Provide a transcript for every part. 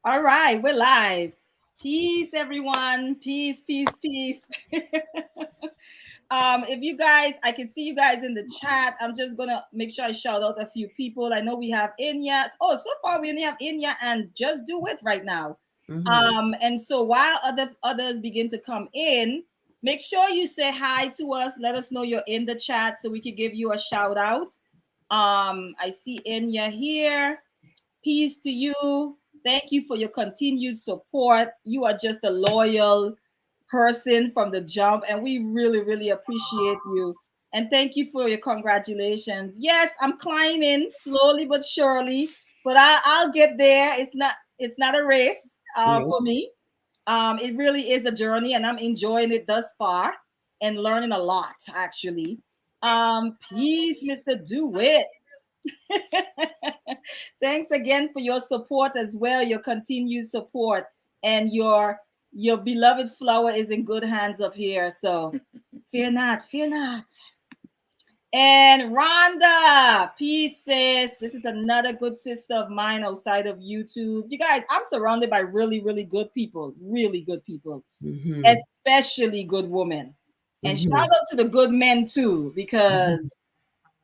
All right, we're live. Peace, everyone. Peace, peace, peace. If you guys, I can see you guys in the chat. I'm just gonna make sure I shout out a few people. I know we have Inya. Oh, so far we only have Inya and Just Do It right now. And so while others begin to come in, make sure you say hi to us. Let us know you're in the chat so we can give you a shout out. I see Inya here. Peace to you. Thank you for your continued support. You are just a loyal person from the jump, and we really, really appreciate you. And thank you for your congratulations. Yes, I'm climbing slowly but surely, but I'll get there. It's not a race for me. It really is a journey, and I'm enjoying it thus far and learning a lot actually. Peace, Mr. Do It. Thanks again for your support as well, your continued support, and your beloved flower is in good hands up here. So fear not, fear not. And Rhonda, peace, sis. This is another good sister of mine outside of YouTube. You guys, I'm surrounded by really, really good people, especially good women. And shout out to the good men too, because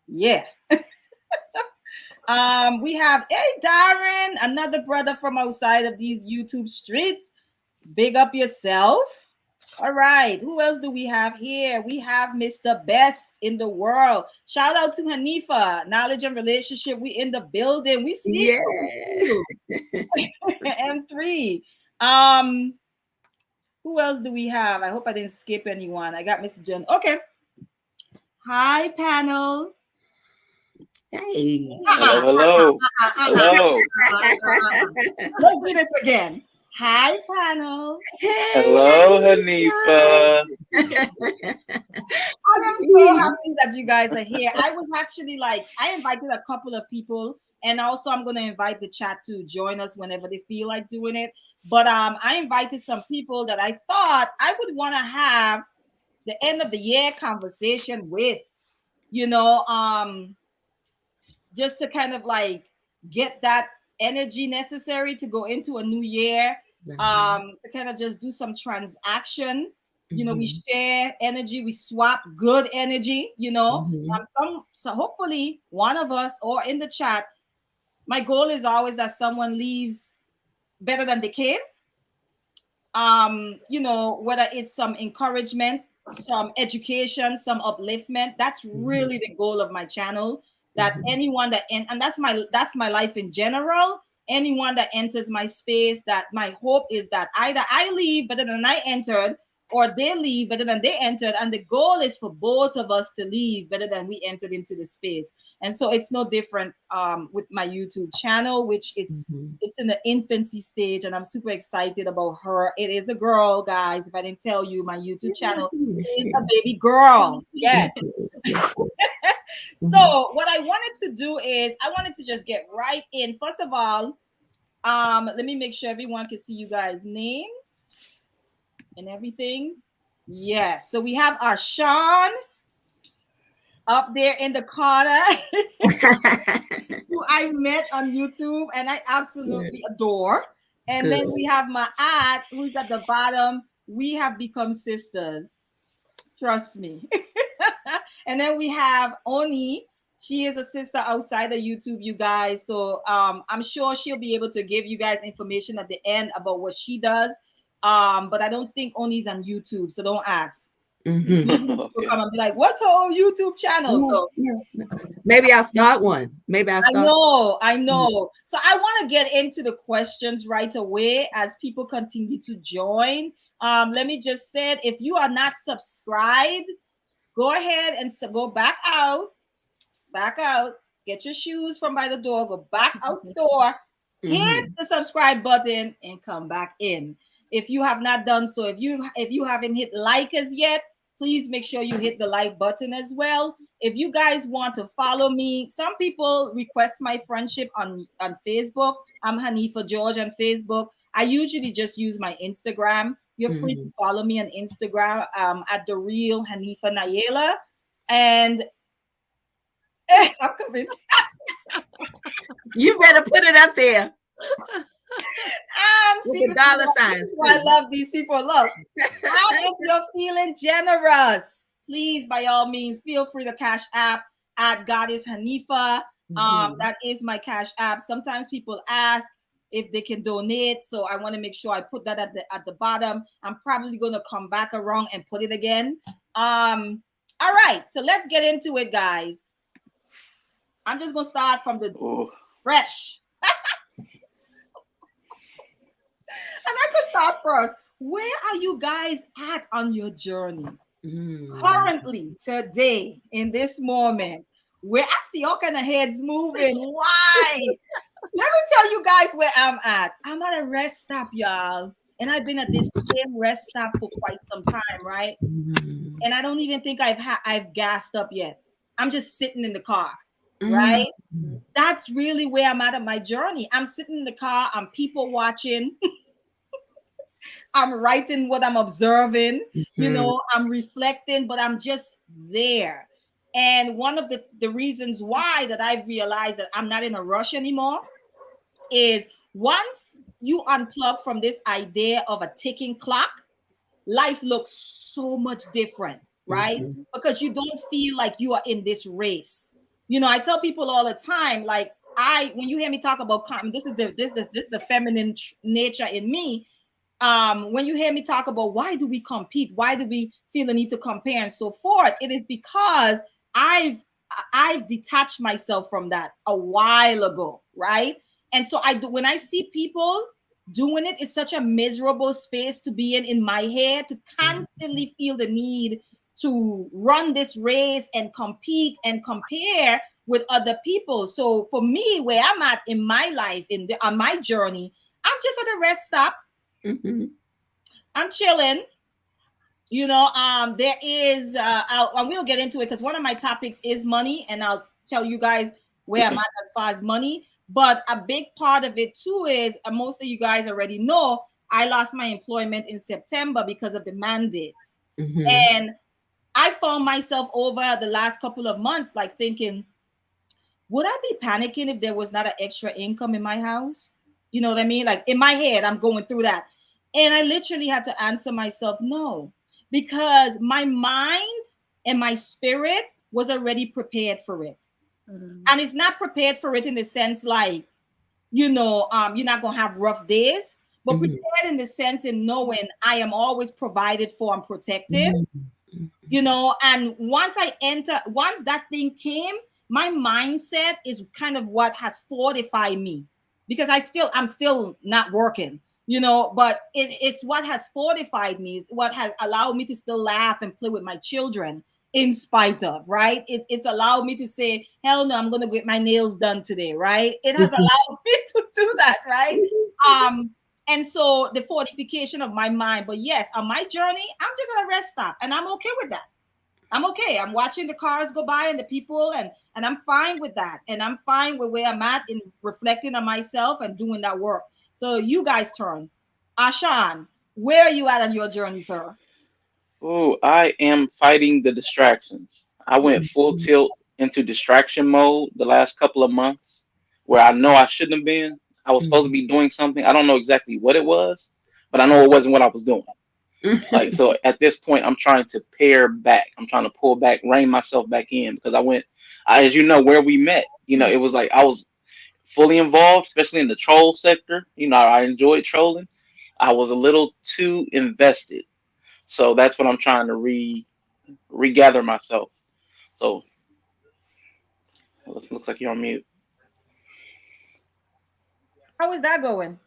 yeah. We have Darren, another brother from outside of these YouTube streets. Big up yourself. All right, who else do we have here? We have Mr. Best in the world. Shout out to Hanifa, Knowledge and Relationship. We in the building. We see you. M3. Who else do we have? I hope I didn't skip anyone. I got Mr. John. Okay. Hi, panel. Hey. Hello. Hello. Let's do this again. Hi, panel. Hey. Hello, Hanifa. I am so happy that you guys are here. I was actually I invited a couple of people, and also I'm going to invite the chat to join us whenever they feel like doing it. But I invited some people that I thought I would want to have the end of the year conversation with, just to kind of get that energy necessary to go into a new year, to kind of just do some transaction. We share energy, we swap good energy, so hopefully one of us or in the chat, my goal is always that someone leaves better than they came. Whether it's some encouragement, some education, some upliftment. That's really the goal of my channel. That anyone that and that's my life in general. Anyone that enters my space, that my hope is that either I leave better than I entered, or they leave better than they entered. And the goal is for both of us to leave better than we entered into the space. And so it's no different with my YouTube channel, which it's in the infancy stage, and I'm super excited about her. It is a girl, guys. If I didn't tell you, my YouTube channel is a baby girl. Yes. So what I wanted to do is I wanted to just get right in. First of all, let me make sure everyone can see you guys' names and everything. Yes. So we have our Sean up there in the corner, who I met on YouTube and I absolutely adore. And then we have my aunt, who's at the bottom. We have become sisters. Trust me. And then we have Oni. She is a sister outside of YouTube, you guys. So I'm sure she'll be able to give you guys information at the end about what she does. But I don't think Oni's on YouTube, so don't ask. Okay. Come and be like, what's her YouTube channel? So maybe I'll start one. I know. So I want to get into the questions right away as people continue to join. Let me just say, if you are not subscribed, go ahead and go back out, get your shoes from by the door, go back out the door, hit the subscribe button, and come back in. If you have not done so, if you haven't hit like as yet, please make sure you hit the like button as well. If you guys want to follow me, some people request my friendship on Facebook. I'm Hanifa George on Facebook. I usually just use my Instagram. You're free to follow me on Instagram at The Real Hanifa Nayela. And I'm coming. You better put it up there. see, the dollar signs. this is why I love these people. Look, and if you're feeling generous, please, by all means, feel free to cash app at Goddess Hanifa. That is my cash app. Sometimes people ask if they can donate, so I want to make sure I put that at the bottom. I'm probably going to come back around and put it again. All right, so let's get into it, guys. I'm just going to start from the fresh. And I could start first. Where are you guys at on your journey? Currently, today, in this moment, where I see all kind of heads moving. Why? Let me tell you guys where I'm at. I'm at a rest stop, y'all. And I've been at this same rest stop for quite some time, right? And I don't even think I've gassed up yet. I'm just sitting in the car, right? That's really where I'm at my journey. I'm sitting in the car. I'm people watching. I'm writing what I'm observing. You know, I'm reflecting, but I'm just there. And one of the reasons why that I've realized that I'm not in a rush anymore is once you unplug from this idea of a ticking clock, life looks so much different, right? Because you don't feel like you are in this race. You know, I tell people all the time, like when you hear me talk about this is the feminine nature in me. When you hear me talk about why do we compete, why do we feel the need to compare and so forth, it is because I've detached myself from that a while ago, right? And so when I see people doing it, it's such a miserable space to be in my head, to constantly feel the need to run this race and compete and compare with other people. So for me, where I'm at in my life, on my journey, I'm just at a rest stop. I'm chilling. You know, there is, I will get into it because one of my topics is money, and I'll tell you guys where I'm at as far as money. But a big part of it too is, most of you guys already know, I lost my employment in September because of the mandates. And I found myself over the last couple of months, like thinking, would I be panicking if there was not an extra income in my house? You know what I mean? Like in my head, I'm going through that. And I literally had to answer myself, no, because my mind and my spirit was already prepared for it. And it's not prepared for it in the sense like, you know, you're not going to have rough days, but prepared in the sense in knowing I am always provided for and protected, you know. And once that thing came, my mindset is kind of what has fortified me, because I'm still not working, you know, but it's what has fortified me, is what has allowed me to still laugh and play with my children in spite of, right? It's allowed me to say, hell no, I'm going to get my nails done today, right? It has allowed me to do that, right? And so the fortification of my mind. But yes, on my journey, I'm just at a rest stop, and I'm okay with that. I'm okay. I'm watching the cars go by and the people, and I'm fine with that. And I'm fine with where I'm at in reflecting on myself and doing that work. So you guys turn. Ashan, where are you at on your journey, sir? Oh, I am fighting the distractions. I went full tilt into distraction mode the last couple of months, where I know I shouldn't have been. I was supposed to be doing something. I don't know exactly what it was, but I know it wasn't what I was doing. Like, so at this point, I'm trying to pare back. I'm trying to pull back, rein myself back in, because as you know, where we met, you know, it was like I was fully involved, especially in the troll sector. You know, I enjoyed trolling. I was a little too invested. So that's what I'm trying to regather myself. So looks like you're on mute. How is that going?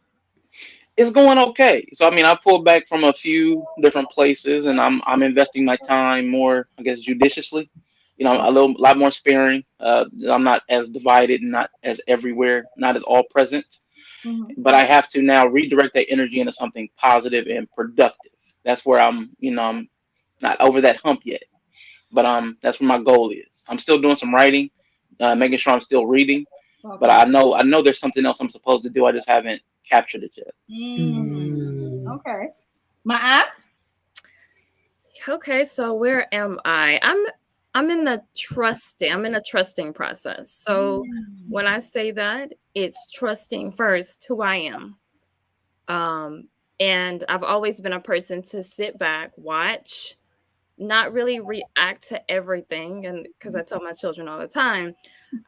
It's going okay. So I mean, I pulled back from a few different places, and I'm investing my time more, I guess, judiciously. You know, a lot more sparing. I'm not as divided, and not as everywhere, not as all present. But I have to now redirect that energy into something positive and productive. That's where I'm not over that hump yet. But that's where my goal is. I'm still doing some writing, making sure I'm still reading. Okay. But I know there's something else I'm supposed to do. I just haven't captured it yet. Okay. My aunt? Okay, so where am I? I'm in a trusting process. So when I say that, it's trusting first who I am. And I've always been a person to sit back, watch, not really react to everything. And because I tell my children all the time,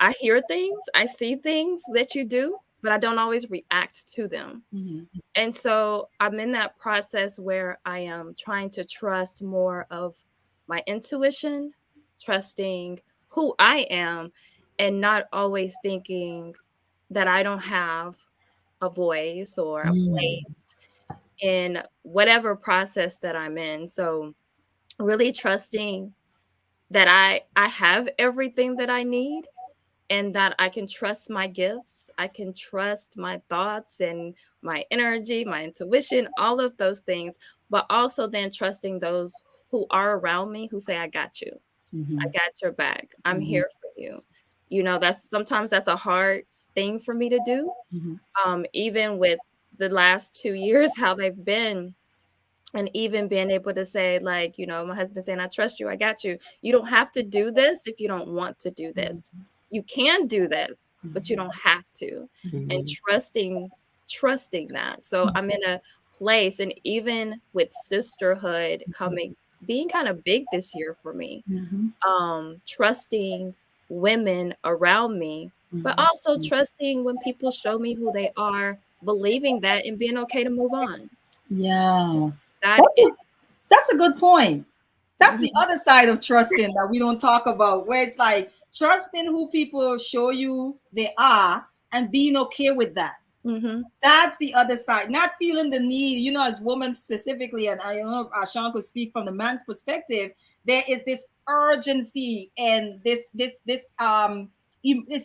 I hear things, I see things that you do, but I don't always react to them. Mm-hmm. And so I'm in that process where I am trying to trust more of my intuition, trusting who I am, and not always thinking that I don't have a voice or a place in whatever process that I'm in. So really trusting that I have everything that I need, and that I can trust my gifts, I can trust my thoughts and my energy, my intuition, all of those things, but also then trusting those who are around me who say, I got you. I Mm-hmm. got your back. I'm Mm-hmm. here for you. You know, that's a hard thing for me to do. Mm-hmm. Even with the last 2 years, how they've been, and even being able to say, like, you know, my husband saying, I trust you, I got you. You don't have to do this if you don't want to do this. You can do this, but you don't have to. And trusting that. So I'm in a place, and even with sisterhood coming, being kind of big this year for me, Mm-hmm. trusting women around me, but also trusting when people show me who they are, believing that, and being okay to move on. Yeah. That That's is. a, that's a good point. That's the Mhm. other side of trusting that we don't talk about, where it's like trusting who people show you they are and being okay with that. Mhm. That's the other side. Not feeling the need, as women specifically, and I don't know if Sean could speak from the man's perspective. There is this urgency and it's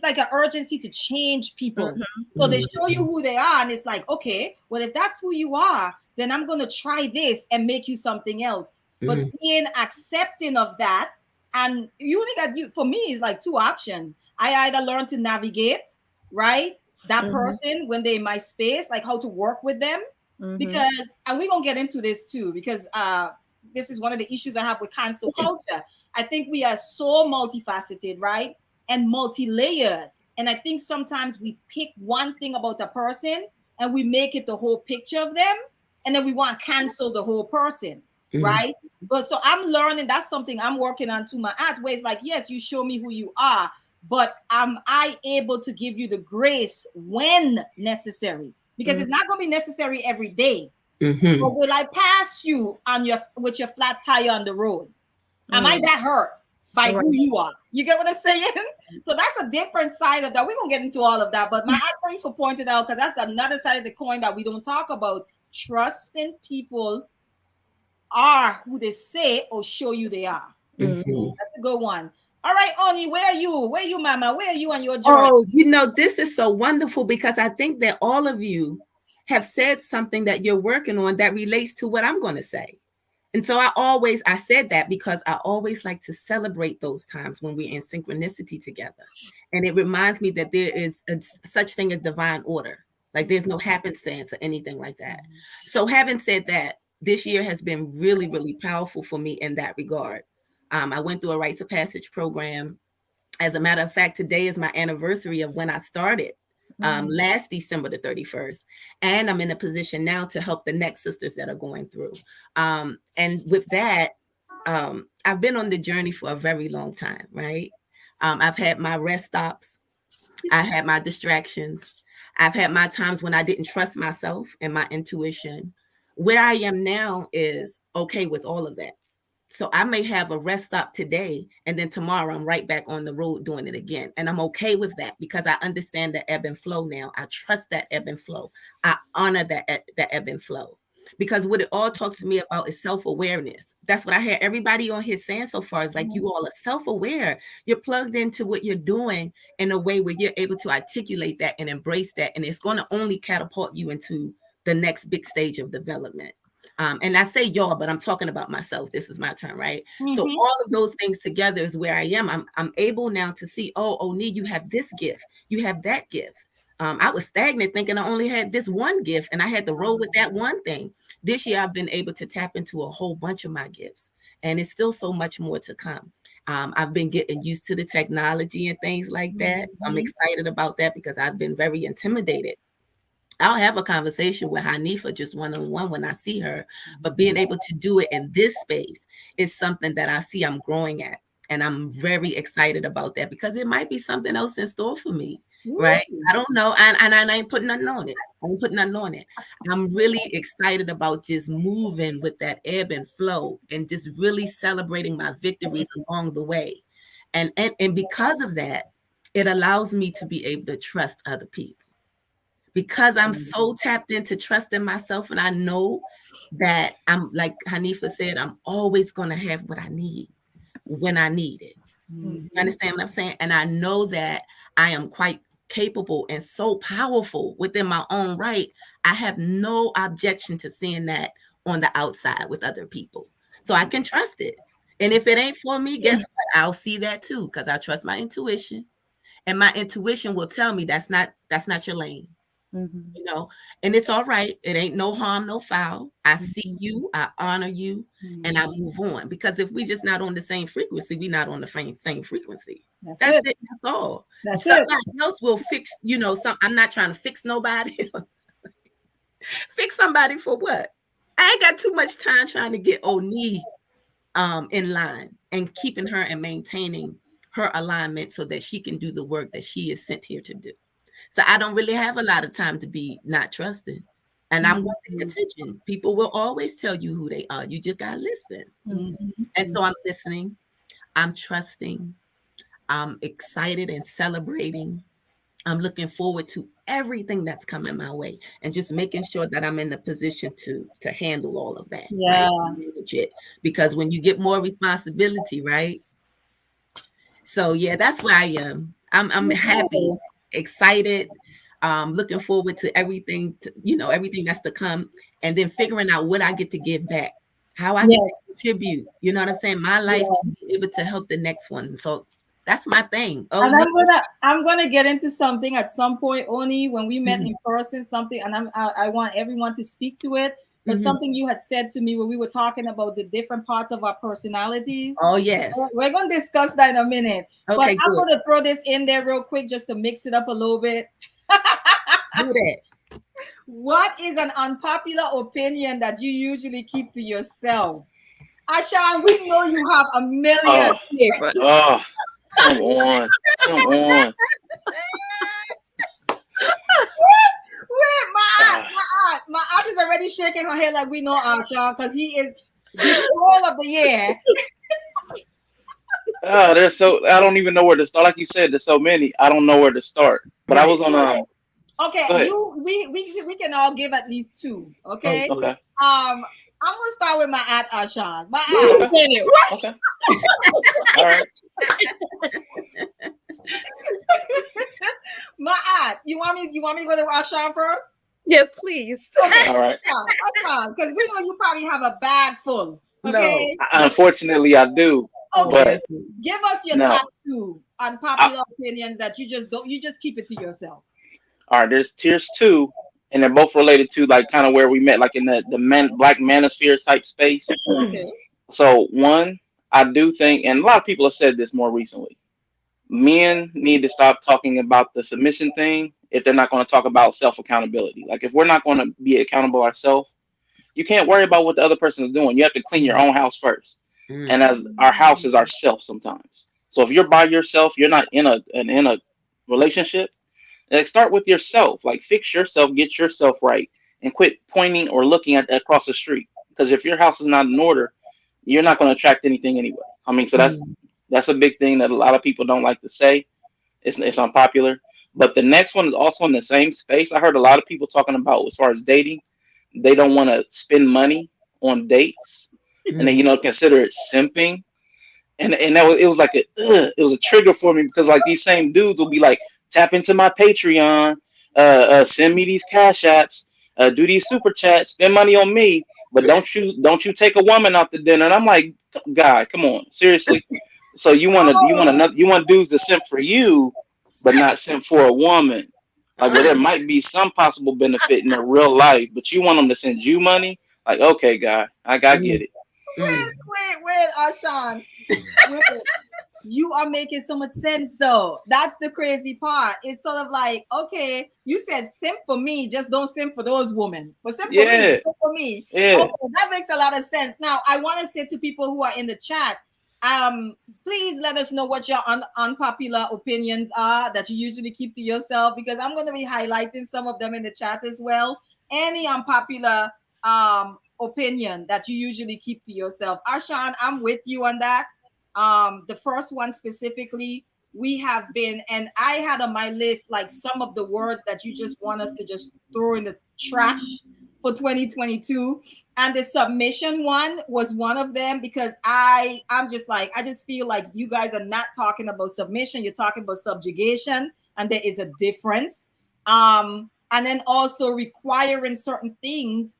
like an urgency to change people. Mhm. So they show you who they are, and it's like, okay, well, if that's who you are, then I'm gonna try this and make you something else. But being accepting of that, and you only got you for me is like two options. I either learn to navigate, right? That Mhm. person when they're in my space, like how to work with them. Mhm. Because, and we're gonna get into this too, because this is one of the issues I have with cancel culture. I think we are so multifaceted, right? And multi-layered. And I think sometimes we pick one thing about a person and we make it the whole picture of them, and then we want to cancel the whole person, right? But so I'm learning, that's something I'm working on to my art, where it's like, yes, you show me who you are, but am I able to give you the grace when necessary? Because it's not going to be necessary every day. But will I pass you on your with your flat tire on the road? Am I Mm. that hurt by Right. who you are? You get what I'm saying? So that's a different side of that. We're gonna get into all of that. But my thanks for pointing out, because that's another side of the coin that we don't talk about. Trusting people are who they say or show you they are. Mhm. That's a good one. All right, Oni, where are you? Where are you, Mama? Where are you on your journey? Oh, this is so wonderful because I think that all of you have said something that you're working on that relates to what I'm going to say. And so I said that because I always like to celebrate those times when we're in synchronicity together. And it reminds me that there is such thing as divine order. Like there's no happenstance or anything like that. So having said that, this year has been really, really powerful for me in that regard. I went through a rites of passage program. As a matter of fact, today is my anniversary of when I started, last December the 31st. And I'm in a position now to help the next sisters that are going through. And with that, I've been on the journey for a very long time, right? I've had my rest stops. I had my distractions. I've had my times when I didn't trust myself and my intuition. Where I am now is okay with all of that. So I may have a rest stop today, and then tomorrow I'm right back on the road doing it again. And I'm okay with that because I understand the ebb and flow now. I trust that ebb and flow. I honor that ebb and flow. Because what it all talks to me about is self-awareness. That's what I hear everybody on here saying so far is like, you all are self-aware. You're plugged into what you're doing in a way where you're able to articulate that and embrace that. And it's going to only catapult you into the next big stage of development. And I say y'all, but I'm talking about myself. This is my turn, right? So all of those things together is where I am. I'm able now to see, oh, Oni, you have this gift, you have that gift. I was stagnant thinking I only had this one gift and I had to roll with that one thing. This year, I've been able to tap into a whole bunch of my gifts, and it's still so much more to come. I've been getting used to the technology and things like that. So I'm excited about that because I've been very intimidated I'll have a conversation with Hanifa just one-on-one when I see her, but being able to do it in this space is something that I see I'm growing at. And I'm very excited about that because it might be something else in store for me, right? I don't know. And I ain't putting nothing on it. I ain't putting nothing on it. I'm really excited about just moving with that ebb and flow and just really celebrating my victories along the way. And because of that, it allows me to be able to trust other people. Because I'm so tapped into trusting myself, and I know that I'm, like Hanifa said, I'm always going to have what I need when I need it. You understand what I'm saying? And I know that I am quite capable and so powerful within my own right. I have no objection to seeing that on the outside with other people. So I can trust it. And if it ain't for me, guess what? I'll see that too, because I trust my intuition. And my intuition will tell me that's not your lane. You know, and it's all right. It ain't no harm, no foul. I see you, I honor you, and I move on. Because if we just not on the same frequency, we not on the same frequency. That's it. That's all. That's Somebody else will fix, you know, I'm not trying to fix nobody. Fix somebody for what? I ain't got too much time trying to get Oni in line and keeping her and maintaining her alignment so that she can do the work that she is sent here to do. So I don't really have a lot of time to be not trusting. And I'm going to pay attention. People will always tell you who they are. You just got to listen. And so I'm listening. I'm trusting. I'm excited and celebrating. I'm looking forward to everything that's coming my way and just making sure that I'm in the position to handle all of that. Yeah. Right? Because when you get more responsibility, right? So yeah, that's where I am. I'm happy, excited, looking forward to everything, everything that's to come, and then figuring out what I get to give back, how I get to contribute. You know what I'm saying? My life will be able to help the next one. So that's my thing. And I'm gonna get into something at some point, Oni, when we met in person, something, and I want everyone to speak to it. But something you had said to me when we were talking about the different parts of our personalities. Oh, yes. We're going to discuss that in a minute. Okay, but I'm going to throw this in there real quick just to mix it up a little bit. Do that. What is an unpopular opinion that you usually keep to yourself? Ashan, we know you have a million. Oh, come on. Come on. My aunt is already shaking her head like we know Ashan because he is the all of the year. There's I don't even know where to start. Like you said, there's so many. I don't know where to start. But I was on Okay, we can all give at least two. Okay. Okay. I'm gonna start with my aunt Ashan. My aunt. Okay. All right. My aunt. You want me to go to Ashan first? Yes, please. Okay. All right. Because we know you probably have a bag full. Okay. No, unfortunately, I do. Okay. Give us your top two unpopular opinions that you just keep it to yourself. All right. There's tiers 2, and they're both related to like kind of where we met, like in the black manosphere type space. Okay. So 1, I do think, and a lot of people have said this more recently, men need to stop talking about the submission thing if they're not going to talk about self-accountability. Like if we're not going to be accountable ourselves, you can't worry about what the other person is doing. You have to clean your own house first. And as our house is ourself sometimes. So if you're by yourself, you're not in a relationship, like start with yourself. Like fix yourself, get yourself right, and quit pointing or looking at across the street. Because if your house is not in order, you're not going to attract anything anyway. I mean, so that's a big thing that a lot of people don't like to say. It's unpopular. But the next one is also in the same space. I heard a lot of people talking about as far as dating, they don't want to spend money on dates, and they consider it simping. And it was like it was a trigger for me because like these same dudes will be like, tap into my Patreon, send me these cash apps, do these super chats, spend money on me, but don't you take a woman out to dinner. And I'm like, God, come on, seriously. So you want dudes to simp for you, but not simp for a woman. Like where there might be some possible benefit in their real life, but you want them to send you money. Like, okay, guy, I get it. Wait, Ashan. You are making so much sense though. That's the crazy part. It's sort of like, okay, you said simp for me, just don't simp for those women. But simp for me, Yeah, simp for me. yeah. Okay, that makes a lot of sense. Now, I want to say to people who are in the chat, please let us know what your unpopular opinions are that you usually keep to yourself, because I'm going to be highlighting some of them in the chat as well. Any unpopular opinion that you usually keep to yourself. Arshan, I'm with you on that. The first one specifically, we have been, and I had on my list like some of the words that you just want us to just throw in the trash for 2022, and the submission one was one of them, because I'm just like, I just feel like you guys are not talking about submission, you're talking about subjugation, and there is a difference. And then also requiring certain things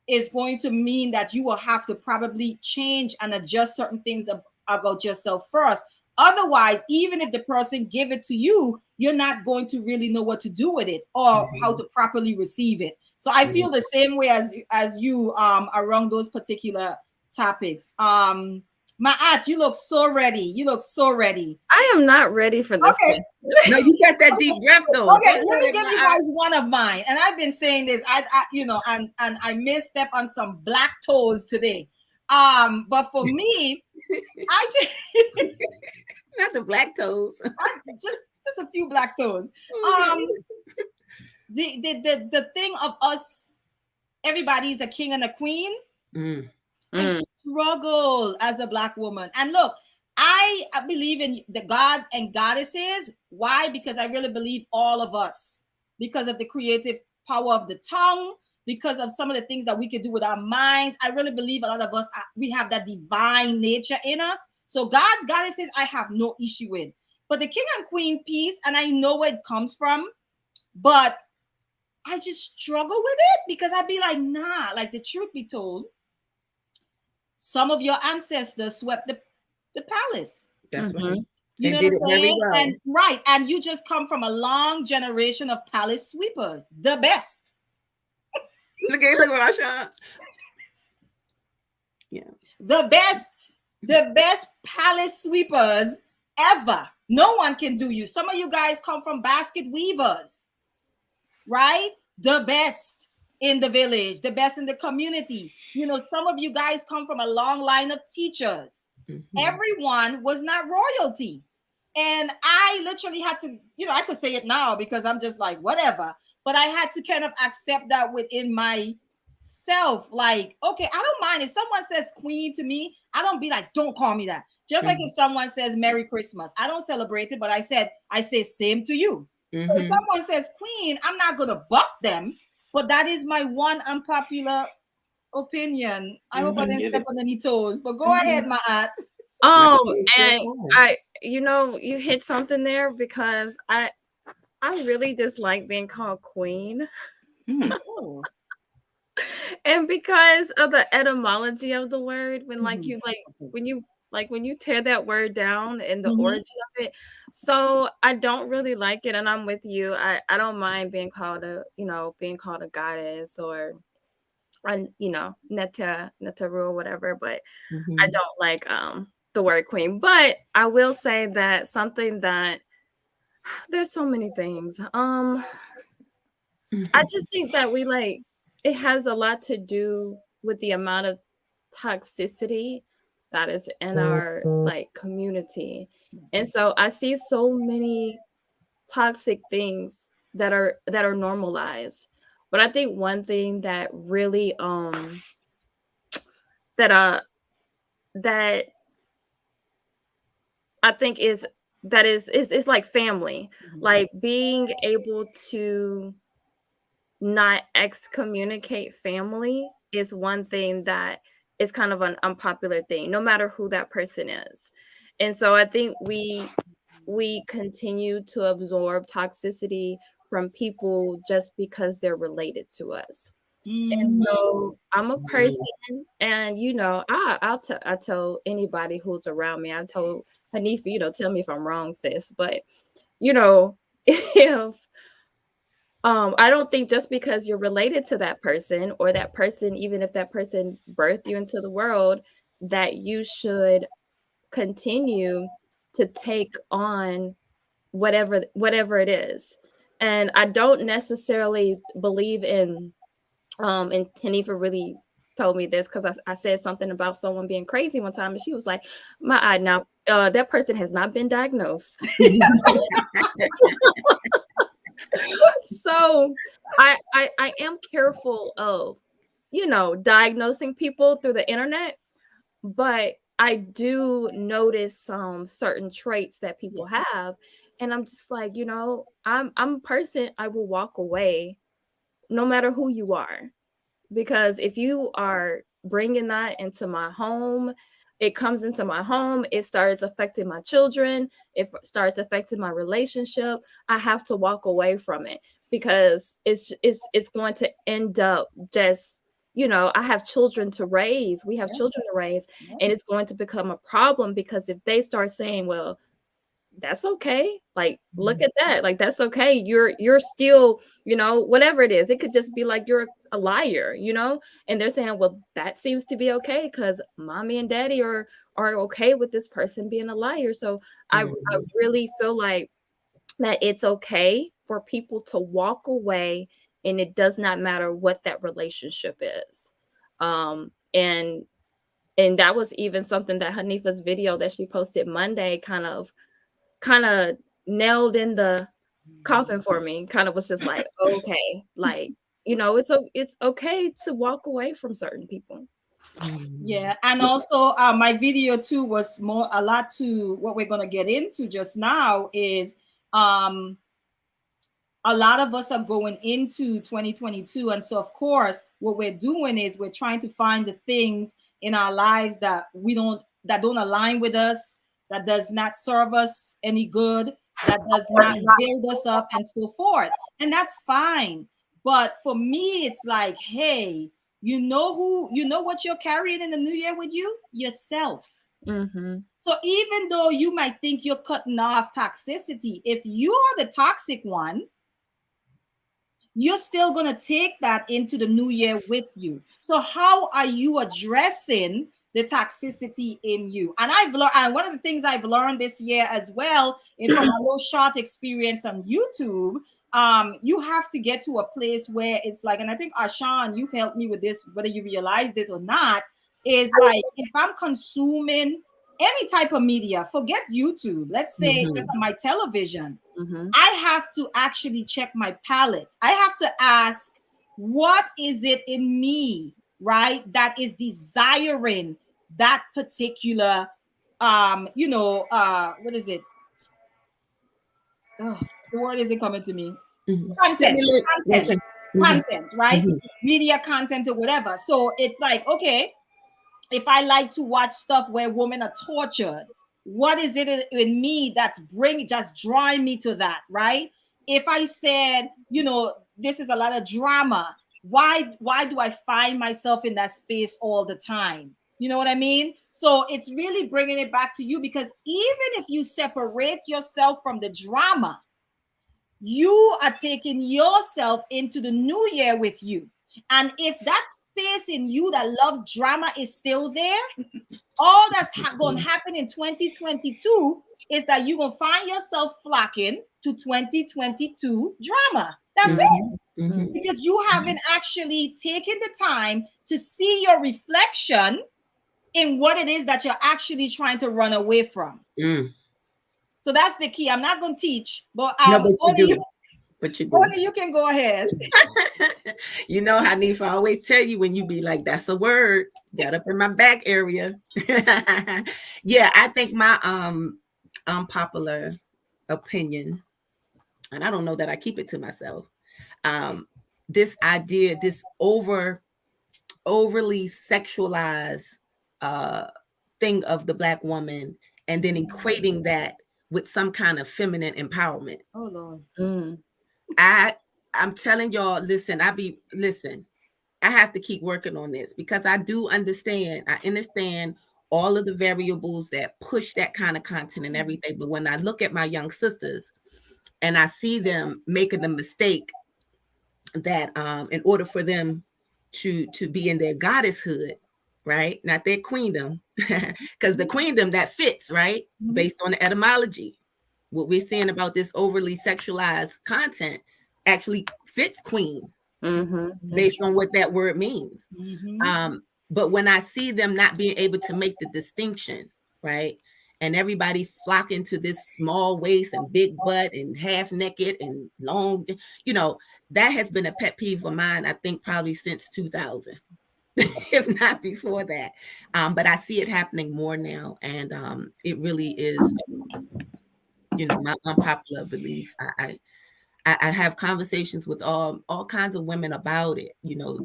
is going to mean that you will have to probably change and adjust certain things about yourself first. Otherwise, even if the person give it to you, you're not going to really know what to do with it or how to properly receive it. So I feel the same way as you around those particular topics. Ma'at, you look so ready. You look so ready. I am not ready for this. Okay. No, you got that deep breath though. Okay, let me give you guys one of mine. And I've been saying this. I you know, and I misstep on some black toes today. But for me, I just Not the black toes. just a few black toes. The thing of us, everybody's a king and a queen. I struggle as a black woman. And look, I believe in the God and goddesses. Why? Because I really believe all of us, because of the creative power of the tongue, because of some of the things that we can do with our minds. I really believe a lot of us, we have that divine nature in us. So God's goddesses, I have no issue with. But the king and queen piece, and I know where it comes from, but I just struggle with it, because I'd be like, nah, like the truth be told, some of your ancestors swept the palace. That's right. You know did what I'm it very saying? well. And right, and you just come from a long generation of palace sweepers, the best. Look at Arshan. Yeah. The best palace sweepers ever. No one can do you. Some of you guys come from basket weavers, right? The best in the village, the best in the community. You know, some of you guys come from a long line of teachers. Everyone was not royalty. And I literally had to, you know, I could say it now because I'm just like, whatever. But I had to kind of accept that within myself. Like, okay, I don't mind if someone says queen to me. I don't be like, don't call me that. Just like if someone says Merry Christmas, I don't celebrate it, but I say same to you. So if someone says queen, I'm not going to buck them. But that is my one unpopular opinion. I hope I didn't step on any toes, but go ahead, Ma'at. And I, you know, you hit something there, because I really dislike being called queen. And because of the etymology of the word, when when you tear that word down and the origin of it. So I don't really like it, and I'm with you. I don't mind being called a goddess, or Netaru or whatever, but I don't like the word queen. But I will say that something that there's so many things. I just think that it has a lot to do with the amount of toxicity that is in our community. And so I see so many toxic things that are normalized. But I think one thing that really that I think is like family, like being able to not excommunicate family is one thing that is kind of an unpopular thing, no matter who that person is. And so I think we continue to absorb toxicity from people just because they're related to us. And so I'm a person, and I tell anybody who's around me. I told Hanifa, tell me if I'm wrong, sis, but if I don't think just because you're related to that person, or that person, even if that person birthed you into the world, that you should continue to take on whatever it is. And I don't necessarily believe in and Tanifa really told me this because I said something about someone being crazy one time, and she was like, my eye now that person has not been diagnosed. So I am careful of, diagnosing people through the internet, but I do notice some certain traits that people have, and I'm just like, I'm a person, I will walk away no matter who you are, because if you are bringing that into my home, it comes into my home, it starts affecting my children, it starts affecting my relationship, I have to walk away from it, because it's going to end up just, I have children to raise, we have children to raise, and it's going to become a problem, because if they start saying, well, that's okay, like, look at that, like, that's okay, you're still, whatever it is, it could just be like you're a liar, and they're saying, well, that seems to be okay because mommy and daddy are okay with this person being a liar. So I really feel like that it's okay for people to walk away, and it does not matter what that relationship is. And that was even something that Hanifa's video that she posted Monday kind of nailed in the coffin for me. Kind of was just like, okay, like, it's okay to walk away from certain people. Yeah, and also my video too was a lot to what we're going to get into just now is a lot of us are going into 2022, and so of course what we're doing is we're trying to find the things in our lives that don't align with us, that does not serve us any good, that does not build us up, and so forth, and that's fine. But for me, it's like, hey, you know what you're carrying in the new year with you? Yourself. Mm-hmm. So even though you might think you're cutting off toxicity, if you are the toxic one, you're still going to take that into the new year with you. So how are you addressing the toxicity in you? And I've learned, and one of the things I've learned this year as well, in from a little short experience on YouTube, you have to get to a place where it's like, and I think Ashan, you've helped me with this, whether you realized it or not, is like, if I'm consuming any type of media, forget YouTube, let's say just on my television, I have to actually check my palate. I have to ask, what is it in me, right, that is desiring that particular, what is it? Oh, the word isn't coming to me. Content, right? Media content or whatever. So it's like, okay, if I like to watch stuff where women are tortured, what is it in me that's just drawing me to that, right? If I said, this is a lot of drama, why do I find myself in that space all the time? You know what I mean? So it's really bringing it back to you, because even if you separate yourself from the drama, you are taking yourself into the new year with you. And if that space in you that loves drama is still there, all that's going to happen in 2022 is that you're going to find yourself flocking to 2022 drama. That's it. Because you haven't actually taken the time to see your reflection in what it is that you're actually trying to run away from. So that's the key. I'm not going to teach, but But you do. Only you can go ahead. You know, Hanifa, I always tell you when you be like, that's a word, got up in my back area. Yeah, I think my unpopular opinion, and I don't know that I keep it to myself, this idea, this overly sexualized thing of the Black woman, and then equating that with some kind of feminine empowerment. Oh Lord. I'm telling y'all, listen, I have to keep working on this, because I do understand. I understand all of the variables that push that kind of content and everything. But when I look at my young sisters and I see them making the mistake that in order for them to be in their goddesshood, right? Not their queendom, because the queendom that fits, right? Based on the etymology. What we're seeing about this overly sexualized content actually fits queen based on what that word means. But when I see them not being able to make the distinction, right? And everybody flocking to this small waist and big butt and half naked and long, you know, that has been a pet peeve of mine, I think probably since 2000, if not before that. But I see it happening more now. And it really is, you know, my unpopular belief. I have conversations with all kinds of women about it, you know,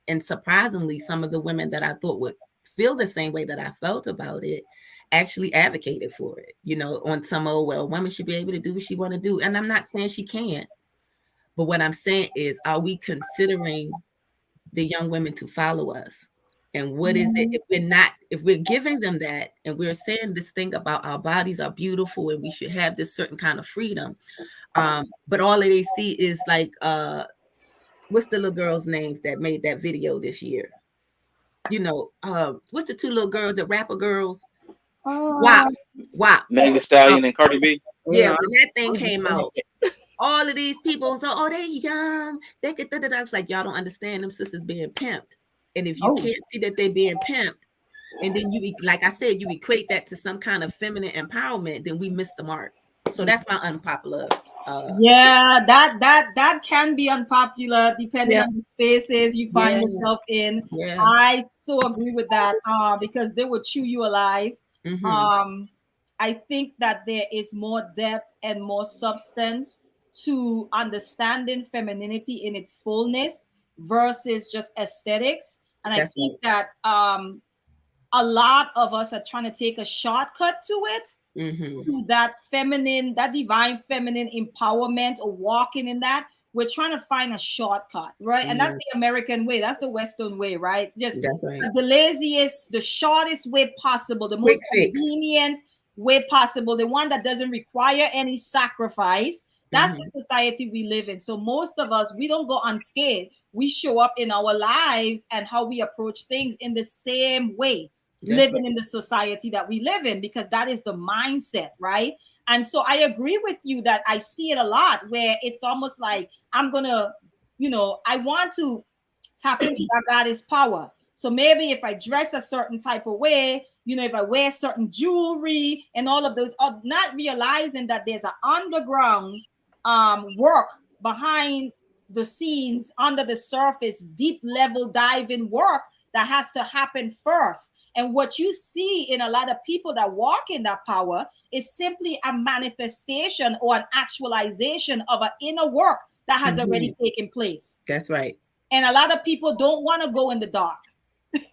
and surprisingly, some of the women that I thought would feel the same way that I felt about it actually advocated for it, you know, on some, oh, well, women should be able to do what she want to do. And I'm not saying she can't, but what I'm saying is, are we considering the young women to follow us? And what is it if we're giving them that and we're saying this thing about our bodies are beautiful and we should have this certain kind of freedom, but all they see is like what's the little girls' names that made that video this year? You know, what's the two little girls, the rapper girls? WAP. Megan Thee Stallion and Cardi B. Yeah, when that thing came out, all of these people was, oh, they young, they could. It's like, y'all don't understand them sisters being pimped. And if you can't see that they're being pimped, and then you, like I said, you equate that to some kind of feminine empowerment, then we miss the mark. So that's my unpopular. Yeah, that can be unpopular depending on the spaces you find yourself in. Yeah. I so agree with that because they will chew you alive. I think that there is more depth and more substance to understanding femininity in its fullness versus just aesthetics. And I think that a lot of us are trying to take a shortcut to it, to that feminine, that divine feminine empowerment or walking in that. We're trying to find a shortcut, right? And that's the American way. That's the Western way, right? Just the laziest, the shortest way possible, the most convenient way possible, the one that doesn't require any sacrifice. That's the society we live in. So most of us, we don't go unscathed. We show up in our lives and how we approach things in the same way, living in the society that we live in, because that is the mindset, right? And so I agree with you that I see it a lot where it's almost like I'm gonna, you know, I want to tap into that goddess power. So maybe if I dress a certain type of way, you know, if I wear certain jewelry and all of those, not realizing that there's an underground work behind the scenes, under the surface, deep level diving work that has to happen first. And what you see in a lot of people that walk in that power is simply a manifestation or an actualization of an inner work that has already taken place. That's right. And a lot of people don't want to go in the dark.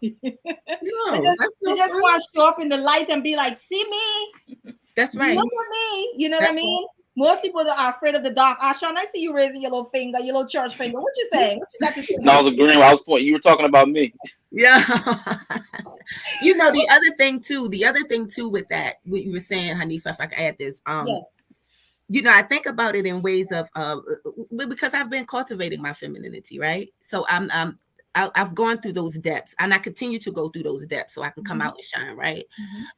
They just want to show up in the light and be like, see me. That's right. Look at me. You know what I mean? Most people that are afraid of the dark. Sean, I see you raising your little finger, your little church finger. What you saying? What you got to say? No, I was agreeing. I was pointing. You were talking about me. Yeah. You know, the other thing too with that, what you were saying, Hanifa, if I could add this. Yes. You know, I think about it in ways of because I've been cultivating my femininity, right? So I've gone through those depths, and I continue to go through those depths so I can come out and shine, right?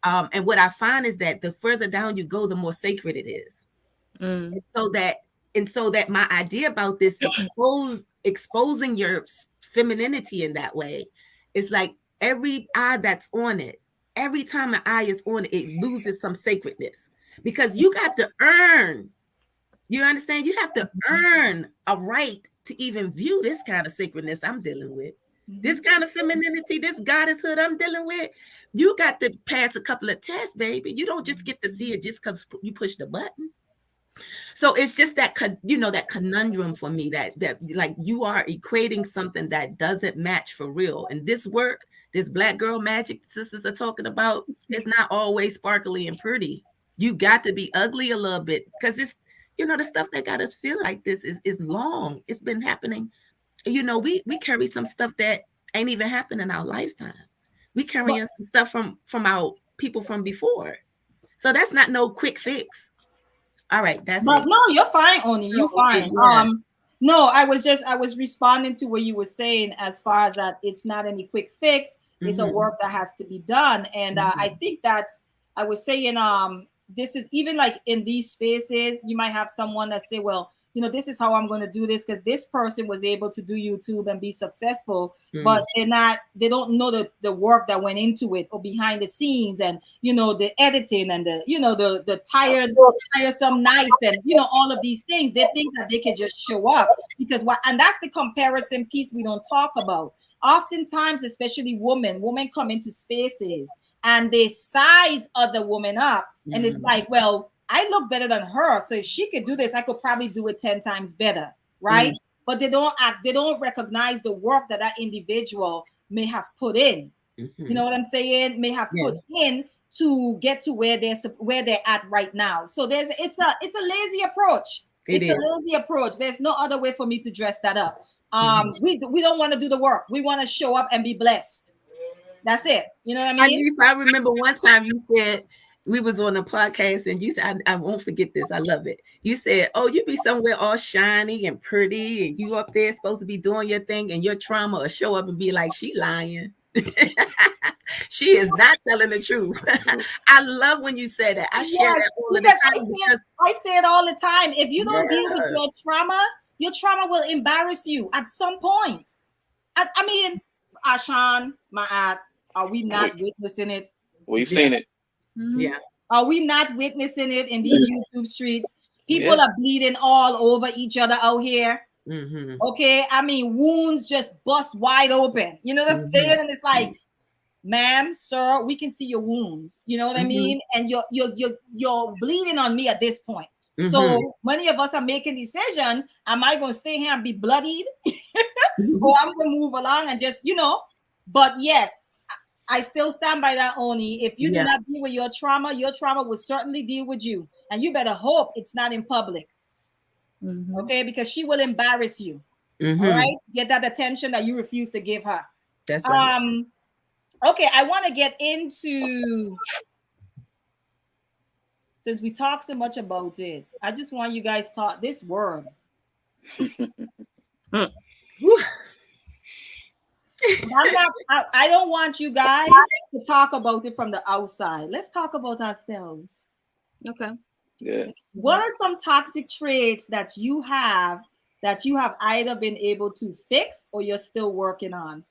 And what I find is that the further down you go, the more sacred it is. And so that my idea about this exposing your femininity in that way is like every eye that's on it, every time an eye is on it, it loses some sacredness, because you got to earn. You understand? You have to earn a right to even view this kind of sacredness I'm dealing with. This kind of femininity, this goddesshood I'm dealing with. You got to pass a couple of tests, baby. You don't just get to see it just because you push the button. So it's just that, you know, that conundrum for me that like you are equating something that doesn't match for real. And this work, this Black girl magic sisters are talking about, it's not always sparkly and pretty. You got to be ugly a little bit, because it's, you know, the stuff that got us feel like this is long. It's been happening. You know, we carry some stuff that ain't even happened in our lifetime. We carry some stuff from our people from before. So that's not no quick fix. All right, that's but it. No, you're fine, Oni. You're fine. Yeah. No, I was responding to what you were saying as far as that it's not any quick fix. It's a work that has to be done. And I think I was saying, this is even like in these spaces, you might have someone that say, well, this is how I'm going to do this because this person was able to do YouTube and be successful, but they don't know the work that went into it or behind the scenes, and the editing and the tiresome nights and all of these things. They think that they can just show up because and that's the comparison piece we don't talk about. Oftentimes, especially women come into spaces and they size other women up, and it's like, well, I look better than her, so if she could do this, I could probably do it 10 times better, right? But they don't recognize the work that individual may have put in. You know what I'm saying? May have put in to get to where they're at right now. So it's a lazy approach. It's a lazy approach. There's no other way for me to dress that up. We don't want to do the work. We want to show up and be blessed. That's it. You know what I mean? I remember one time you said, we was on a podcast and you said, I won't forget this. I love it. You said, oh, you be somewhere all shiny and pretty and you up there supposed to be doing your thing, and your trauma will show up and be like, she lying. She is not telling the truth. I love when you say that. I share that all the time. I say it all the time. If you don't deal with your trauma will embarrass you at some point. I mean, Ashan, Ma'at, are we not witnessing it? We've seen it. Yeah. Are we not witnessing it in these YouTube streets? People are bleeding all over each other out here. Okay. I mean, wounds just bust wide open. You know what I'm saying? And it's like, ma'am, sir, we can see your wounds. You know what I mean? And you're bleeding on me at this point. So many of us are making decisions. Am I going to stay here and be bloodied? Or I'm going to move along and just, but yes, I still stand by that, Oni. If you do not deal with your trauma will certainly deal with you. And you better hope it's not in public. Okay? Because she will embarrass you. All right? Get that attention that you refuse to give her. That's right. Okay, I want to get into, since we talk so much about it, I just want you guys to talk this word. I don't want you guys to talk about it from the outside. Let's talk about ourselves. Okay. Yeah. What are some toxic traits that you have either been able to fix or you're still working on?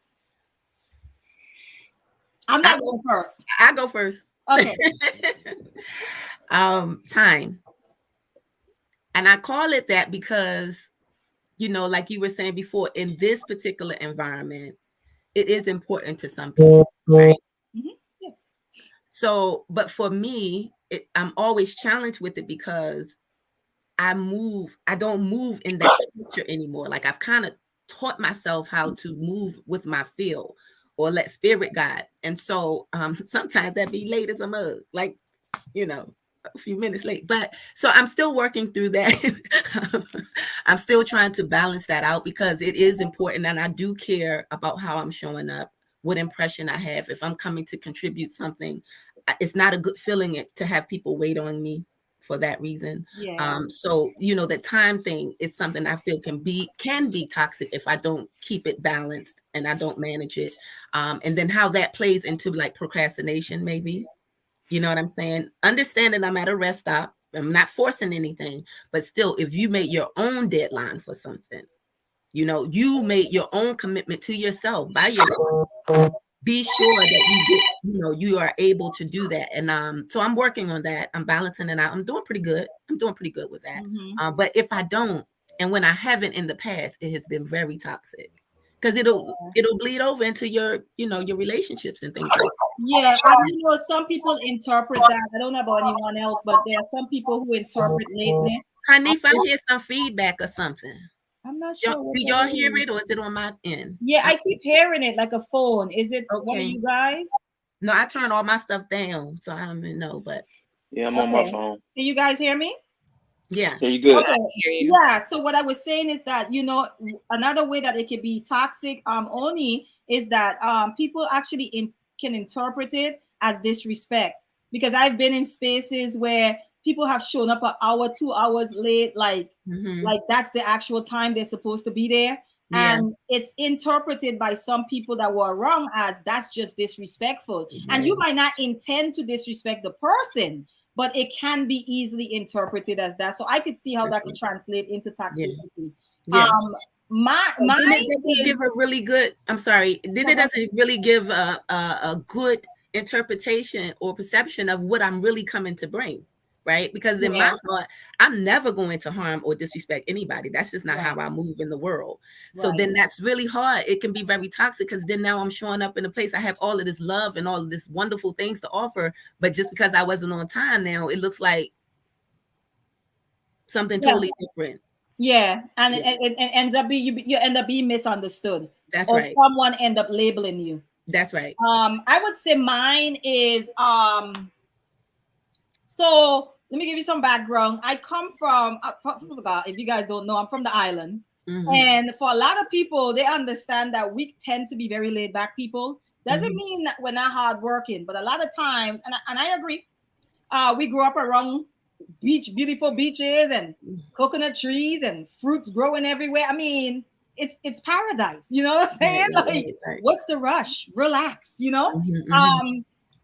I'm not going first. I go first. Okay. Time. And I call it that because, like you were saying before, in this particular environment, it is important to some people, right? Yes. So, but for me, I'm always challenged with it because I don't move in that structure anymore. Like I've kind of taught myself how to move with my feel or let spirit guide. And so sometimes that be late as a mug, like, a few minutes late. But so I'm still working through that. I'm still trying to balance that out because it is important. And I do care about how I'm showing up, what impression I have. If I'm coming to contribute something, it's not a good feeling to have people wait on me for that reason. Yeah. So, the time thing is something I feel can be toxic if I don't keep it balanced and I don't manage it. And then how that plays into like procrastination, maybe. You know what I'm saying? Understanding I'm at a rest stop. I'm not forcing anything, but still, if you made your own deadline for something, you made your own commitment to yourself by yourself. Be sure that you are able to do that. And so I'm working on that. I'm balancing it out. I'm doing pretty good. With that. But if I don't, and when I haven't in the past, it has been very toxic. Because it'll bleed over into your relationships and things like that. Yeah, some people interpret that. I don't know about anyone else, but there are some people who interpret lateness. Hanif, I hear some feedback or something. I'm not sure. Do y'all hear it, or is it on my end? Yeah, I keep hearing it like a phone. Is it one of you guys? No, I turn all my stuff down, so I don't even know. But yeah, I'm on my phone. Can you guys hear me? Yeah. Yeah, you good. Okay. Yeah. So what I was saying is that, another way that it can be toxic, only is that people actually can interpret it as disrespect. Because I've been in spaces where people have shown up an hour, 2 hours late, like that's the actual time they're supposed to be there. Yeah. And it's interpreted by some people that were wrong as that's just disrespectful. And you might not intend to disrespect the person, but it can be easily interpreted as that. So I could see how that could translate into toxicity. Yeah. Then Mine it doesn't is, give a really good, I'm sorry, then it doesn't really give a good interpretation or perception of what I'm really coming to bring, right? Because in my heart, I'm never going to harm or disrespect anybody. That's just not how I move in the world. So then that's really hard. It can be very toxic because then now I'm showing up in a place I have all of this love and all of this wonderful things to offer, but just because I wasn't on time now, it looks like something totally different. Yeah, and it ends up being you end up being misunderstood. That's Or right. someone end up labeling you. That's right. I would say mine is so let me give you some background. I come from if you guys don't know, I'm from the islands. And for a lot of people, they understand that we tend to be very laid back people. Doesn't mean that we're not hardworking, but a lot of times, and I agree, we grew up around beautiful beaches and coconut trees and fruits growing everywhere. I mean, it's paradise, you know what I'm saying? Like, what's the rush? Relax, you know?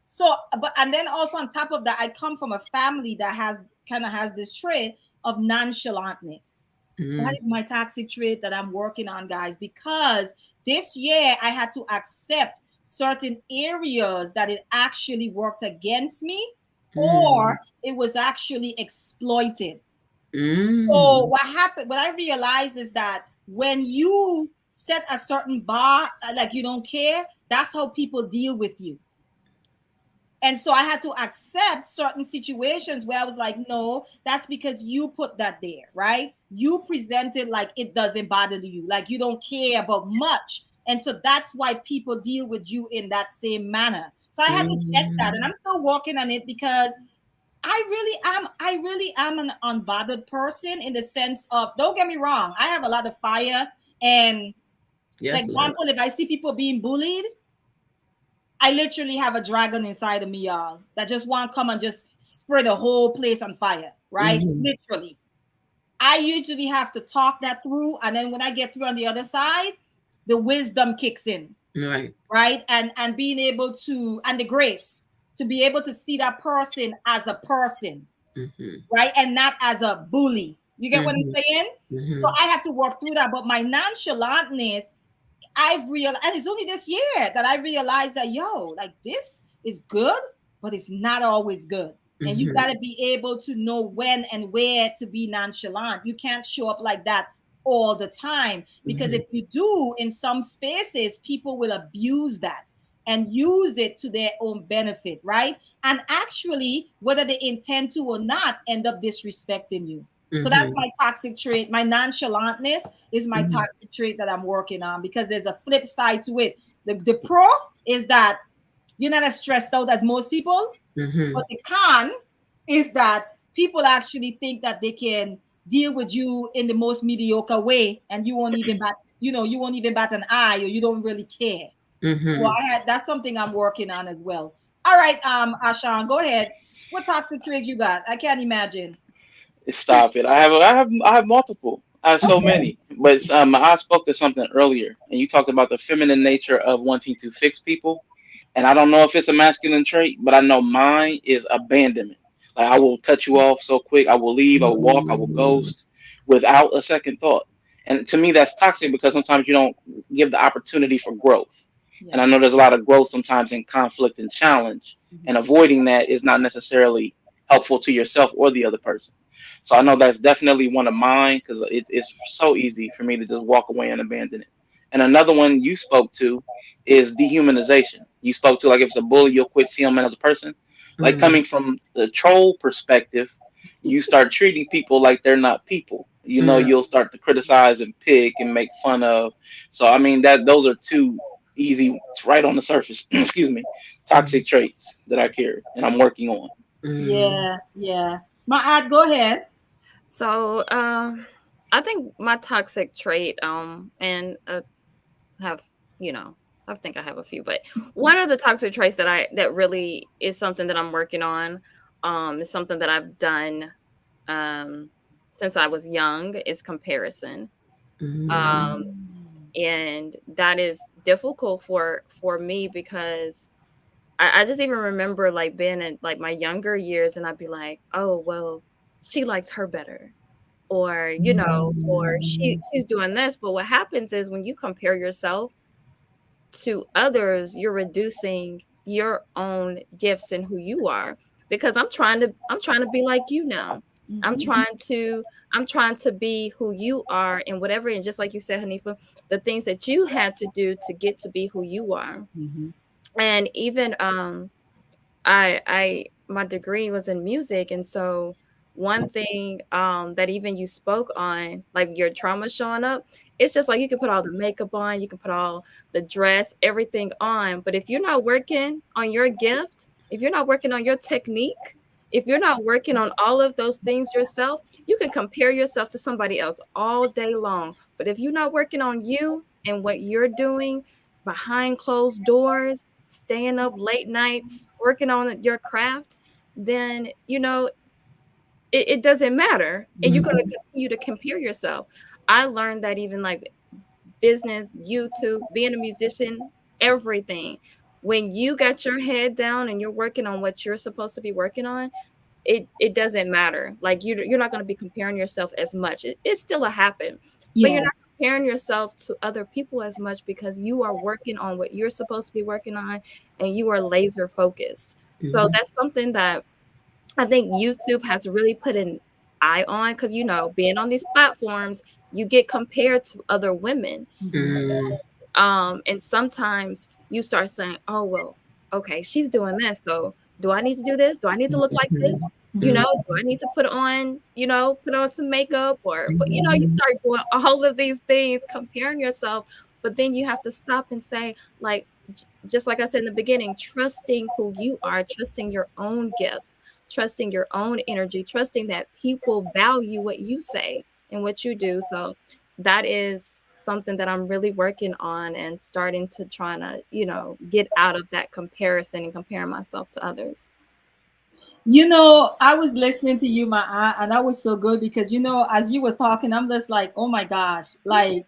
So, but and then also on top of that, I come from a family that has this trait of nonchalantness. That is my toxic trait that I'm working on, guys, because this year I had to accept certain areas that it actually worked against me or it was actually exploited. So what happened, what I realized is that when you set a certain bar, like you don't care, that's how people deal with you. And so I had to accept certain situations where I was like, no, that's because you put that there, right? You presented like it doesn't bother you, like you don't care about much. And so that's why people deal with you in that same manner. So I had to check that. And I'm still working on it because I really am an unbothered person in the sense of, don't get me wrong, I have a lot of fire. And for example, if I see people being bullied, I literally have a dragon inside of me, y'all, that just want to come and just spread the whole place on fire, right? Literally. I usually have to talk that through. And then when I get through on the other side, the wisdom kicks in. Right. And being able to, and the grace to be able to see that person as a person, right? And not as a bully. You get what I'm saying? So I have to work through that. But my nonchalantness, I've realized, and it's only this year that I realized that, like this is good, but it's not always good. And you got to be able to know when and where to be nonchalant. You can't show up like that all the time, because if you do, in some spaces, people will abuse that and use it to their own benefit, right? And actually, whether they intend to or not, end up disrespecting you. So that's my toxic trait. My nonchalantness is my toxic trait that I'm working on, because there's a flip side to it. The pro is that you're not as stressed out as most people, but the con is that people actually think that they can deal with you in the most mediocre way, and you won't even bat an eye, or you don't really care. Well, that's something I'm working on as well. All right, Ashan, go ahead. What toxic trait you got? I can't imagine. Stop it. I have multiple. I have so many. But I spoke to something earlier, and you talked about the feminine nature of wanting to fix people. And I don't know if it's a masculine trait, but I know mine is abandonment. Like, I will cut you off so quick. I will leave. I will walk. I will ghost without a second thought. And to me, that's toxic because sometimes you don't give the opportunity for growth. And I know there's a lot of growth sometimes in conflict and challenge, and avoiding that is not necessarily helpful to yourself or the other person. So I know that's definitely one of mine, because it's so easy for me to just walk away and abandon it. And another one you spoke to is dehumanization. You spoke to, like, if it's a bully, you'll quit seeing them as a person. Like, coming from the troll perspective, you start treating people like they're not people. You'll start to criticize and pick and make fun of. So I mean, that those are two easy, right on the surface, excuse me, toxic traits that I carry and I'm working on. Yeah. Ma'at, go ahead. So I think my toxic trait, and have, I think I have a few, but one of the toxic traits that really is something that I'm working on, is something that I've done since I was young, is comparison. And that is difficult for me because I just even remember like being in like my younger years, and I'd be like, oh well, she likes her better, or or she's doing this. But what happens is when you compare yourself to others, you're reducing your own gifts and who you are. Because I'm trying to be like you now. I'm Mhm. trying to I'm trying to be who you are, and whatever, and just like you said, Hanifa, the things that you had to do to get to be who you are. And even I my degree was in music, and so one thing that even you spoke on, like your trauma showing up, it's just like you can put all the makeup on, you can put all the dress, everything on, but if you're not working on your gift, if you're not working on your technique, if you're not working on all of those things yourself, you can compare yourself to somebody else all day long. But if you're not working on you and what you're doing behind closed doors, staying up late nights, working on your craft, then it doesn't matter. And you're going to continue to compare yourself. I learned that even like business, YouTube, being a musician, everything. When you got your head down and you're working on what you're supposed to be working on, it doesn't matter. Like you're not going to be comparing yourself as much. It's still a happen, but you're Yeah. not comparing yourself to other people as much because you are working on what you're supposed to be working on, and you are laser focused. So that's something that I think YouTube has really put an eye on, because being on these platforms, you get compared to other women. And sometimes you start saying, oh, well, okay, she's doing this. So do I need to do this? Do I need to look like this? Do I need to put on some makeup, or you start doing all of these things, comparing yourself. But then you have to stop and say, like, just like I said in the beginning, trusting who you are, trusting your own gifts, trusting your own energy, trusting that people value what you say and what you do. So that is something that I'm really working on, and starting to try to, get out of that comparison and comparing myself to others. I was listening to you, my aunt, and that was so good because, as you were talking, I'm just like, oh my gosh, like,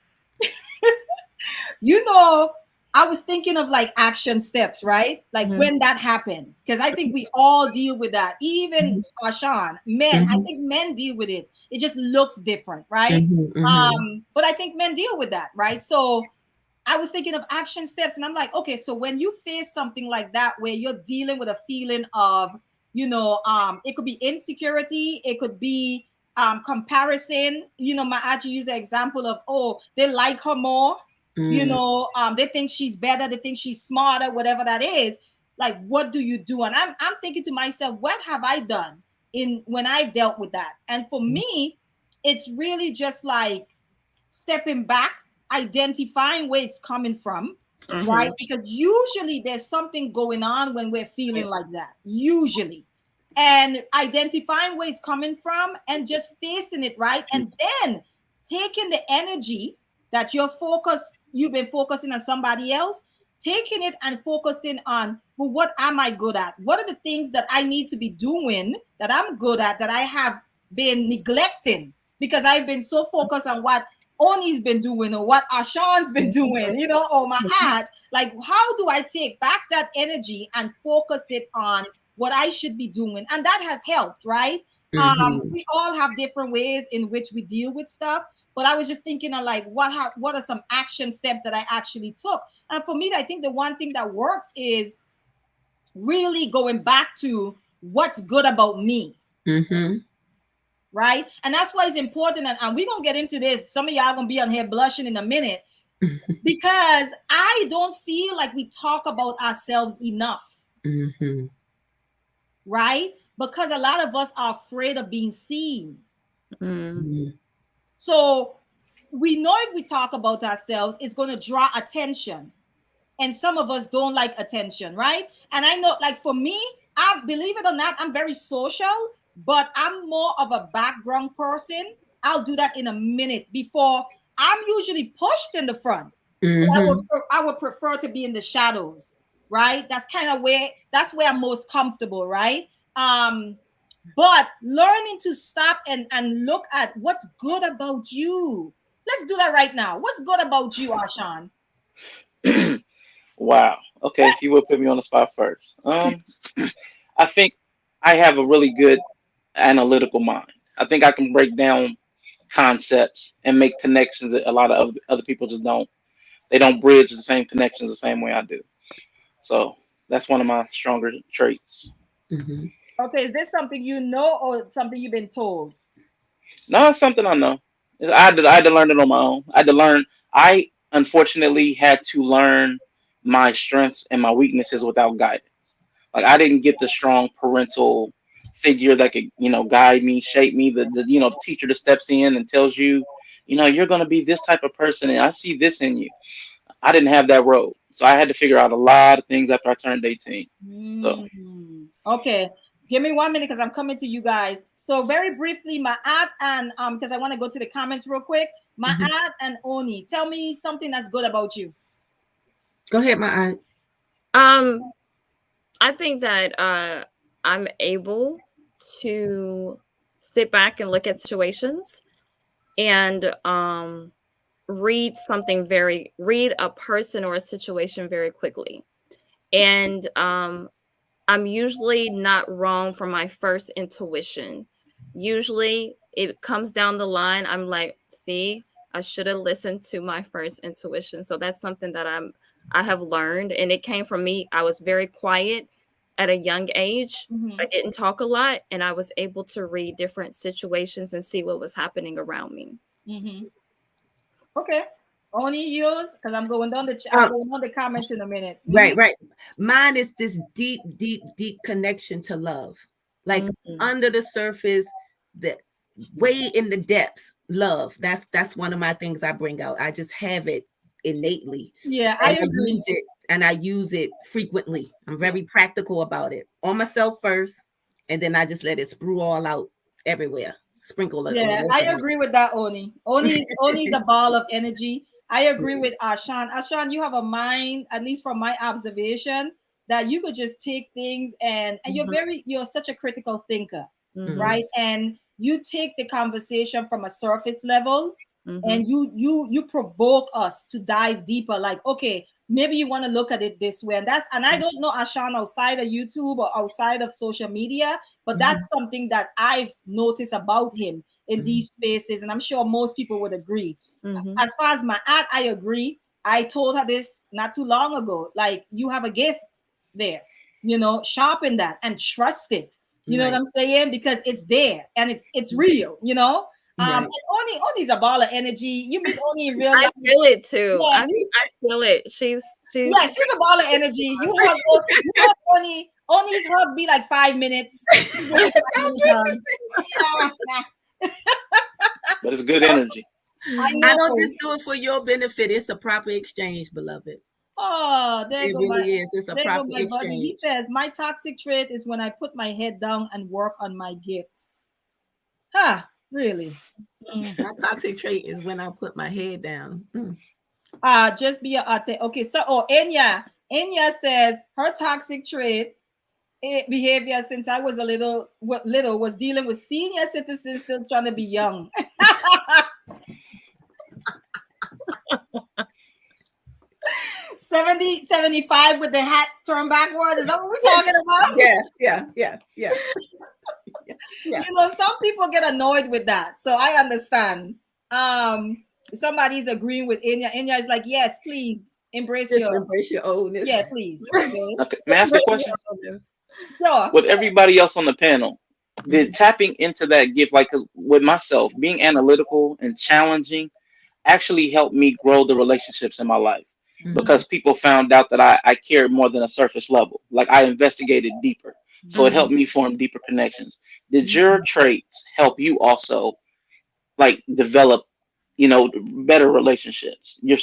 you know, I was thinking of like action steps, right? Like when that happens, because I think we all deal with that. Even Sean, men, I think men deal with it. It just looks different, right? But I think men deal with that, right? So I was thinking of action steps, and I'm like, okay, so when you face something like that, where you're dealing with a feeling of, it could be insecurity, it could be comparison. My auntie used the example of, oh, they like her more. They think she's better, they think she's smarter, whatever that is. Like, what do you do? And I'm thinking to myself, what have I done in when I've dealt with that? And for me, it's really just like stepping back, identifying where it's coming from, right? Because usually there's something going on when we're feeling like that, usually. And identifying where it's coming from and just facing it, right? And then taking the energy that you've been focusing on somebody else, taking it and focusing on, well, what am I good at? What are the things that I need to be doing that I'm good at, that I have been neglecting because I've been so focused on what Oni's been doing or what Ashan's been doing, or my ad. Like, how do I take back that energy and focus it on what I should be doing? And that has helped, right? We all have different ways in which we deal with stuff. But I was just thinking of like, what are some action steps that I actually took? And for me, I think the one thing that works is really going back to what's good about me. Right? And that's why it's important. And we're going to get into this. Some of y'all going to be on here blushing in a minute because I don't feel like we talk about ourselves enough. Right? Because a lot of us are afraid of being seen. So we know if we talk about ourselves, it's going to draw attention. And some of us don't like attention, right? And I know, like for me, I believe it or not, I'm very social, but I'm more of a background person. I'll do that in a minute. Before I'm usually pushed in the front. I would prefer to be in the shadows, right? That's where I'm most comfortable, right? But learning to stop and look at what's good about you. Let's do that right now. What's good about you, Ashan? Wow. Okay, if you would put me on the spot first. I think I have a really good analytical mind. I think I can break down concepts and make connections that a lot of other people just don't. They don't bridge the same connections the same way I do. So that's one of my stronger traits. Mm-hmm. Okay, is this something you know or something you've been told? No, it's something I know. I had to learn it on my own. I had to learn. I unfortunately had to learn my strengths and my weaknesses without guidance. Like I didn't get the strong parental figure that could, guide me, shape me. The teacher that steps in and tells you, you're going to be this type of person, and I see this in you. I didn't have that road, so I had to figure out a lot of things after I turned 18. So Okay. Give me 1 minute because I'm coming to you guys. So very briefly, my aunt and because I want to go to the comments real quick. My aunt and Oni, tell me something that's good about you. Go ahead, my aunt. I think that I'm able to sit back and look at situations and read a person or a situation very quickly. And I'm usually not wrong for my first intuition. Usually it comes down the line. I'm like, see, I should have listened to my first intuition. So that's something that I have learned. And it came from me. I was very quiet at a young age. I didn't talk a lot, and I was able to read different situations and see what was happening around me. Okay. Only yours, because I'm going down I'm going on the comments in a minute. Right. Mine is this deep, deep, deep connection to love. Like under the surface, the way in the depths, love. That's one of my things I bring out. I just have it innately. Yeah, I use it, and I use it frequently. I'm very practical about it. On myself first, and then I just let it sprue all out everywhere. Sprinkle it. Yeah, I agree with that, Oni. Oni's a ball of energy. I agree with Ashan. Ashan, you have a mind, at least from my observation, that you could just take things and you're such a critical thinker, right? And you take the conversation from a surface level and you provoke us to dive deeper. Like, okay, maybe you want to look at it this way. And I don't know Ashan outside of YouTube or outside of social media, but that's something that I've noticed about him in these spaces. And I'm sure most people would agree. As far as my aunt, I agree. I told her this not too long ago. Like, you have a gift there, sharpen that and trust it. You know what I'm saying? Because it's there and it's real, And Oni's a ball of energy. You meet Oni in real life. I feel it too. Yeah, I feel it. She's a ball of energy. You hug Oni. Oni's hug be like 5 minutes. But it's good energy. I don't just do it for your benefit. It's a proper exchange, beloved. Oh, there it really is. It's a proper exchange. Buddy. He says, my toxic trait is when I put my head down and work on my gifts. Really? My toxic trait is when I put my head down. Just be a okay. So, Enya says her toxic trait behavior since I was little was dealing with senior citizens still trying to be young. 70, 75 with the hat turned backwards. Is that what we're talking about? Yeah. Some people get annoyed with that. So I understand. Somebody's agreeing with Enya. Enya is like, yes, please embrace your oldness. Yeah, please. Okay. May I ask a question? Sure. With everybody else on the panel, did tapping into that gift, like, cause with myself, being analytical and challenging actually helped me grow the relationships in my life. Because people found out that I cared more than a surface level. Like, I investigated deeper. So it helped me form deeper connections. Did your traits help you also, like, develop, better relationships? Your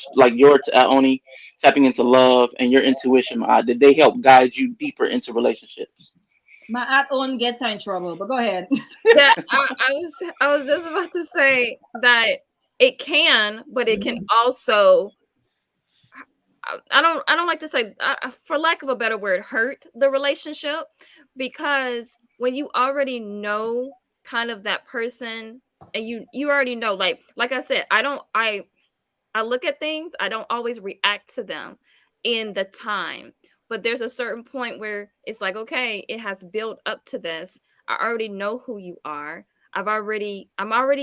Oni tapping into love and your intuition, did they help guide you deeper into relationships? My aunt Owen gets her in trouble, but go ahead. Yeah, I was just about to say that it can, but it can also, I don't like to say, for lack of a better word, hurt the relationship, because when you already know kind of that person and you already know, like I said, I look at things, I don't always react to them in the time. But there's a certain point where it's like, okay, it has built up to this. I already know who you are. I'm already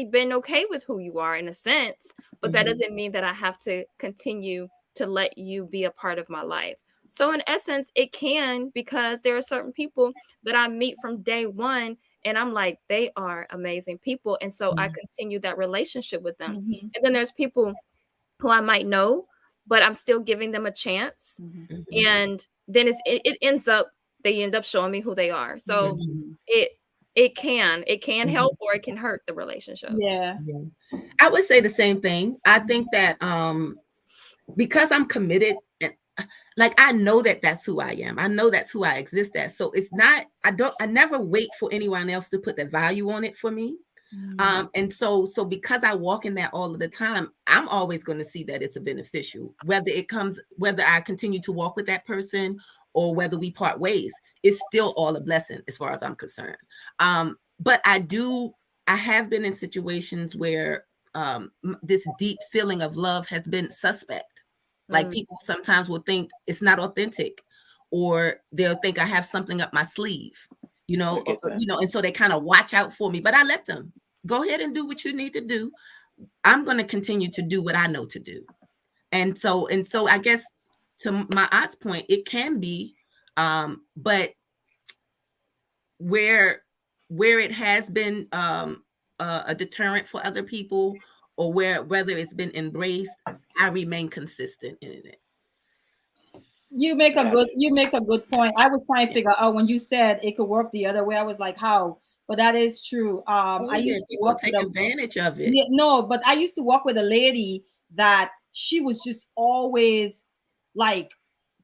been okay with who you are in a sense, but that doesn't mean that I have to continue to let you be a part of my life. So in essence, it can, because there are certain people that I meet from day one and I'm like, they are amazing people. And so I continue that relationship with them. Mm-hmm. And then there's people who I might know, but I'm still giving them a chance. Mm-hmm. And then they end up showing me who they are. So it can help or it can hurt the relationship. Yeah. I would say the same thing. I think that because I'm committed, and like I know that that's who I am. I know that's who I exist as. So it's not, I never wait for anyone else to put the value on it for me. And so because I walk in that all of the time, I'm always going to see that it's a beneficial, whether I continue to walk with that person or whether we part ways, it's still all a blessing as far as I'm concerned. But I have been in situations where this deep feeling of love has been suspect. Like people sometimes will think it's not authentic, or they'll think I have something up my sleeve, and so they kind of watch out for me, but I let them go ahead and do what you need to do. I'm going to continue to do what I know to do. And so I guess to my aunt's point, it can be, but where it has been a deterrent for other people, or whether it's been embraced, I remain consistent in it. You make a good point. I was trying to figure out when you said it could work the other way. I was like, how? But that is true. I used to work take advantage of it. Yeah, no, but I used to work with a lady that she was just always like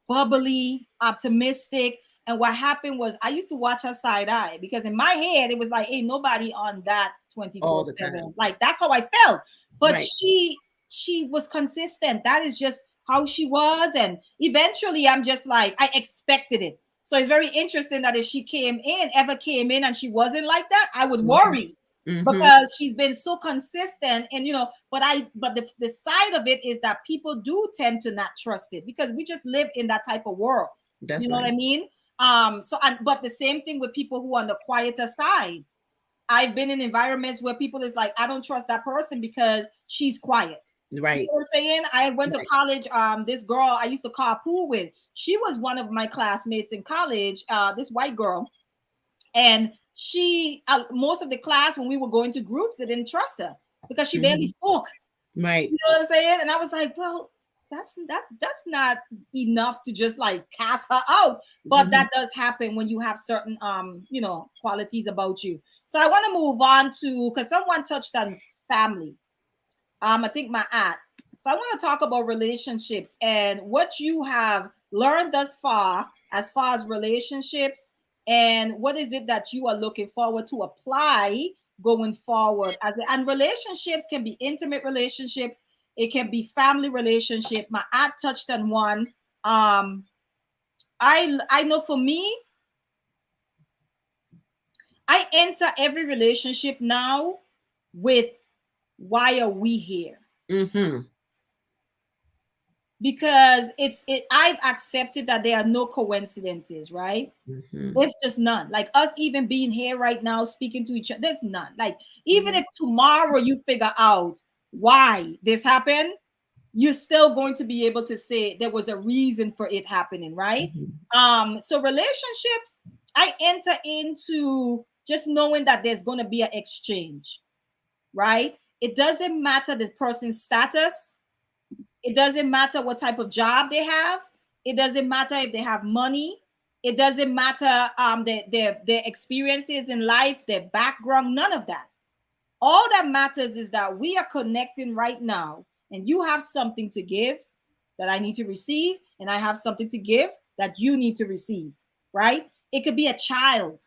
bubbly, optimistic. And what happened was I used to watch her side eye, because in my head it was like, ain't nobody on that 24/7. Like that's how I felt. But she was consistent. That is just how she was. And eventually I'm just like, I expected it. So it's very interesting that if she ever came in and she wasn't like that, I would worry. Because she's been so consistent. And but the side of it is that people do tend to not trust it, because we just live in that type of world. What I mean? But the same thing with people who are on the quieter side. I've been in environments where people is like, I don't trust that person because she's quiet. Right. You know what I'm saying? I went to college. This girl I used to carpool with, she was one of my classmates in college, this white girl. And she, most of the class, when we were going to groups, they didn't trust her because she barely spoke. Right. You know what I'm saying? And I was like, well, that's not enough to just like cast her out. But that does happen when you have certain qualities about you. So I want to move on to, because someone touched on family. I think my aunt. So I want to talk about relationships and what you have learned thus far as relationships, and what is it that you are looking forward to apply going forward. And relationships can be intimate relationships. It can be family relationship. My aunt touched on one. I know for me, I enter every relationship now with, why are we here? Because I've accepted that there are no coincidences, right? There's just none. Like us even being here right now, speaking to each other, there's none. Like even if tomorrow you figure out why this happened, you're still going to be able to say there was a reason for it happening, right? So relationships, I enter into just knowing that there's going to be an exchange, right? It doesn't matter the person's status. It doesn't matter what type of job they have. It doesn't matter if they have money. It doesn't matter their experiences in life, their background, none of that. All that matters is that we are connecting right now, and you have something to give that I need to receive, and I have something to give that you need to receive, right? It could be a child.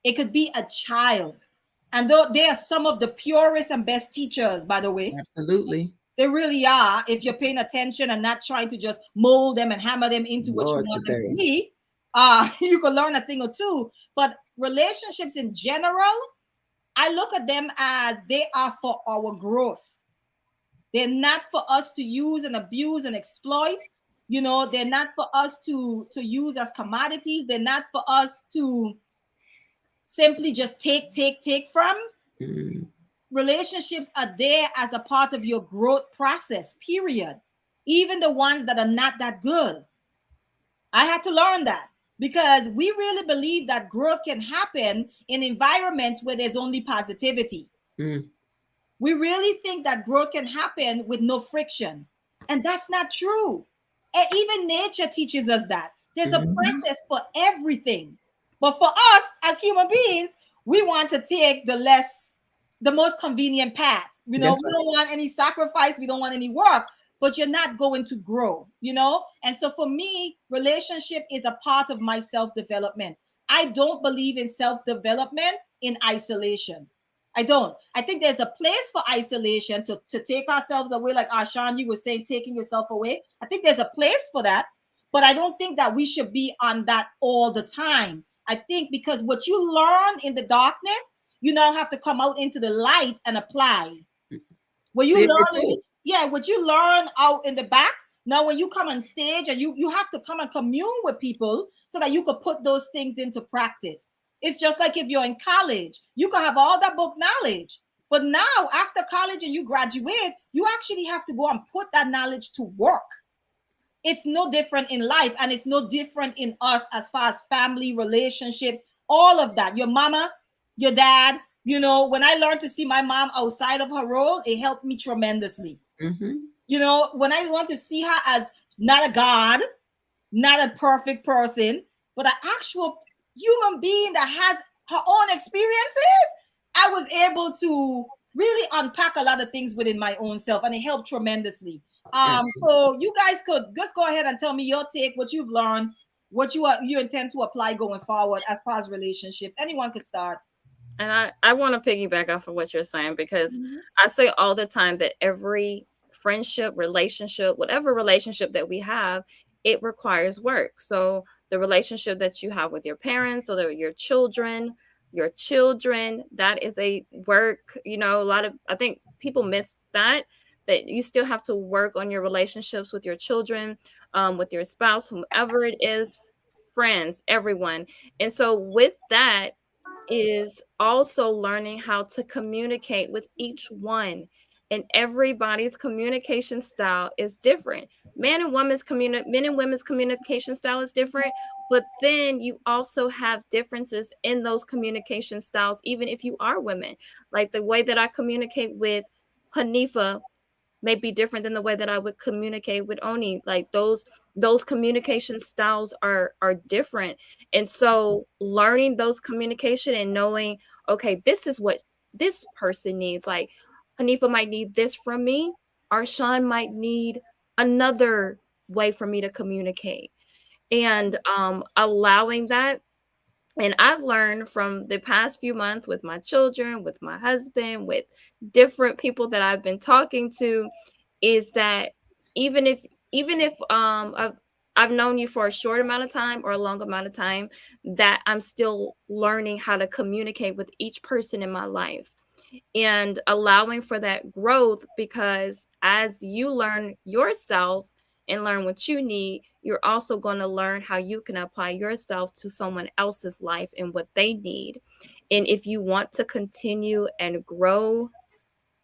It could be a child. And though they are some of the purest and best teachers, by the way. Absolutely. They really are, if you're paying attention and not trying to just mold them and hammer them into what you want them to be. You can learn a thing or two. But relationships in general, I look at them as they are for our growth. They're not for us to use and abuse and exploit. You know, they're not for us to use as commodities. They're not for us to simply just take from. Mm. Relationships are there as a part of your growth process, period. Even the ones that are not that good. I had to learn that because we really believe that growth can happen in environments where there's only positivity. Mm. We really think that growth can happen with no friction. And that's not true. And even nature teaches us that. There's a process for everything. But for us as human beings, we want to take the most convenient path. You know, That's we right. don't want any sacrifice, we don't want any work, but you're not going to grow, you know? And so for me, relationship is a part of my self-development. I don't believe in self-development in isolation. I don't. I think there's a place for isolation to take ourselves away, like Arshan, you were saying, taking yourself away. I think there's a place for that, but I don't think that we should be on that all the time. I think because what you learn in the darkness, you now have to come out into the light and apply. What you Favorite learn in too. what you learn out in the back, now when you come on stage and you have to come and commune with people so that you could put those things into practice. It's just like if you're in college, you could have all that book knowledge, but now after college and you graduate, you actually have to go and put that knowledge to work. It's no different in life, and it's no different in us as far as family relationships, all of that. Your mama, your dad, you know, when I learned to see my mom outside of her role, it helped me tremendously. Mm-hmm. You know, when I learned to see her as not a god, not a perfect person, but an actual human being that has her own experiences, I was able to really unpack a lot of things within my own self, and it helped tremendously. So you guys could just go ahead and tell me your take, what you've learned, what you intend to apply going forward as far as relationships. Anyone could start. And I want to piggyback off of what you're saying, because I say all the time that every friendship, relationship, whatever relationship that we have, it requires work. So the relationship that you have with your parents or your children, that is a work. You know, a lot of, I think people miss that you still have to work on your relationships with your children, with your spouse, whomever it is, friends, everyone. And so with that is also learning how to communicate with each one. And everybody's communication style is different. Men and women's communication style is different, but then you also have differences in those communication styles, even if you are women. Like the way that I communicate with Hanifa may be different than the way that I would communicate with Oni. Like those communication styles are different. And so learning those communication and knowing, okay, this is what this person needs. Like Hanifa might need this from me. Arshawn might need another way for me to communicate. And allowing that. And I've learned from the past few months with my children, with my husband, with different people that I've been talking to, is that even if I've known you for a short amount of time or a long amount of time, that I'm still learning how to communicate with each person in my life and allowing for that growth, because as you learn yourself and learn what you need, you're also going to learn how you can apply yourself to someone else's life and what they need. And if you want to continue and grow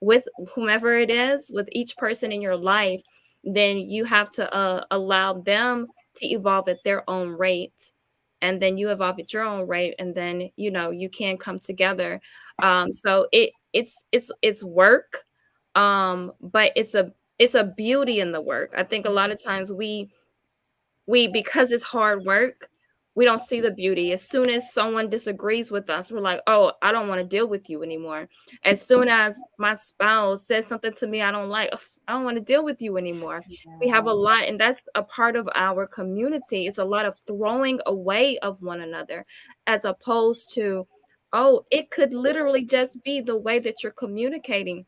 with whomever it is, with each person in your life, then you have to allow them to evolve at their own rate. And then you evolve at your own rate, and then you can come together. So it's work, but it's a beauty in the work. I think a lot of times we because it's hard work, we don't see the beauty. As soon as someone disagrees with us, we're like, oh, I don't want to deal with you anymore. As soon as my spouse says something to me I don't like, "Ugh, I don't want to deal with you anymore." We have a lot, and that's a part of our community. It's a lot of throwing away of one another, as opposed to, oh, it could literally just be the way that you're communicating.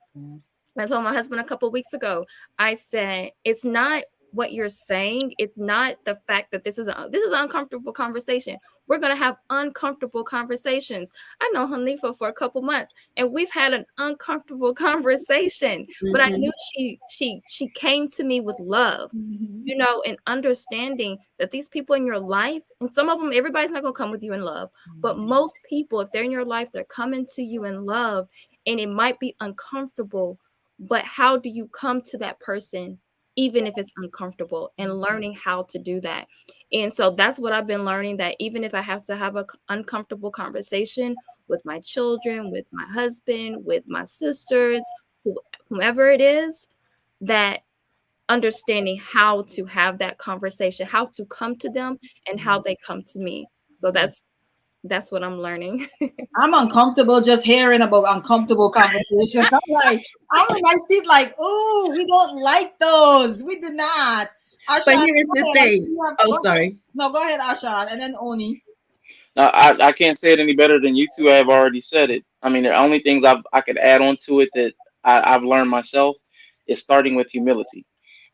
I told my husband a couple of weeks ago, I said, it's not what you're saying. It's not the fact that this is an uncomfortable conversation. We're gonna have uncomfortable conversations. I know Hanifa for a couple months, and we've had an uncomfortable conversation. But I knew she came to me with love, you know, and understanding that these people in your life, and some of them, everybody's not gonna come with you in love, but most people, if they're in your life, they're coming to you in love, and it might be uncomfortable. But how do you come to that person even if it's uncomfortable, and learning how to do that? And so that's what I've been learning, that even if I have to have an uncomfortable conversation with my children, with my husband, with my sisters, whomever it is, that understanding how to have that conversation, how to come to them, and how they come to me. So that's what I'm learning. I'm uncomfortable just hearing about uncomfortable conversations. I'm in my seat like, oh, we don't like those. We do not. But here's the thing. Oh, sorry. No, go ahead, Ashan, and then Oni. No, I can't say it any better than you two have already said it. I mean, the only things I could add on to it that I've learned myself is starting with humility.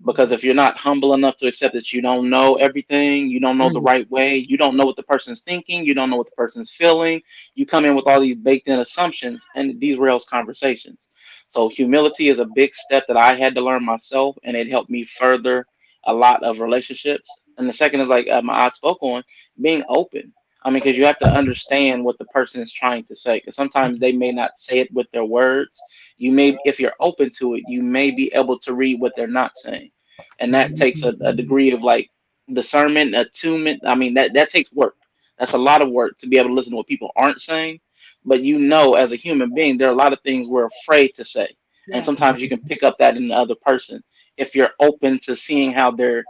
Because if you're not humble enough to accept that you don't know everything, you don't know the right way, you don't know what the person's thinking, you don't know what the person's feeling, you come in with all these baked in assumptions, and it derails conversations. So humility is a big step that I had to learn myself, and it helped me further a lot of relationships. And the second is like my spoke on being open. I mean, because you have to understand what the person is trying to say. Because sometimes they may not say it with their words. You may, if you're open to it, you may be able to read what they're not saying, and that takes a degree of like discernment, attunement. I mean, that takes work. That's a lot of work to be able to listen to what people aren't saying. But you know, as a human being, there are a lot of things we're afraid to say, and sometimes you can pick up that in the other person if you're open to seeing how they're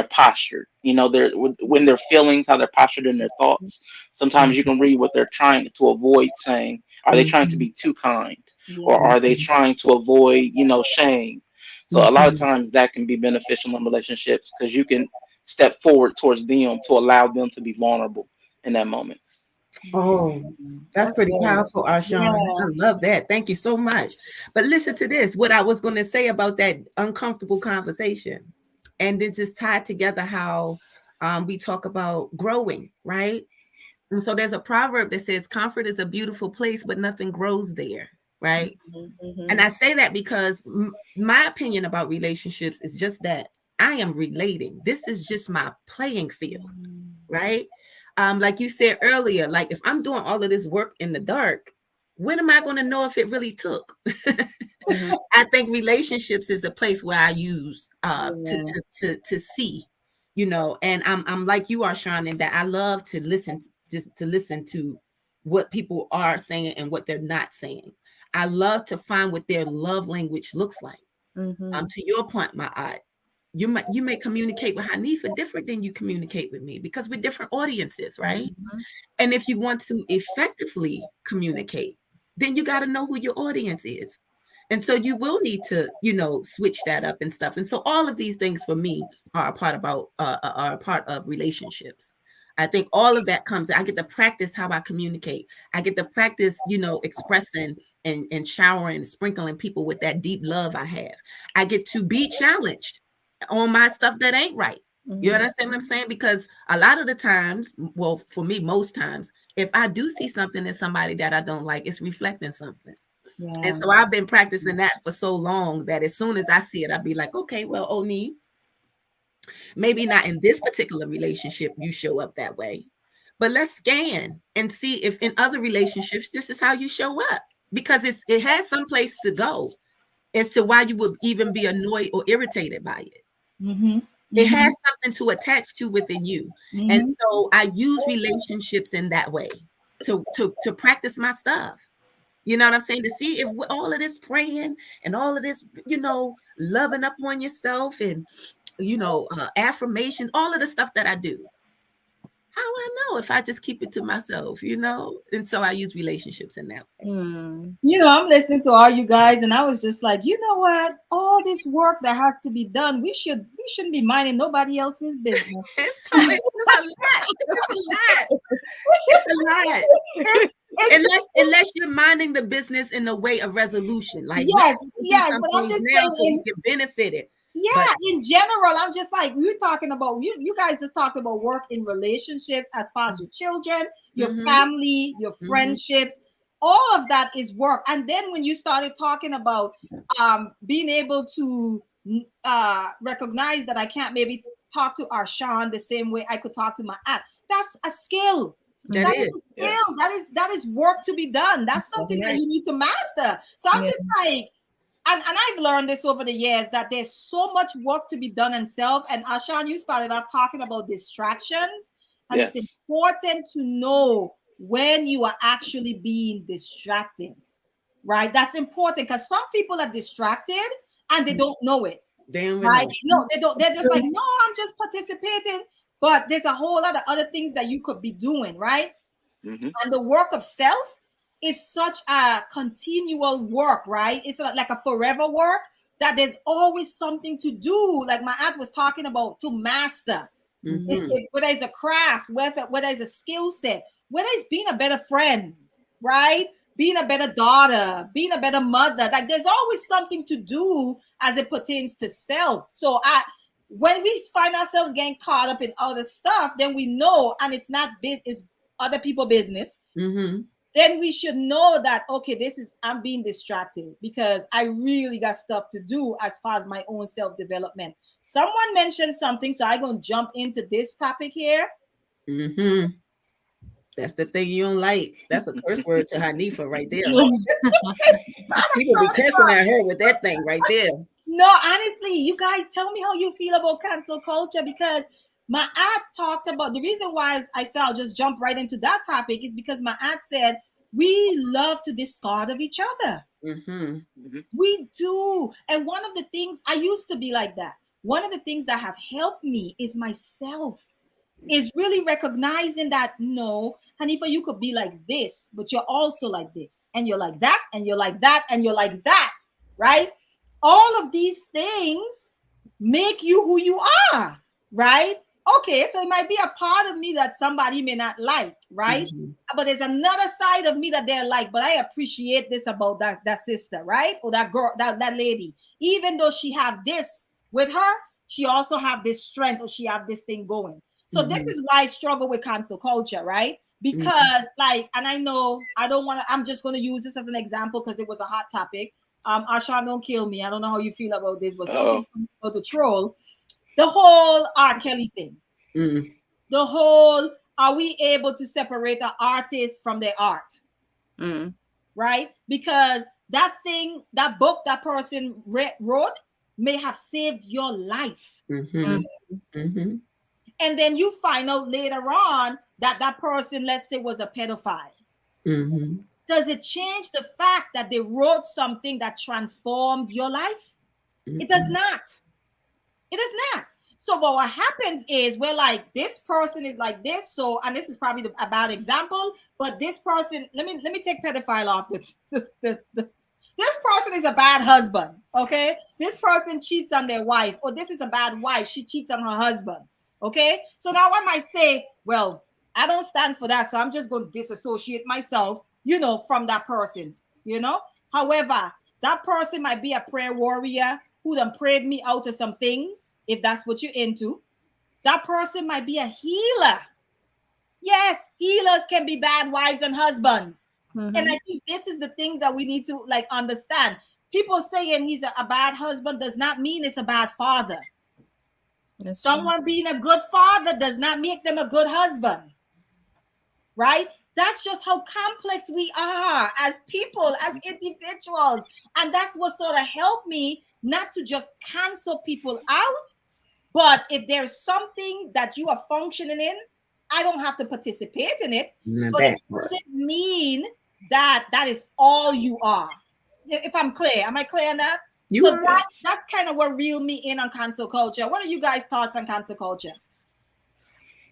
postured. You know, when their feelings, how they're postured in their thoughts. Sometimes you can read what they're trying to avoid saying. Are they trying to be too kind, or are they trying to avoid, shame? So a lot of times that can be beneficial in relationships because you can step forward towards them to allow them to be vulnerable in that moment. Oh, that's pretty powerful, Arshawn. I love that. Thank you so much. But listen to this, what I was going to say about that uncomfortable conversation. And it's just tied together how we talk about growing, right? And so there's a proverb that says, comfort is a beautiful place, but nothing grows there, right? And I say that because my opinion about relationships is just that I am relating. This is just my playing field, right? Like you said earlier, like if I'm doing all of this work in the dark, when am I going to know if it really took? I think relationships is a place where I use to see, and I'm like you are, Sean, in that I love to listen, just to listen to what people are saying and what they're not saying. I love to find what their love language looks like. To your point, my eye, you may communicate with Hanifa different than you communicate with me because we're different audiences, right? And if you want to effectively communicate, then you got to know who your audience is. And so you will need to, switch that up and stuff. And so all of these things for me are a part of relationships. I think all of that comes, I get to practice how I communicate. I get to practice, expressing and showering, sprinkling people with that deep love I have. I get to be challenged on my stuff that ain't right. You understand what I'm saying? Because a lot of the times, well, for me, most times, if I do see something in somebody that I don't like, it's reflecting something. And so I've been practicing that for so long that as soon as I see it, I'll be like, okay, well, Oni, maybe not in this particular relationship you show up that way, but let's scan and see if in other relationships this is how you show up, because it has some place to go as to why you would even be annoyed or irritated by it. It has something to attach to within you. And so I use relationships in that way to practice my stuff. You know what I'm saying? To see if all of this praying and all of this, loving up on yourself and, affirmations, all of the stuff that I do. How I know if I just keep it to myself, And so I use relationships in that way. I'm listening to all you guys, and I was just like, you know what? All this work that has to be done, we shouldn't be minding nobody else's business. It's a lot. It's a lot. Unless you're minding the business in the way of resolution, like yes, but I'm just now saying, so you can benefit it. Yeah, But in general, I'm just like, we're talking about you guys just talked about work in relationships as far as your children, your family, your friendships, all of that is work. And then when you started talking about being able to recognize that I can't maybe talk to Arshawn the same way I could talk to my aunt, that's a skill. that That is is. a skill. That is work to be done. That's something that you need to master. So I'm just like, and I've learned this over the years that there's so much work to be done in self. And Ashan, you started off talking about distractions, and it's Yes. important to know when you are actually being distracted, right? That's important because some people are distracted and they don't know it, Damn right? know. No, they don't. They're just like, no, I'm just participating, but there's a whole lot of other things that you could be doing, right? And the work of self is such a continual work, right? It's like a forever work that there's always something to do. Like my aunt was talking about, to master. Whether it's a craft, whether it's a skill set, whether it's being a better friend, right? Being a better daughter, being a better mother. Like there's always something to do as it pertains to self. So when we find ourselves getting caught up in other stuff, then we know, and it's not it's other people business. Then we should know that, okay, I'm being distracted because I really got stuff to do as far as my own self-development. Someone mentioned something, so I'm going to jump into this topic here. That's the thing you don't like. That's a curse word to Hanifa right there. People be cursing at her with that thing right there. No, honestly, you guys tell me how you feel about cancel culture, because my aunt talked about, the reason why I said I'll just jump right into that topic is because my aunt said we love to discard of each other. We do. And one of the things, I used to be like that. One of the things that have helped me is myself, is really recognizing that, no, Hanifa, you could be like this, but you're also like this, and you're like that, and you're like that, and you're like that, right? All of these things make you who you are, right? Okay, so it might be a part of me that somebody may not like, right? But there's another side of me that they're like, but I appreciate this about that sister, right? Or that girl, that lady. Even though she have this with her, she also have this strength, or she have this thing going. So this is why I struggle with cancel culture, right? Because and I know I don't want to, I'm just going to use this as an example because it was a hot topic. Arshawn, don't kill me. I don't know how you feel about this, but something about the troll, the whole R. Kelly thing, the whole, are we able to separate an artist from their art? Right? Because that thing, that book that person wrote may have saved your life. And then you find out later on that that person, let's say, was a pedophile. Does it change the fact that they wrote something that transformed your life? It does not. It does not. So what happens is, we're like, this person is like this. So, and this is probably a bad example, but this person, let me take pedophile off. This person is a bad husband. Okay. This person cheats on their wife, or this is a bad wife. She cheats on her husband. Okay. So now I might say, well, I don't stand for that. So I'm just going to disassociate myself, from that person, However, that person might be a prayer warrior who done prayed me out of some things, if that's what you're into. That person might be a healer. Yes, healers can be bad wives and husbands. And I think this is the thing that we need to understand. People saying he's a bad husband does not mean it's a bad father. Someone being a good father does not make them a good husband. Right? That's just how complex we are as people, as individuals. And that's what sort of helped me not to just cancel people out. But if there's something that you are functioning in, I don't have to participate in it. But it doesn't mean that is all you are. If I'm clear, am I clear on that? That's kind of what reeled me in on cancel culture. What are you guys' thoughts on cancel culture?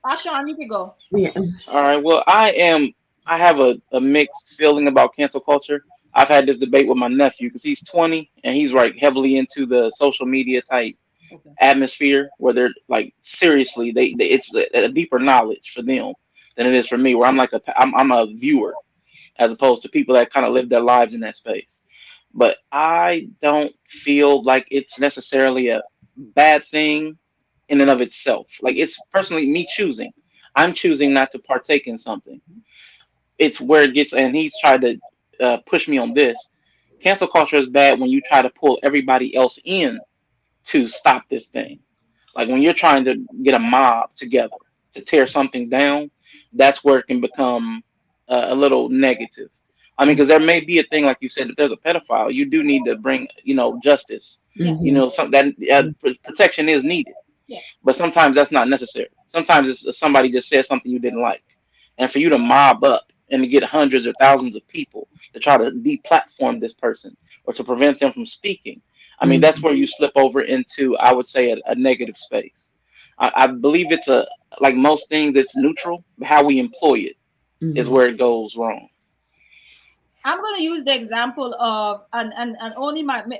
Ashan, you can go. Yeah. All right. Well, I have a mixed feeling about cancel culture. I've had this debate with my nephew because he's 20 and he's heavily into the social media type atmosphere where they're like, seriously, it's a deeper knowledge for them than it is for me, where I'm a viewer as opposed to people that kind of live their lives in that space. But I don't feel like it's necessarily a bad thing in and of itself. Like it's personally me choosing. I'm choosing not to partake in something. It's where it gets, and he's tried to push me on this. Cancel culture is bad when you try to pull everybody else in to stop this thing. Like when you're trying to get a mob together to tear something down, that's where it can become a little negative. I mean, because there may be a thing like you said, if there's a pedophile, you do need to bring, justice. Yes. Some that protection is needed, Yes. but sometimes that's not necessary. Sometimes it's somebody just says something you didn't like, and for you to mob up and to get hundreds or thousands of people to try to deplatform this person or to prevent them from speaking. I mean, that's where you slip over into, I would say, a negative space. I believe it's like most things, it's neutral. How we employ it is where it goes wrong. I'm going to use the example of, and only might be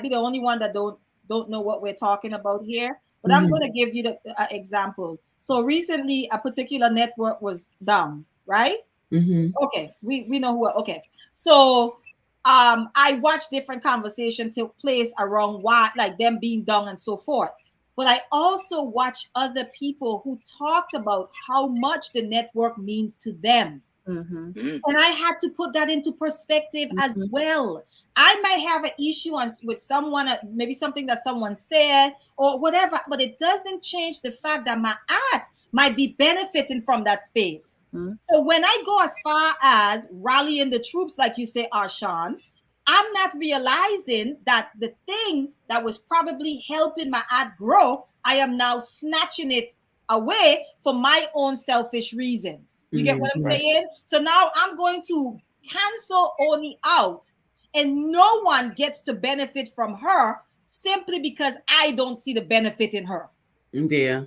the only one that don't know what we're talking about here, but I'm going to give you the example. So recently, a particular network was down, right? Okay, we know who. Okay, so I watched different conversation take place around why, like them being down and so forth. But I also watched other people who talked about how much the network means to them. And I had to put that into perspective as well. I might have an issue with someone, maybe something that someone said or whatever, but it doesn't change the fact that my art might be benefiting from that space. So when I go as far as rallying the troops, like you say, Arshawn, I'm not realizing that the thing that was probably helping my art grow, I am now snatching it away for my own selfish reasons. You get what I'm saying? So now I'm going to cancel Oni out, and no one gets to benefit from her simply because I don't see the benefit in her. Yeah.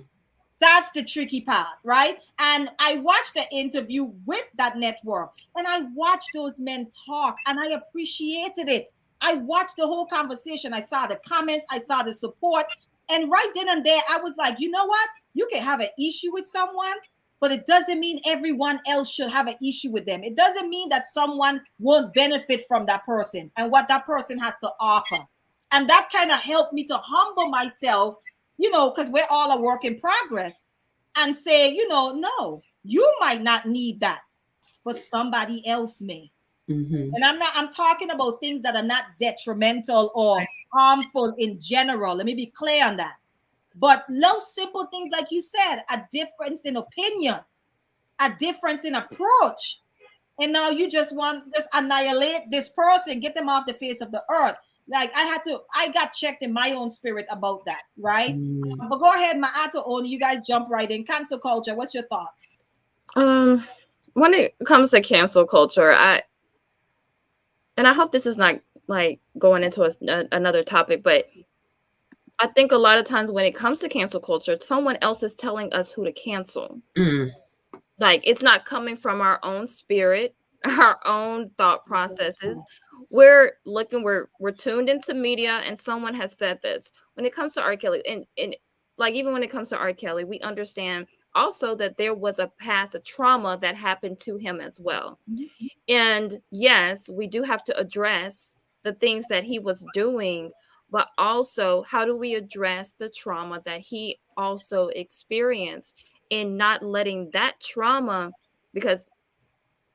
That's the tricky part, right? And I watched the interview with that network, and I watched those men talk, and I appreciated it. I watched the whole conversation. I saw the comments, I saw the support. And right then and there, I was like, you know what? You can have an issue with someone, but it doesn't mean everyone else should have an issue with them. It doesn't mean that someone won't benefit from that person and what that person has to offer. And that kind of helped me to humble myself, because we're all a work in progress, and say, no, you might not need that, but somebody else may. And I'm talking about things that are not detrimental or harmful in general. Let me be clear on that. But those simple things, like you said, a difference in opinion, a difference in approach. And now you just want to annihilate this person, get them off the face of the earth. Like I got checked in my own spirit about that, right? But go ahead, Ma'ato Oni, you guys jump right in. Cancel culture, what's your thoughts? When it comes to cancel culture, I hope this is not like going into another topic, but I think a lot of times when it comes to cancel culture, someone else is telling us who to cancel. Like it's not coming from our own spirit, our own thought processes. We're tuned into media, and someone has said this. When it comes to R. Kelly, and like even when it comes to R. Kelly, we understand also that there was a trauma that happened to him as well. And yes, we do have to address the things that he was doing, but also how do we address the trauma that he also experienced, and not letting that trauma, because,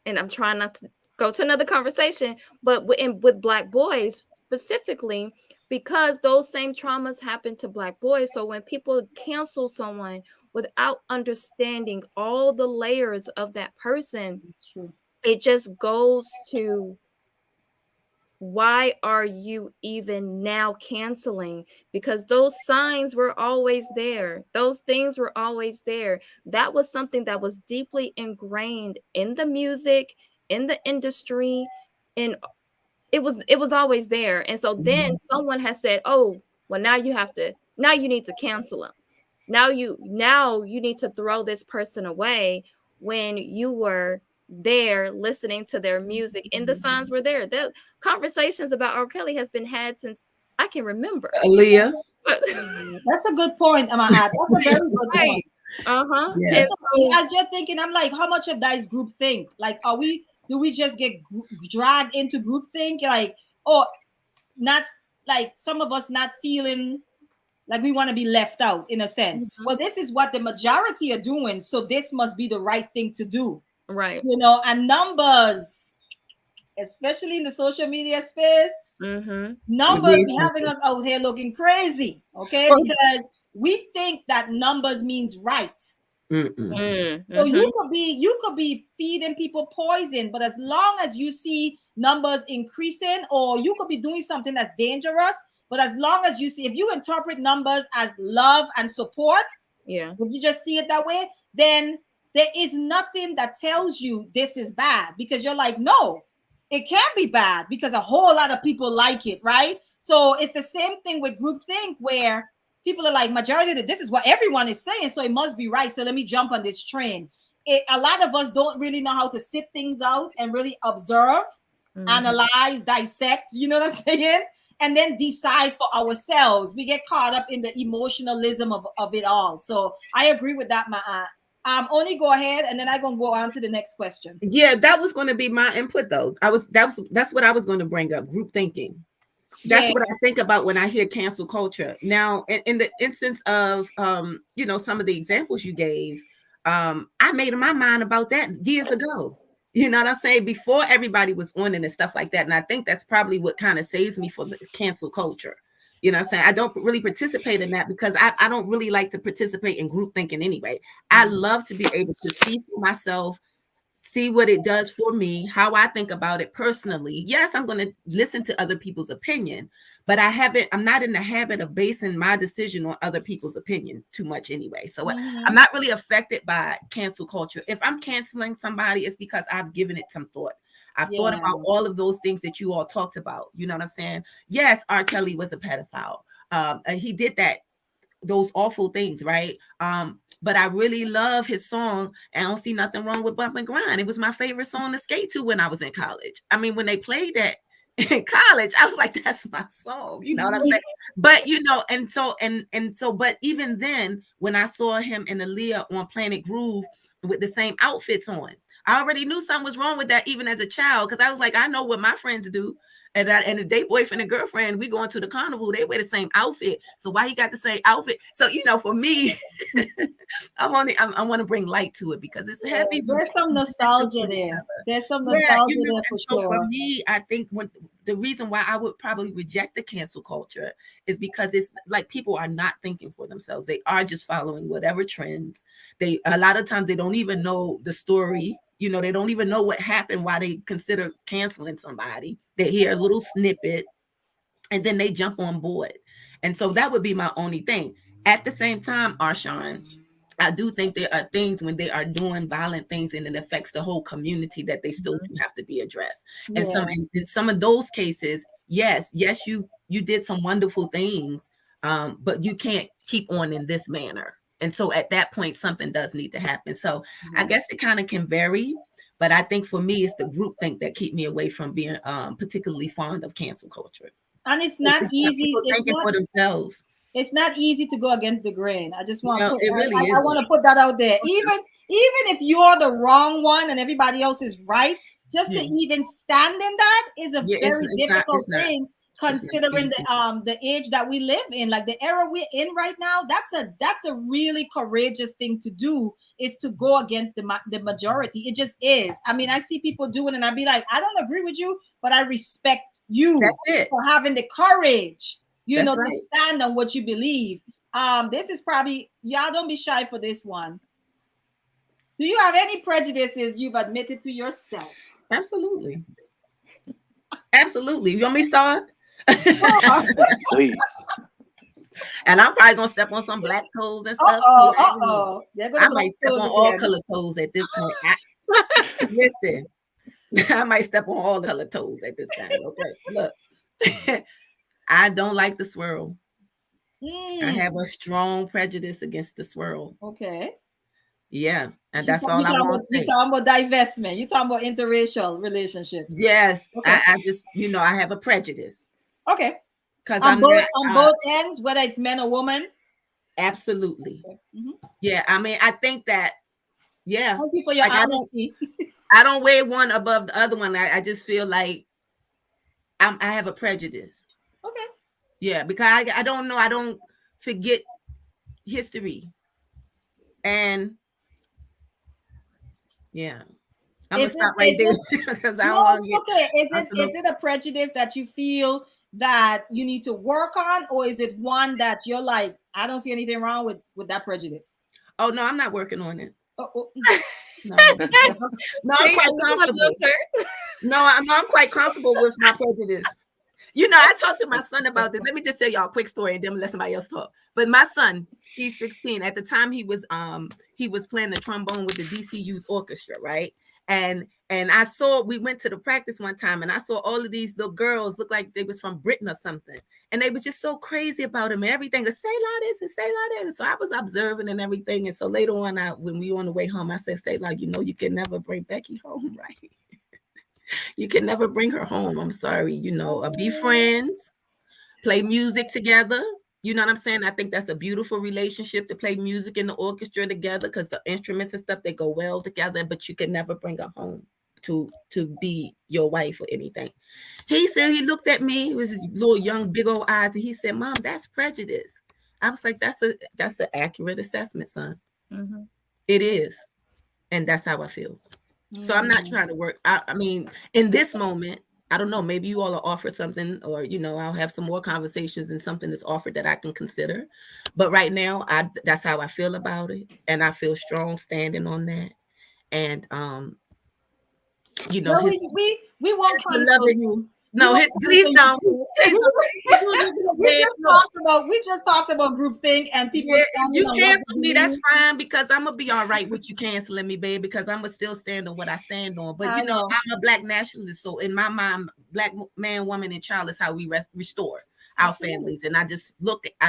and I'm trying not to go to another conversation, but with Black boys specifically, because those same traumas happen to Black boys. So when people cancel someone without understanding all the layers of that person, it just goes to, why are you even now canceling? Because those signs were always there. Those things were always there. That was something that was deeply ingrained in the music, in the industry, and it was always there. And so then someone has said, oh, well, now you need to cancel them. Now you need to throw this person away, when you were there listening to their music and the signs were there. The conversations about R. Kelly has been had since I can remember. Aaliyah. That's a good point, Amahat. That's a very good point. Yes. So, as you're thinking, I'm like, how much of that is group think? Like, do we just get dragged into group think? Like, or not, like some of us not feeling like we want to be left out in a sense. Mm-hmm. Well, this is what the majority are doing, so this must be the right thing to do. Right. You know, and numbers, especially in the social media space, Mm-hmm. numbers Yes, be having us out here looking crazy, okay? Well- Because we think that numbers means right. Mm-mm. So Mm-hmm. you could be feeding people poison, but as long as you see numbers increasing, or you could be doing something that's dangerous, but as long as you see, if you interpret numbers as love and support, Yeah. if you just see it that way, then there is nothing that tells you this is bad, because you're like, no, it can't be bad because a whole lot of people like it, right? So it's the same thing with groupthink, where people are like, majority of this is what everyone is saying, so it must be right. So let me jump on this train. A lot of us don't really know how to sit things out and really observe, analyze, dissect, you know what I'm saying? And then decide for ourselves. We get caught up in the emotionalism of it all. So I agree with that, my aunt. Only go ahead, and then I'm gonna go on to the next question. Yeah, that was going to be my input though. That's what I was going to bring up. Group thinking. That's Yeah. what I think about when I hear cancel culture. Now, in the instance of you know, some of the examples you gave, I made my mind about that years ago. You know what I'm saying? Before everybody was on it and stuff like that. And I think that's probably what kind of saves me for the cancel culture. You know what I'm saying? I don't really participate in that because I don't really like to participate in group thinking anyway. I love to be able to see for myself, see what it does for me, how I think about it personally. Yes, I'm going to listen to other people's opinion, but I'm not in the habit of basing my decision on other people's opinion too much anyway. So I'm not really affected by cancel culture. If I'm canceling somebody, it's because I've given it some thought. I've thought about all of those things that you all talked about. You know what I'm saying? Yes, R. Kelly was a pedophile. He did those awful things, right? But I really love his song. I don't see nothing wrong with Bump and Grind. It was my favorite song to skate to when I was in college. I mean, when they played that in college, I was like, that's my song. You know what I'm saying? But you know, but even then, when I saw him and Aaliyah on Planet Groove with the same outfits on, I already knew something was wrong with that, even as a child, because I was like, I know what my friends do. And if they boyfriend and girlfriend, we going to the carnival, they wear the same outfit. So why you got the same outfit? So, you know, for me, I want to bring light to it because it's heavy. There's some nostalgia there. There's some Yeah, nostalgia you know, there for so sure. for me, I think the reason why I would probably reject the cancel culture is because it's like people are not thinking for themselves. They are just following whatever trends. A lot of times they don't even know the story. You know, they don't even know what happened, why they consider canceling somebody. They hear a little snippet and then they jump on board. And so that would be my only thing. At the same time, Arshawn, I do think there are things when they are doing violent things and it affects the whole community that they still do have to be addressed. And in some of those cases, yes, you did some wonderful things, but you can't keep on in this manner. And so at that point, something does need to happen. So I guess it kind of can vary, but I think for me, it's the groupthink that keep me away from being particularly fond of cancel culture. And it's not easy. Thinking for themselves. It's not easy to go against the grain. I just want to put it really is. I want to put that out there. Even if you're the wrong one and everybody else is right, just to even stand in that is a very difficult thing, considering the age that we live in, like the era we're in right now. That's a really courageous thing to do, is to go against the majority. It just is. I mean, I see people doing it and I'd be like, I don't agree with you, but I respect you for having the courage, you know, to stand on what you believe. This is probably, y'all don't be shy for this one. Do you have any prejudices you've admitted to yourself? Absolutely. Absolutely. You want me to start? Please. And I'm probably gonna step on some black toes and stuff. I might step on all color toes at this point. Listen, I might step on all the color toes at this time. Okay, look, I don't like the swirl. I have a strong prejudice against the swirl. Okay. Yeah, and that's all I want to say. You're talking about divestment. You're talking about interracial relationships. Yes, okay. I just, you know, I have a prejudice. Okay. Because on both ends, whether it's men or woman. Absolutely. Yeah, I mean, I think that. Yeah. Thank you for your honesty. I don't weigh one above the other one. I just feel like I have a prejudice. Okay. Yeah, because I don't know. I don't forget history. And yeah, I'm gonna stop right there because I don't no, want it's to get. okay. Is it a prejudice that you feel that you need to work on, or is it one that you're like, I don't see anything wrong with that prejudice? Oh no, I'm not working on it. Oh. No, no, I'm quite comfortable. No, I'm quite comfortable with my prejudice. I talked to my son about this. Let me just tell y'all a quick story and then let somebody else talk. But my son, he's 16. At the time, he was playing the trombone with the DC Youth Orchestra, right? And we went to the practice one time, and I saw all of these little girls look like they was from Britain or something, and they was just so crazy about him and everything. And say like this and say like that. And so I was observing and everything. And so later on, when we were on the way home, I said, "Say like, you can never bring Becky home, right? You can never bring her home. I'm sorry, be friends, play music together. You know what I'm saying? I think that's a beautiful relationship to play music in the orchestra together because the instruments and stuff, they go well together, but you can never bring her home to be your wife or anything." He said, he looked at me with his little young, big old eyes, and he said, "Mom, that's prejudice." I was like, that's an accurate assessment, son. Mm-hmm. It is. And that's how I feel. So I'm not trying to work. I mean, in this moment, I don't know, maybe you all will offer something, or, I'll have some more conversations and something is offered that I can consider. But right now, that's how I feel about it. And I feel strong standing on that. And, no, we won't cancel you. No, please don't. We just talked about groupthink and people. You cancel me, that's fine, because I'm gonna be all right with you canceling me, babe, because I'm gonna still stand on what I stand on. But I'm a Black nationalist, so in my mind, Black man, woman, and child is how we restore our families. And I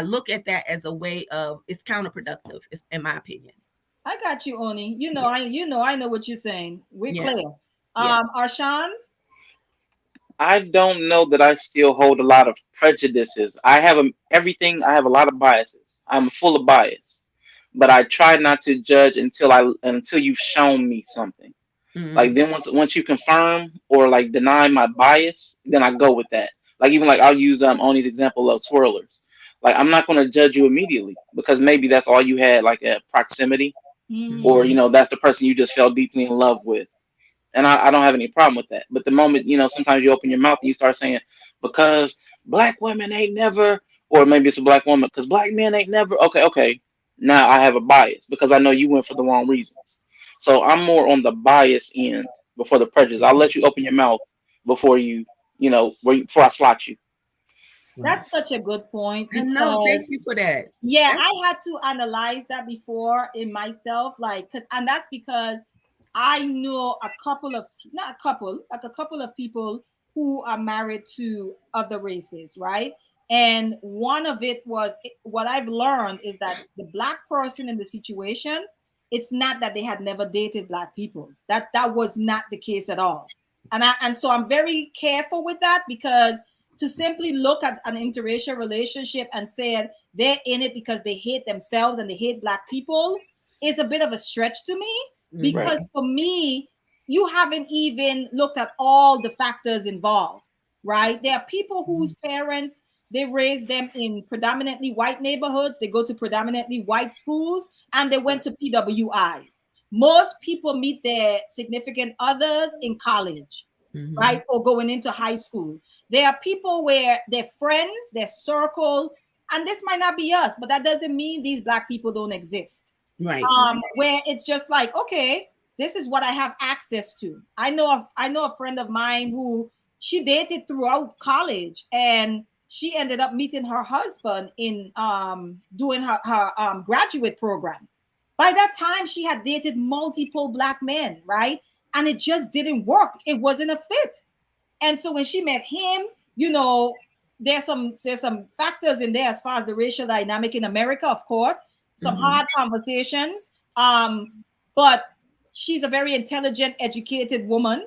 look at that as a way of, it's counterproductive, in my opinion. I got you, Oni. I know what you're saying. We're clear. Arshawn? I don't know that I still hold a lot of prejudices. I have a lot of biases. I'm full of bias, but I try not to judge until you've shown me something. Mm-hmm. Like then once you confirm or like deny my bias, then I go with that. Like even like I'll use Oni's example of swirlers. Like I'm not going to judge you immediately because maybe that's all you had, like a proximity, or that's the person you just fell deeply in love with. And I don't have any problem with that. But the moment, sometimes you open your mouth and you start saying, because Black women ain't never, or maybe it's a Black woman, because Black men ain't never. Okay. Now I have a bias because I know you went for the wrong reasons. So I'm more on the bias end before the prejudice. I'll let you open your mouth before before I slot you. That's such a good point. No, thank you for that. Yeah, I had to analyze that before in myself, and that's because I know a couple of people who are married to other races, right? And one of it was, what I've learned is that the Black person in the situation, it's not that they had never dated Black people. That was not the case at all. And so I'm very careful with that, because to simply look at an interracial relationship and say they're in it because they hate themselves and they hate Black people is a bit of a stretch to me. Because for me, you haven't even looked at all the factors involved, right? There are people whose parents, they raised them in predominantly white neighborhoods. They go to predominantly white schools, and they went to PWIs. Most people meet their significant others in college, right? Or going into high school. There are people where their friends, their circle, and this might not be us, but that doesn't mean these Black people don't exist. Right. Where it's just like, okay, this is what I have access to. I know a friend of mine who she dated throughout college, and she ended up meeting her husband in doing her graduate program. By that time, she had dated multiple Black men, right? And it just didn't work. It wasn't a fit. And so when she met him, there's some factors in there as far as the racial dynamic in America, of course. Some hard conversations. But she's a very intelligent, educated woman,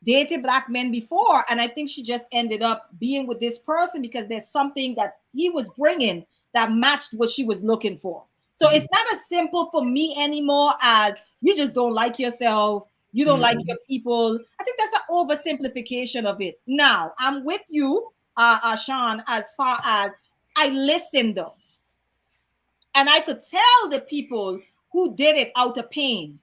dated Black men before. And I think she just ended up being with this person because there's something that he was bringing that matched what she was looking for. So it's not as simple for me anymore as you just don't like yourself. You don't like your people. I think that's an oversimplification of it. Now, I'm with you, Sean, as far as I listen though. And I could tell the people who did it out of pain,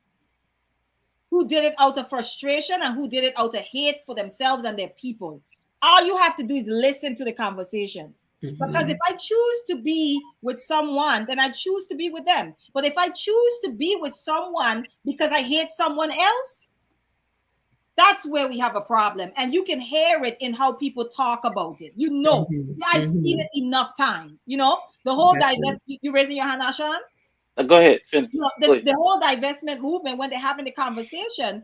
who did it out of frustration, and who did it out of hate for themselves and their people. All you have to do is listen to the conversations. Because if I choose to be with someone, then I choose to be with them. But if I choose to be with someone because I hate someone else, that's where we have a problem. And you can hear it in how people talk about it. You know, I've seen it enough times. You know, the whole divestment. You raising your hand, Ashan? Go ahead, finish. You know, the whole divestment movement, when they're having the conversation,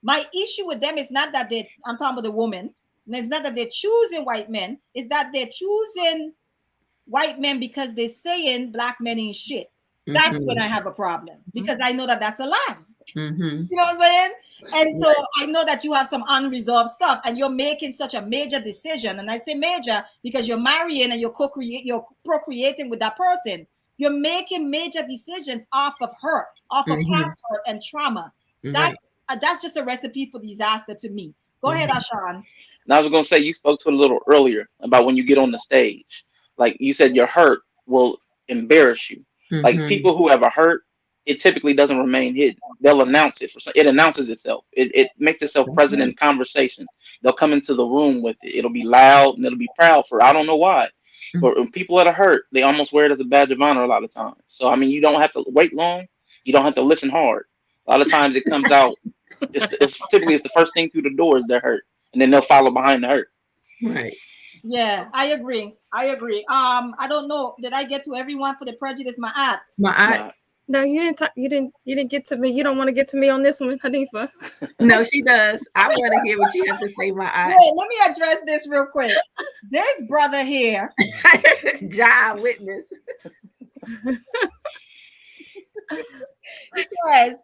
my issue with them is not that I'm talking about the woman. And it's not that they're choosing white men. It's that they're choosing white men because they're saying black men ain't shit. That's when I have a problem, because I know that that's a lie. You know what I'm saying? And so I know that you have some unresolved stuff, and you're making such a major decision. And I say major because you're marrying and you're procreating with that person. You're making major decisions off of hurt, off of past hurt and trauma. That's just a recipe for disaster to me. Go ahead, Ashan. Now I was going to say, you spoke to it a little earlier about when you get on the stage. Like you said, your hurt will embarrass you. Like people who have a hurt, it typically doesn't remain hidden. They'll announce it. It announces itself. It makes itself present in conversation. They'll come into the room with it. It'll be loud and it'll be proud for, I don't know why. But when people that are hurt, they almost wear it as a badge of honor a lot of times. So, I mean, you don't have to wait long. You don't have to listen hard. A lot of times it comes out. It's typically the first thing through the door is their hurt. And then they'll follow behind the hurt. Right. Yeah, I agree. I don't know. Did I get to everyone for the prejudice? My aunt. No, you didn't talk. You didn't get to me. You don't want to get to me on this one, Hanifa. No, she does. I want to hear what you have to say, my aunt. Wait, let me address this real quick. This brother here, John Witness, he says,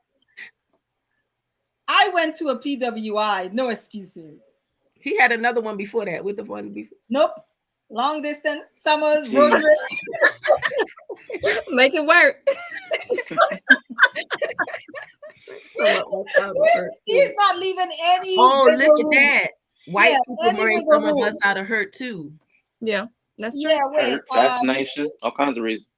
I went to a PWI, no excuses. He had another one before that. With the one before. Nope. Long distance, summers, road trips. Make it work. He's not leaving any. Oh, look at that. White people bring some of us out of hurt too. Yeah, that's true. Yeah, wait. Fascination, all kinds of reasons.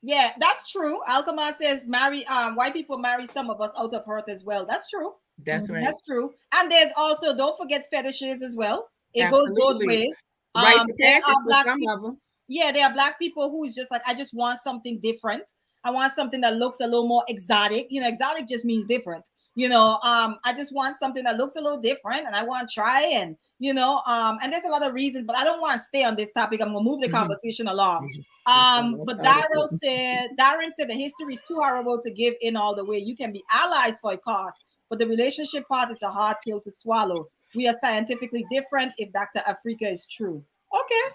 Yeah, that's true. Alcama says white people marry some of us out of hurt as well. That's true. That's right. That's true. And there's also, don't forget, fetishes as well. It goes both ways. Rites of passage for some of them. Yeah, there are black people who is just like, I just want something different. I want something that looks a little more exotic. You know, exotic just means different. You know, I just want something that looks a little different, and I want to try, and you know, and there's a lot of reasons, but I don't want to stay on this topic. I'm gonna move the conversation along. But Darren said the history is too horrible to give in all the way. You can be allies for a cause, but the relationship part is a hard pill to swallow. We are scientifically different if Dr. Afrika is true. Okay.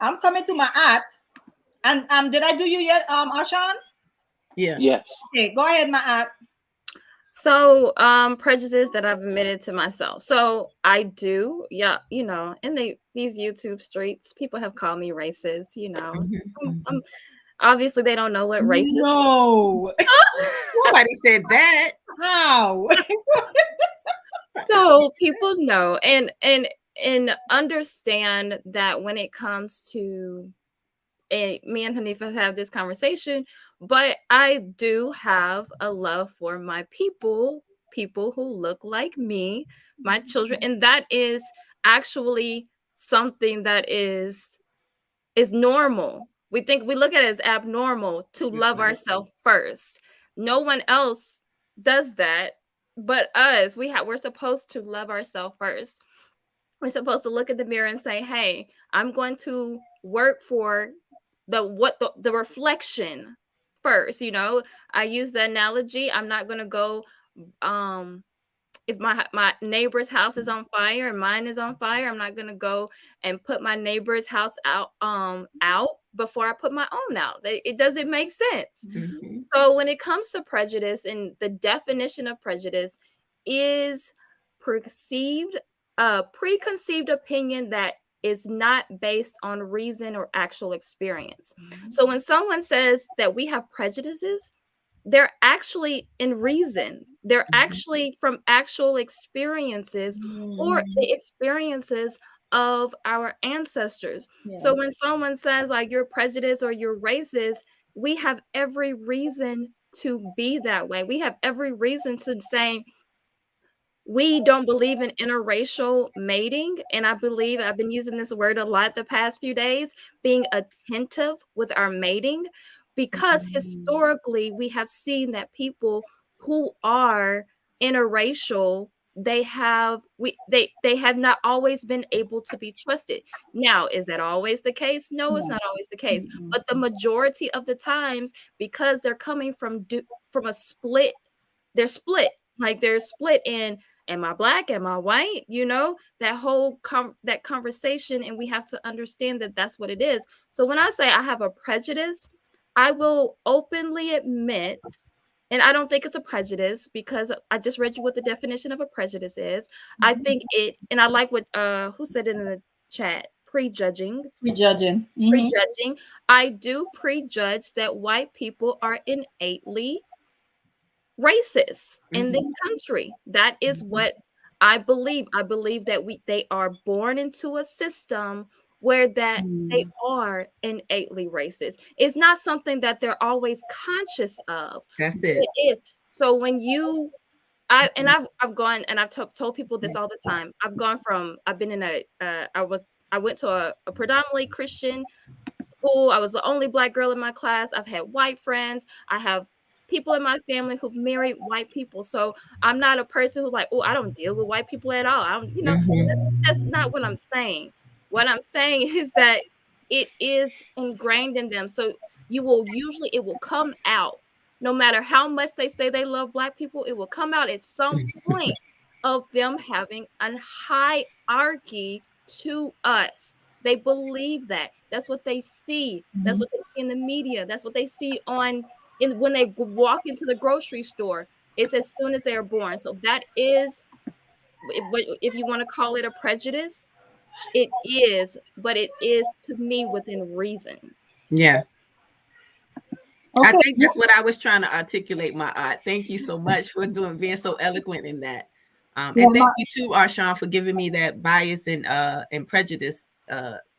I'm coming to my aunt. And did I do you yet, Ashan? Yeah. Yes. Okay, go ahead, my aunt. So, prejudice that I've admitted to myself. So I do, yeah, you know, in these YouTube streets, people have called me racist, you know. I'm obviously they don't know what racist is. No. Nobody said that. How? So people know and understand that when it comes to me and Hanifa have this conversation, but I do have a love for my people who look like me, my children, and that is actually something that is normal. We look at it as abnormal to love ourselves first. No one else does that but us. We're supposed to love ourselves first. We're supposed to look at the mirror and say, hey, I'm going to work for the reflection first. You know, I use the analogy. I'm not going to go if my neighbor's house is on fire and mine is on fire, I'm not going to go and put my neighbor's house out before I put my own out. It doesn't make sense. So when it comes to prejudice, and the definition of prejudice is preconceived opinion that is not based on reason or actual experience. So when someone says that we have prejudices, they're actually in reason. They're actually from actual experiences or the experiences of our ancestors. Yeah. So when someone says like you're prejudiced or you're racist, we have every reason to be that way. We have every reason to say we don't believe in interracial mating. And I believe I've been using this word a lot the past few days, being attentive with our mating, because historically we have seen that people who are interracial, they have not always been able to be trusted. Now, is that always the case? No, it's not always the case. But the majority of the times, because they're coming from a split, they're split. Like they're split in, am I black? Am I white? You know, that whole that conversation, and we have to understand that that's what it is. So when I say I have a prejudice, I will openly admit, and I don't think it's a prejudice because I just read you what the definition of a prejudice is. I think it, and I like what who said it in the chat, prejudging. Prejudging. Prejudging. I do prejudge that white people are innately racist in this country. That is what I believe. I believe that they are born into a system where that they are innately racist. It's not something that they're always conscious of. That's it. It is. So when I've gone and I've told people this all the time. I've been in I went to a predominantly Christian school. I was the only black girl in my class. I've had white friends. I have people in my family who've married white people. So I'm not a person who's like, oh, I don't deal with white people at all. I don't, that's not what I'm saying. What I'm saying is that it is ingrained in them. So it will come out. No matter how much they say they love black people, it will come out at some point of them having a hierarchy to us. They believe that. That's what they see. That's what they see in the media. That's what they see when they walk into the grocery store. It's as soon as they are born. So that is, if you want to call it a prejudice, it is, but it is to me within reason. Yeah. Okay. I think that's what I was trying to articulate, my art. Thank you so much for being so eloquent in that. And thank you too, Arshawn, for giving me that bias and prejudice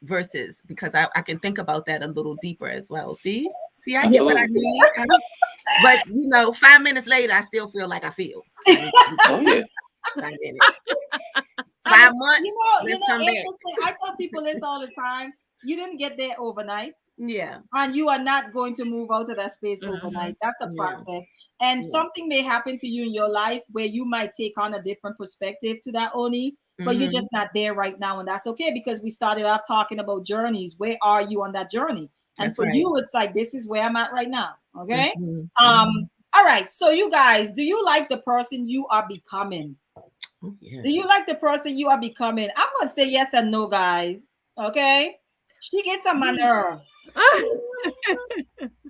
versus, because I can think about that a little deeper as well. See, I get what I need. But 5 minutes later, I still feel like I feel. Oh yeah. 5 minutes. 5 months. I tell people this all the time. You didn't get there overnight. Yeah. And you are not going to move out of that space overnight. That's a process. And something may happen to you in your life where you might take on a different perspective to that, Oni, but you're just not there right now. And that's okay, because we started off talking about journeys. Where are you on that journey? And that's for you, it's like, this is where I'm at right now. Okay. All right. So you guys, do you like the person you are becoming? Yes. Do you like the person you are becoming? I'm going to say yes and no, guys. Okay. She gets on my nerve.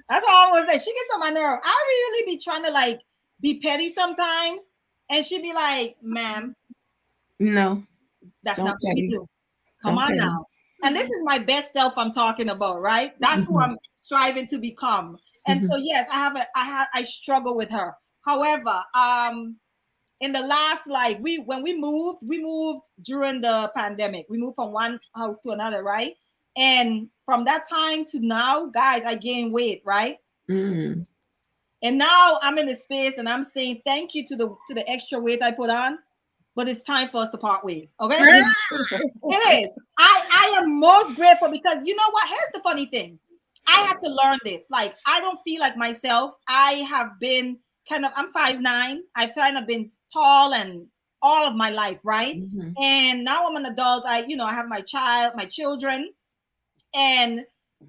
That's all I'm going to say. She gets on my nerve. I really be trying to be petty sometimes. And she be like, ma'am. No. That's not what we do. Come on now. And this is my best self I'm talking about, right? That's who I'm striving to become. And so, yes, I struggle with her. However, in the last, when we moved during the pandemic. We moved from one house to another, right? And from that time to now, guys, I gained weight, right? And now I'm in the space and I'm saying thank you to the extra weight I put on, but it's time for us to part ways. Okay. It is. I am most grateful because you know what? Here's the funny thing. I had to learn this. I don't feel like myself. I have been I'm 5'9". I've kind of been tall and all of my life, right? And now I'm an adult. I have my children. And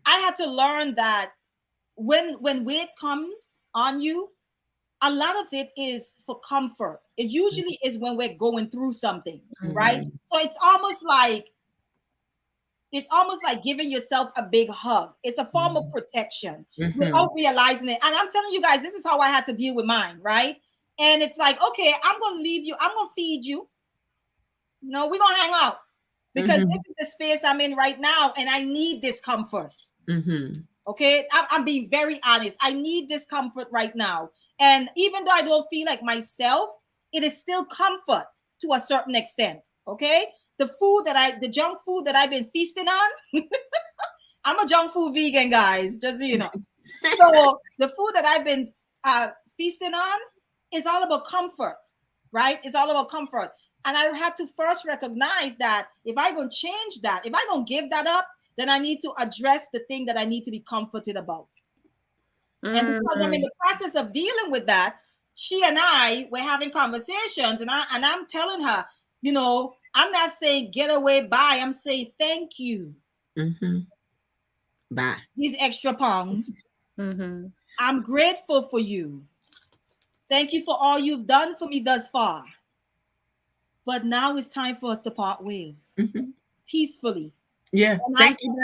I had to learn that when weight comes on you, a lot of it is for comfort. It usually is when we're going through something, right? So it's almost like giving yourself a big hug. It's a form of protection without realizing it. And I'm telling you guys, this is how I had to deal with mine, right? And it's like, okay, I'm going to leave you. I'm going to feed you. No, we're going to hang out because this is the space I'm in right now. And I need this comfort. Okay. I'm being very honest. I need this comfort right now. And even though I don't feel like myself, it is still comfort to a certain extent. Okay. the junk food that I've been feasting on. I'm a junk food vegan, guys, just so you know. So the food that I've been feasting on is all about comfort, right? It's all about comfort. And I had to first recognize that if I gonna change that, if I gonna give that up, then I need to address the thing that I need to be comforted about. And because I'm in the process of dealing with that, she and I were having conversations, and I'm telling her, you know, I'm not saying get away, bye. I'm saying thank you. Bye. These extra pounds. I'm grateful for you. Thank you for all you've done for me thus far. But now it's time for us to part ways peacefully. Yeah. Thank you.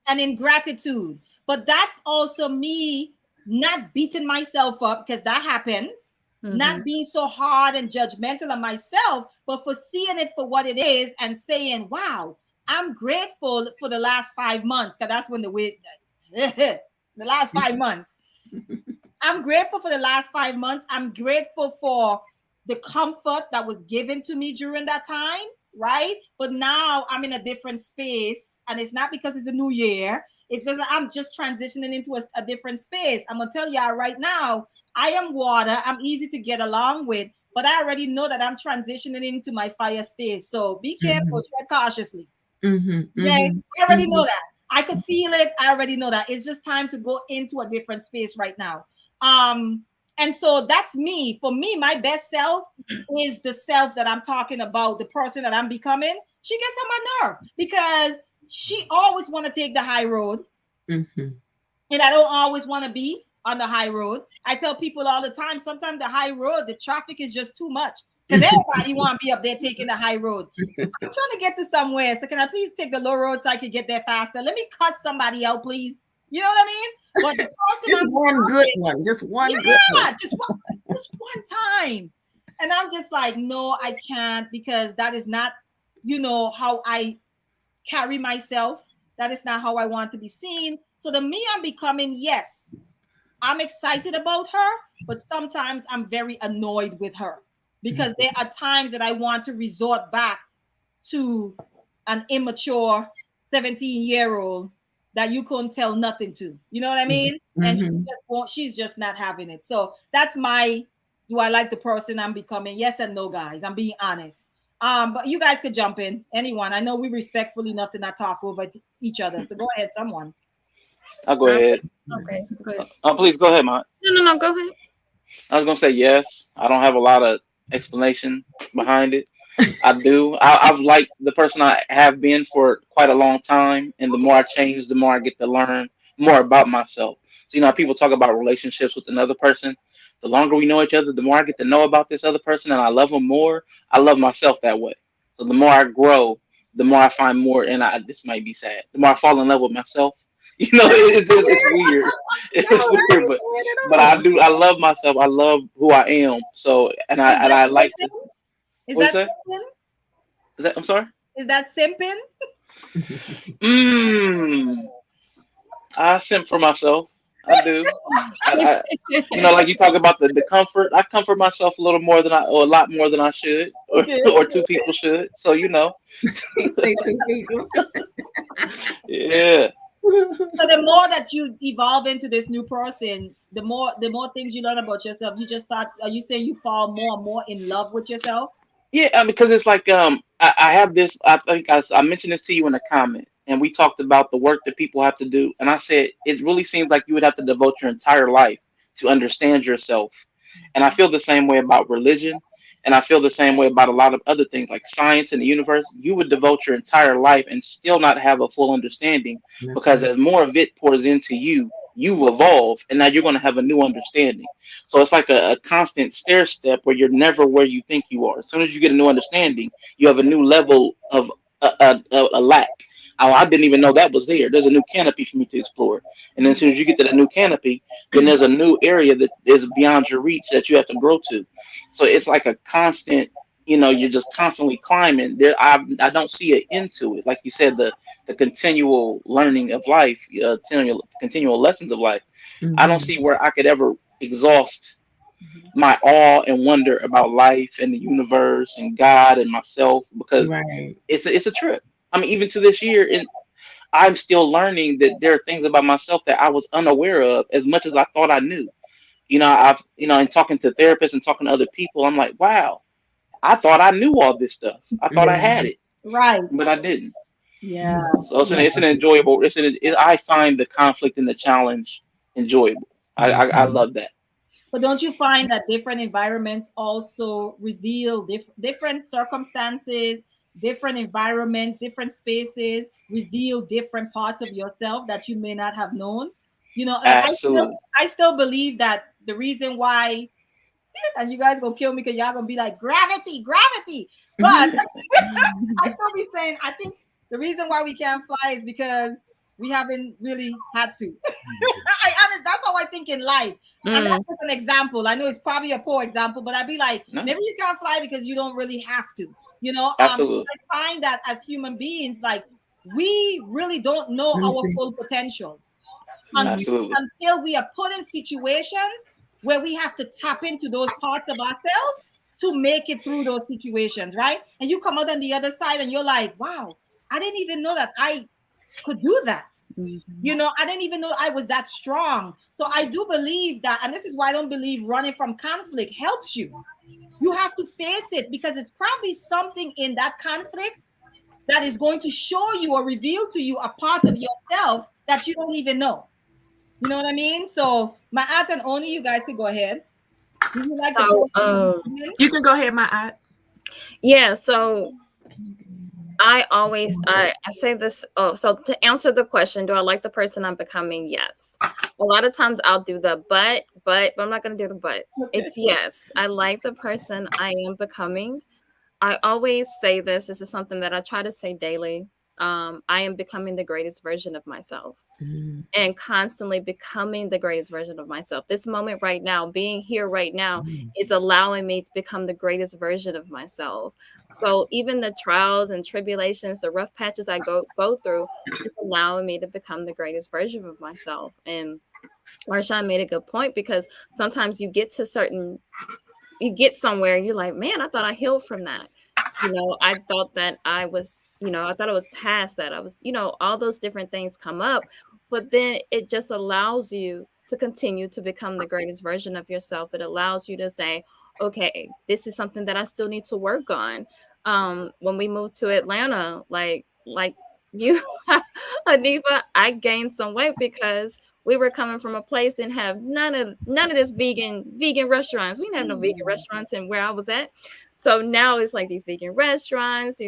And in gratitude. But that's also me not beating myself up, because that happens. Not being so hard and judgmental on myself, but for seeing it for what it is and saying, wow, I'm grateful for the last 5 months. Because that's when the last 5 months. I'm grateful for the last 5 months. I'm grateful for the comfort that was given to me during that time, right? But now I'm in a different space, and it's not because it's a new year. It's just I'm just transitioning into a different space. I'm gonna tell y'all right now, I am water. I'm easy to get along with, but I already know that I'm transitioning into my fire space. So be careful, tread cautiously. I already know that. I could feel it. I already know that. It's just time to go into a different space right now. And so that's me. For me, my best self is the self that I'm talking about, the person that I'm becoming. She gets on my nerve because she always want to take the high road. And I don't always want to be on the high road. I tell people all the time, sometimes the high road, the traffic is just too much. Because everybody want to be up there taking the high road. I'm trying to get to somewhere. So can I please take the low road so I can get there faster? Let me cut somebody out, please. You know what I mean? But the person just one good one. Just one good one. Just one time. And I'm just like, no, I can't, because that is not, you know, how I carry myself. That is not how I want to be seen. So the me I'm becoming, yes, I'm excited about her, but sometimes I'm very annoyed with her, because there are times that I want to resort back to an immature 17-year-old that you couldn't tell nothing to. You know what I mean? And she's just not having it. So that's my, do I like the person I'm becoming? Yes and no, guys. I'm being honest. But you guys could jump in. Anyone. I know we're respectful enough to not talk over each other. So go ahead, someone. I'll go ahead. Okay, good. Please go ahead, Mont. No, go ahead. I was gonna say yes. I don't have a lot of explanation behind it. I do. I've liked the person I have been for quite a long time, and the more I change, the more I get to learn more about myself. So, you know, people talk about relationships with another person. The longer we know each other, the more I get to know about this other person, and I love them more. I love myself that way. So the more I grow, the more I find more, and this might be sad, the more I fall in love with myself. You know, it's weird. It's weird, but I love myself. I love who I am. So, and I like to. Is that simping? Is that? I'm sorry. Is that simping? I simp for myself. I do. You know, like you talk about the comfort. I comfort myself a little more than or a lot more than I should, or two people should. So you know. Say two people. Yeah. So the more that you evolve into this new person, the more things you learn about yourself. You just start. Are you saying you fall more and more in love with yourself? Yeah, because it's like I have this. I think I mentioned this to you in a comment, and we talked about the work that people have to do. And I said it really seems like you would have to devote your entire life to understand yourself. And I feel the same way about religion, and I feel the same way about a lot of other things like science and the universe. You would devote your entire life and still not have a full understanding, because as more of it pours into you, you evolve, and now you're going to have a new understanding. So it's like a constant stair step where you're never where you think you are. As soon as you get a new understanding, you have a new level of a lack. Oh, I didn't even know that was there. There's a new canopy for me to explore. And then as soon as you get to that new canopy, then there's a new area that is beyond your reach that you have to grow to. So it's like a constant, you know, you're just constantly climbing. I don't see an end to it. Like you said, the continual learning of life, continual lessons of life. I don't see where I could ever exhaust my awe and wonder about life and the universe and God and myself, because Right. it's a trip. I mean, even to this year, and I'm still learning that there are things about myself that I was unaware of as much as I thought I knew. And talking to therapists and talking to other people, I'm like, wow, I thought I knew all this stuff. I thought I had it, Right. but I didn't. Yeah. So it's an enjoyable. I find the conflict and the challenge enjoyable. I love that. But don't you find that different environments also reveal different circumstances, different environment, different spaces reveal different parts of yourself that you may not have known? Like Absolutely. I still believe that the reason why, and you guys gonna kill me because y'all gonna be like gravity, but I still be saying I think the reason why we can't fly is because we haven't really had to. That's how I think in life. And that's just an example. I know it's probably a poor example, but I'd be like, No, maybe you can't fly because you don't really have to. absolutely. I find that as human beings, like we really don't know our full potential Absolutely. until we are put in situations where we have to tap into those parts of ourselves to make it through those situations, right? And you come out on the other side and you're like, wow, I didn't even know that I could do that. I didn't even know I was that strong. So I do believe that, and this is why I don't believe running from conflict helps you. You have to face it because it's probably something in that conflict that is going to show you or reveal to you a part of yourself that you don't even know. You know what I mean? So my aunt and Oni, you guys could go ahead. Would you like to you can go ahead, my aunt. Yeah, so I say this. Oh, so to answer the question, do I like the person I'm becoming? Yes. A lot of times I'll do the but I'm not going to do the but. It's yes. I like the person I am becoming. I always say this. This is something that I try to say daily. I am becoming the greatest version of myself. And constantly becoming the greatest version of myself. This moment right now, being here right now, is allowing me to become the greatest version of myself. So even the trials and tribulations, the rough patches I go through, is allowing me to become the greatest version of myself. And Marshawn made a good point, because sometimes you get somewhere and you're like, man, I thought I healed from that. I thought that I was, I thought I was past that. I was, all those different things come up, but then it just allows you to continue to become the greatest version of yourself. It allows you to say, okay, this is something that I still need to work on. When we moved to Atlanta, like you, Aniva, I gained some weight because we were coming from a place didn't have none of this vegan restaurants. We didn't have no vegan restaurants in where I was at. So now it's like these vegan restaurants,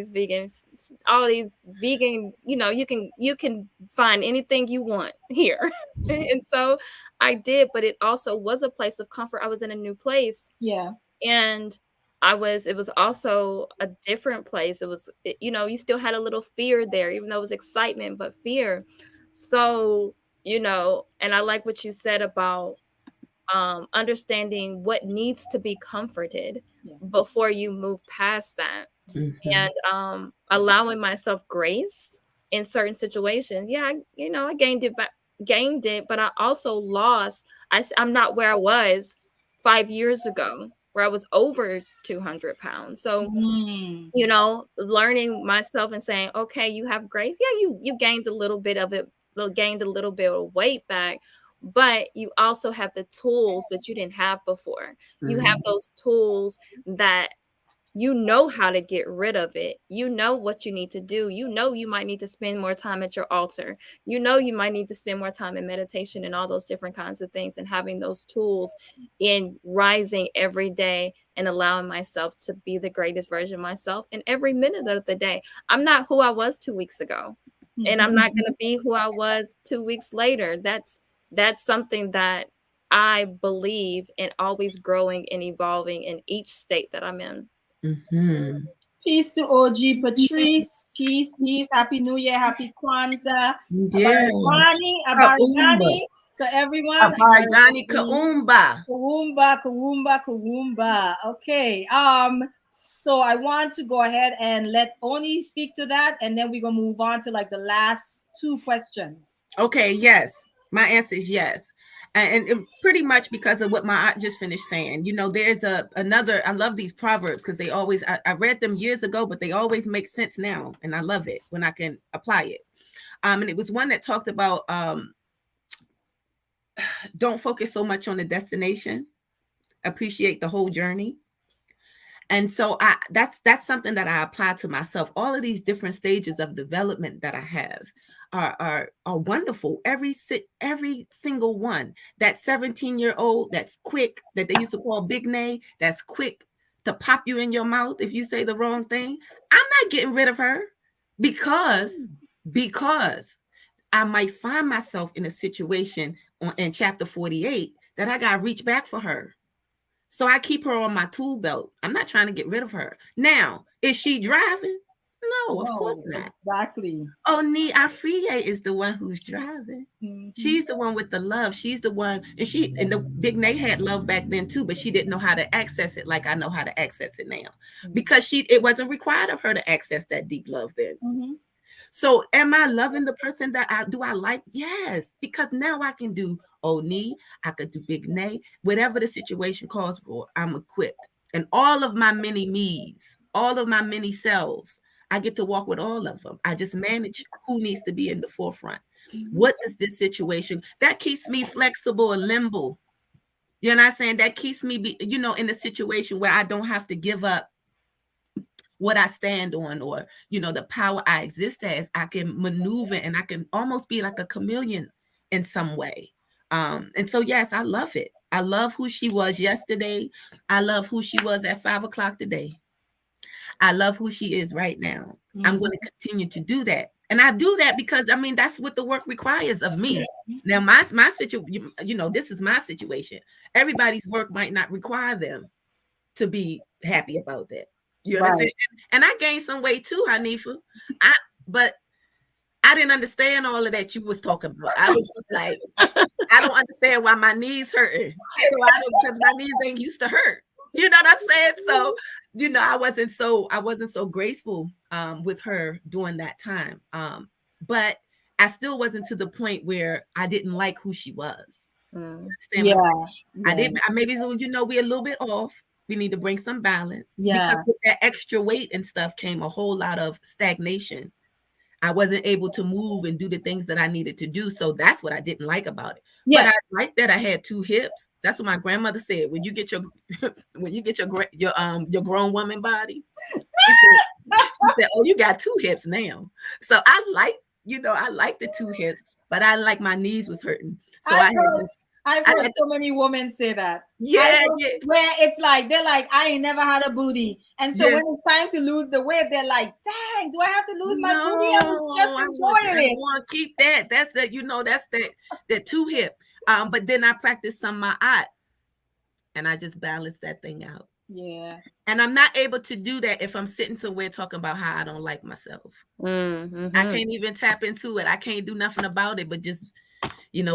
all these vegan, you can find anything you want here. And so I did, but it also was a place of comfort. I was in a new place. Yeah. And it was also a different place. It was, you still had a little fear there, even though it was excitement, but fear. So, and I like what you said about understanding what needs to be comforted before you move past that. And allowing myself grace in certain situations. Yeah, I gained it, but I also lost. I'm not where I was 5 years ago, where I was over 200 pounds. So, learning myself and saying, okay, you have grace. Yeah, you gained a little bit of it, gained a little bit of weight back, but you also have the tools that you didn't have before. You have those tools that you know how to get rid of it. You know what you need to do. You might need to spend more time at your altar. You might need to spend more time in meditation and all those different kinds of things, and having those tools in rising every day and allowing myself to be the greatest version of myself in every minute of the day. I'm not who I was 2 weeks ago, and I'm not going to be who I was 2 weeks later. That's something that I believe in, always growing and evolving in each state that I'm in. Peace to OG Patrice. Peace. Happy New Year. Happy Kwanzaa. Yeah. Abarigani to everyone. Abarigani Kaumba. Kawumba. Okay. So I want to go ahead and let Oni speak to that, and then we're gonna move on to like the last two questions. Okay. Yes. My answer is yes. pretty much because of what my aunt just finished saying. You know, there's another, I love these proverbs because they always, I read them years ago, but they always make sense now. And I love it when I can apply it. And it was one that talked about, don't focus so much on the destination, appreciate the whole journey. And so that's something that I apply to myself. All of these different stages of development that I have are wonderful. Every single one. That 17-year-old that's quick, that they used to call Big Nay, that's quick to pop you in your mouth if you say the wrong thing. I'm not getting rid of her because I might find myself in a situation in chapter 48 that I gotta reach back for her. So I keep her on my tool belt. I'm not trying to get rid of her. Now, is she driving? No, of course not. Exactly. Only Afriye is the one who's driving. Mm-hmm. She's the one with the love. She's the one, and the Big Nay had love back then too, but she didn't know how to access it like I know how to access it now. Mm-hmm. Because it wasn't required of her to access that deep love then. Mm-hmm. So am I loving the person that I like? Yes, because now I can do Oni, I could do Big Nay, whatever the situation calls for, I'm equipped. And all of my many me's, all of my many selves, I get to walk with all of them. I just manage who needs to be in the forefront. Mm-hmm. What does this situation, that keeps me flexible and limble. You know what I'm saying? That keeps me, in a situation where I don't have to give up what I stand on, or, the power I exist as. I can maneuver and I can almost be like a chameleon in some way. And so, yes, I love it. I love who she was yesterday. I love who she was at 5 o'clock today. I love who she is right now. Mm-hmm. I'm going to continue to do that. And I do that because, that's what the work requires of me. Now, my situation, this is my situation. Everybody's work might not require them to be happy about that. You understand? Right. And I gained some weight too, Hanifa. But I didn't understand all of that you was talking about. I was just like, I don't understand why my knees hurting. So because my knees ain't used to hurt. You know what I'm saying? So, I wasn't so graceful with her during that time. But I still wasn't to the point where I didn't like who she was. Yeah. I didn't. Maybe we're a little bit off. We need to bring some balance. Yeah. Because with that extra weight and stuff came a whole lot of stagnation. I wasn't able to move and do the things that I needed to do. So that's what I didn't like about it. Yes. But I like that I had 2 hips. That's what my grandmother said. When you get your grown woman body, she said, "Oh, you got 2 hips now." So I like the 2 hips, but I like my knees was hurting. So I've heard so many women say that. Yeah. Where it's like, they're like, I ain't never had a booty. And so when it's time to lose the weight, they're like, dang, do I have to lose my booty? I was just enjoying it. I want to keep that. That's that, that's that 2 hip. But then I practiced some ma'at and I just balanced that thing out. Yeah. And I'm not able to do that if I'm sitting somewhere talking about how I don't like myself. Mm-hmm. I can't even tap into it. I can't do nothing about it, but just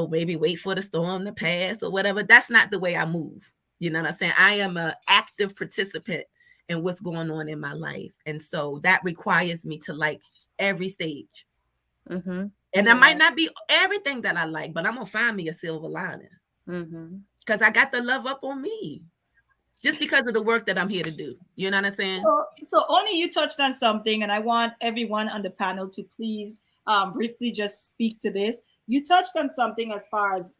maybe wait for the storm to pass or whatever. That's not the way I move. You know what I'm saying? I am an active participant in what's going on in my life. And so that requires me to like every stage. Mm-hmm. And I might not be everything that I like, but I'm going to find me a silver lining. Because I got the love up on me. Just because of the work that I'm here to do. You know what I'm saying? So Oni, you touched on something, and I want everyone on the panel to please briefly just speak to this. You touched on something as far as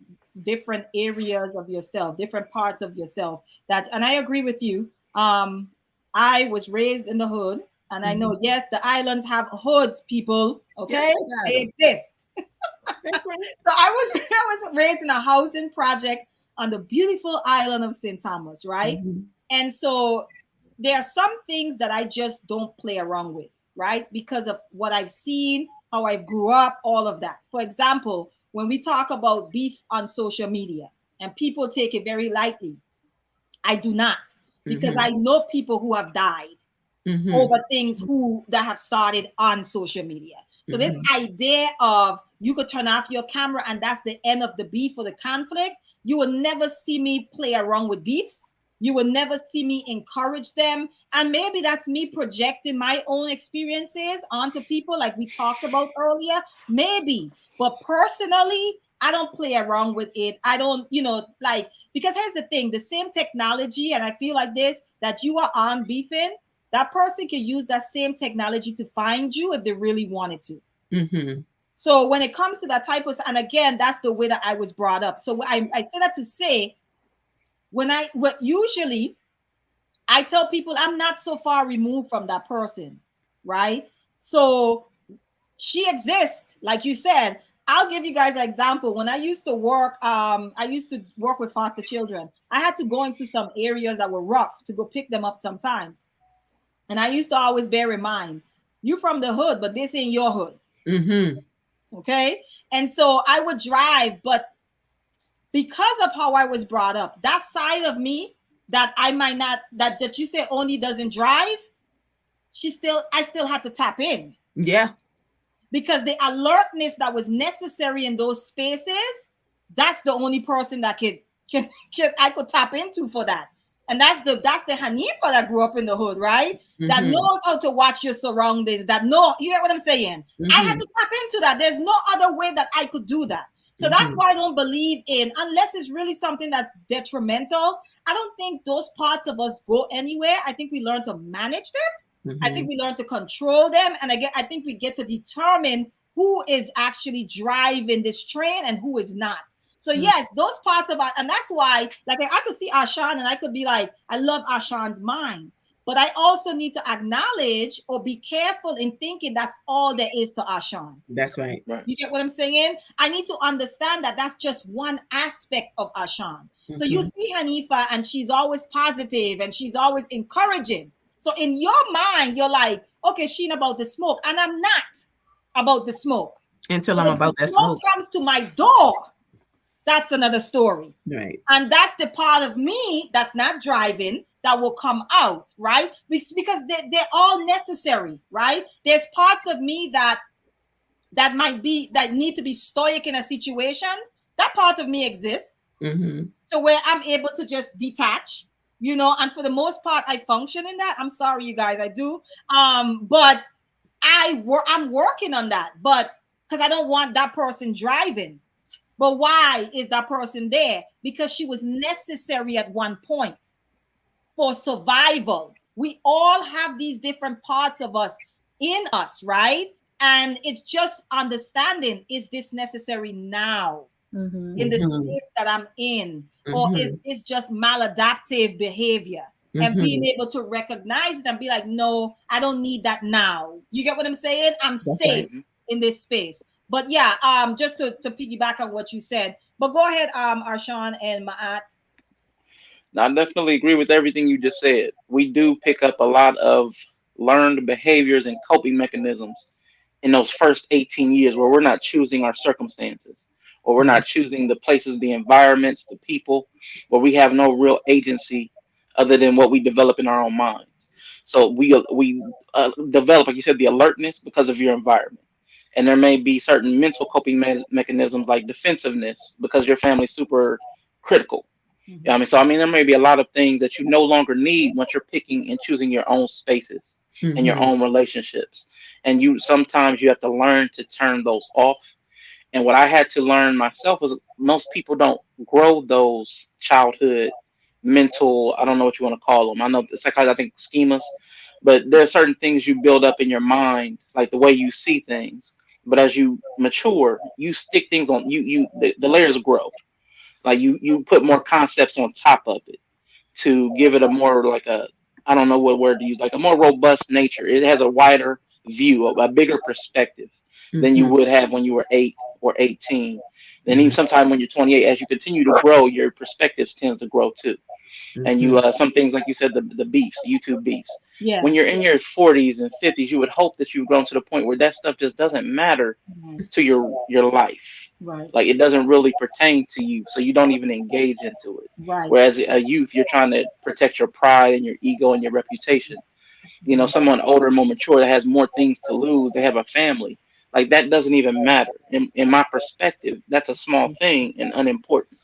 different areas of yourself, different parts of yourself. And I agree with you. I was raised in the hood, and I know, yes, the islands have hoods, people. Okay, yes, they exist. That's right. So I was raised in a housing project on the beautiful island of St. Thomas, right? Mm-hmm. And so there are some things that I just don't play around with, right? Because of what I've seen, how I grew up, all of that. For example, when we talk about beef on social media and people take it very lightly, I do not, because I know people who have died over things that have started on social media. So this idea of you could turn off your camera and that's the end of the beef or the conflict, you will never see me play around with beefs. You will never see me encourage them. And maybe that's me projecting my own experiences onto people like we talked about earlier. Maybe. But personally, I don't play around with it. I don't, like, because here's the thing, the same technology, and I feel like this, that you are on beefing, that person can use that same technology to find you if they really wanted to. Mm-hmm. So when it comes to that type of, and again, that's the way that I was brought up. So I say that to say, usually I tell people I'm not so far removed from that person, right? So she exists, like you said. I'll give you guys an example. When I used to work, with foster children. I had to go into some areas that were rough to go pick them up sometimes. And I used to always bear in mind, you from the hood, but this ain't your hood. Mm-hmm. Okay. And so I would drive, but because of how I was brought up, that side of me that I might not, that you say only doesn't drive, I still had to tap in. Yeah. Because the alertness that was necessary in those spaces, that's the only person that I could tap into for that. And that's the Hanifa that grew up in the hood, right? Mm-hmm. That knows how to watch your surroundings, you get what I'm saying? Mm-hmm. I had to tap into that. There's no other way that I could do that. So that's why I don't believe in, unless it's really something that's detrimental, I don't think those parts of us go anywhere. I think we learn to manage them. I think we learn to control them. And again, I think we get to determine who is actually driving this train and who is not. So yes, those parts about, and that's why, like, I could see Ashan and I could be like, I love Ashan's mind. But I also need to acknowledge or be careful in thinking that's all there is to Ashan. That's right. You get what I'm saying? I need to understand that that's just one aspect of Ashan. So you see Hanifa and she's always positive and she's always encouraging. So in your mind, you're like, okay, she ain't about the smoke. And I'm not about the smoke. Until I'm about that smoke. Comes to my door. That's another story. Right. And that's the part of me that's not driving that will come out, right? Because they're all necessary, right? There's parts of me that need to be stoic in a situation. That part of me exists. Mm-hmm. So where I'm able to just detach, and for the most part, I function in that. I'm sorry, you guys, I do. But I'm working on that, but because I don't want that person driving. But why is that person there? Because she was necessary at one point for survival. We all have these different parts of us in us, right? And it's just understanding, is this necessary now in the space that I'm in? Or is this just maladaptive behavior? And being able to recognize it and be like, no, I don't need that now. You get what I'm saying? I'm safe in this space. But yeah, just to piggyback on what you said. But go ahead, Arshawn and Ma'at. I definitely agree with everything you just said. We do pick up a lot of learned behaviors and coping mechanisms in those first 18 years where we're not choosing our circumstances, or we're not choosing the places, the environments, the people, where we have no real agency other than what we develop in our own minds. So we develop, like you said, the alertness because of your environment. And there may be certain mental coping mechanisms like defensiveness because your family's super critical. I mean, so there may be a lot of things that you no longer need once you're picking and choosing your own spaces and your own relationships. And sometimes you have to learn to turn those off. And what I had to learn myself was most people don't grow those childhood mental, I don't know what you want to call them. I know the psychology, I think schemas, but there are certain things you build up in your mind, like the way you see things. But as you mature, you stick things on the layers grow. Like you put more concepts on top of it to give it a more I don't know what word to use, like a more robust nature. It has a wider view, a bigger perspective than you would have when you were 8 or 18. Then even sometime when you're 28, as you continue to grow, your perspectives tends to grow too. And you some things like you said, the beefs, the YouTube beefs. Yeah. When you're in your 40s and 50s, you would hope that you've grown to the point where that stuff just doesn't matter to your life. Right. Like it doesn't really pertain to you, so you don't even engage into it. Right. Whereas a youth, you're trying to protect your pride and your ego and your reputation. Someone older, more mature, that has more things to lose, they have a family. Like that doesn't even matter. In my perspective, that's a small thing and unimportant.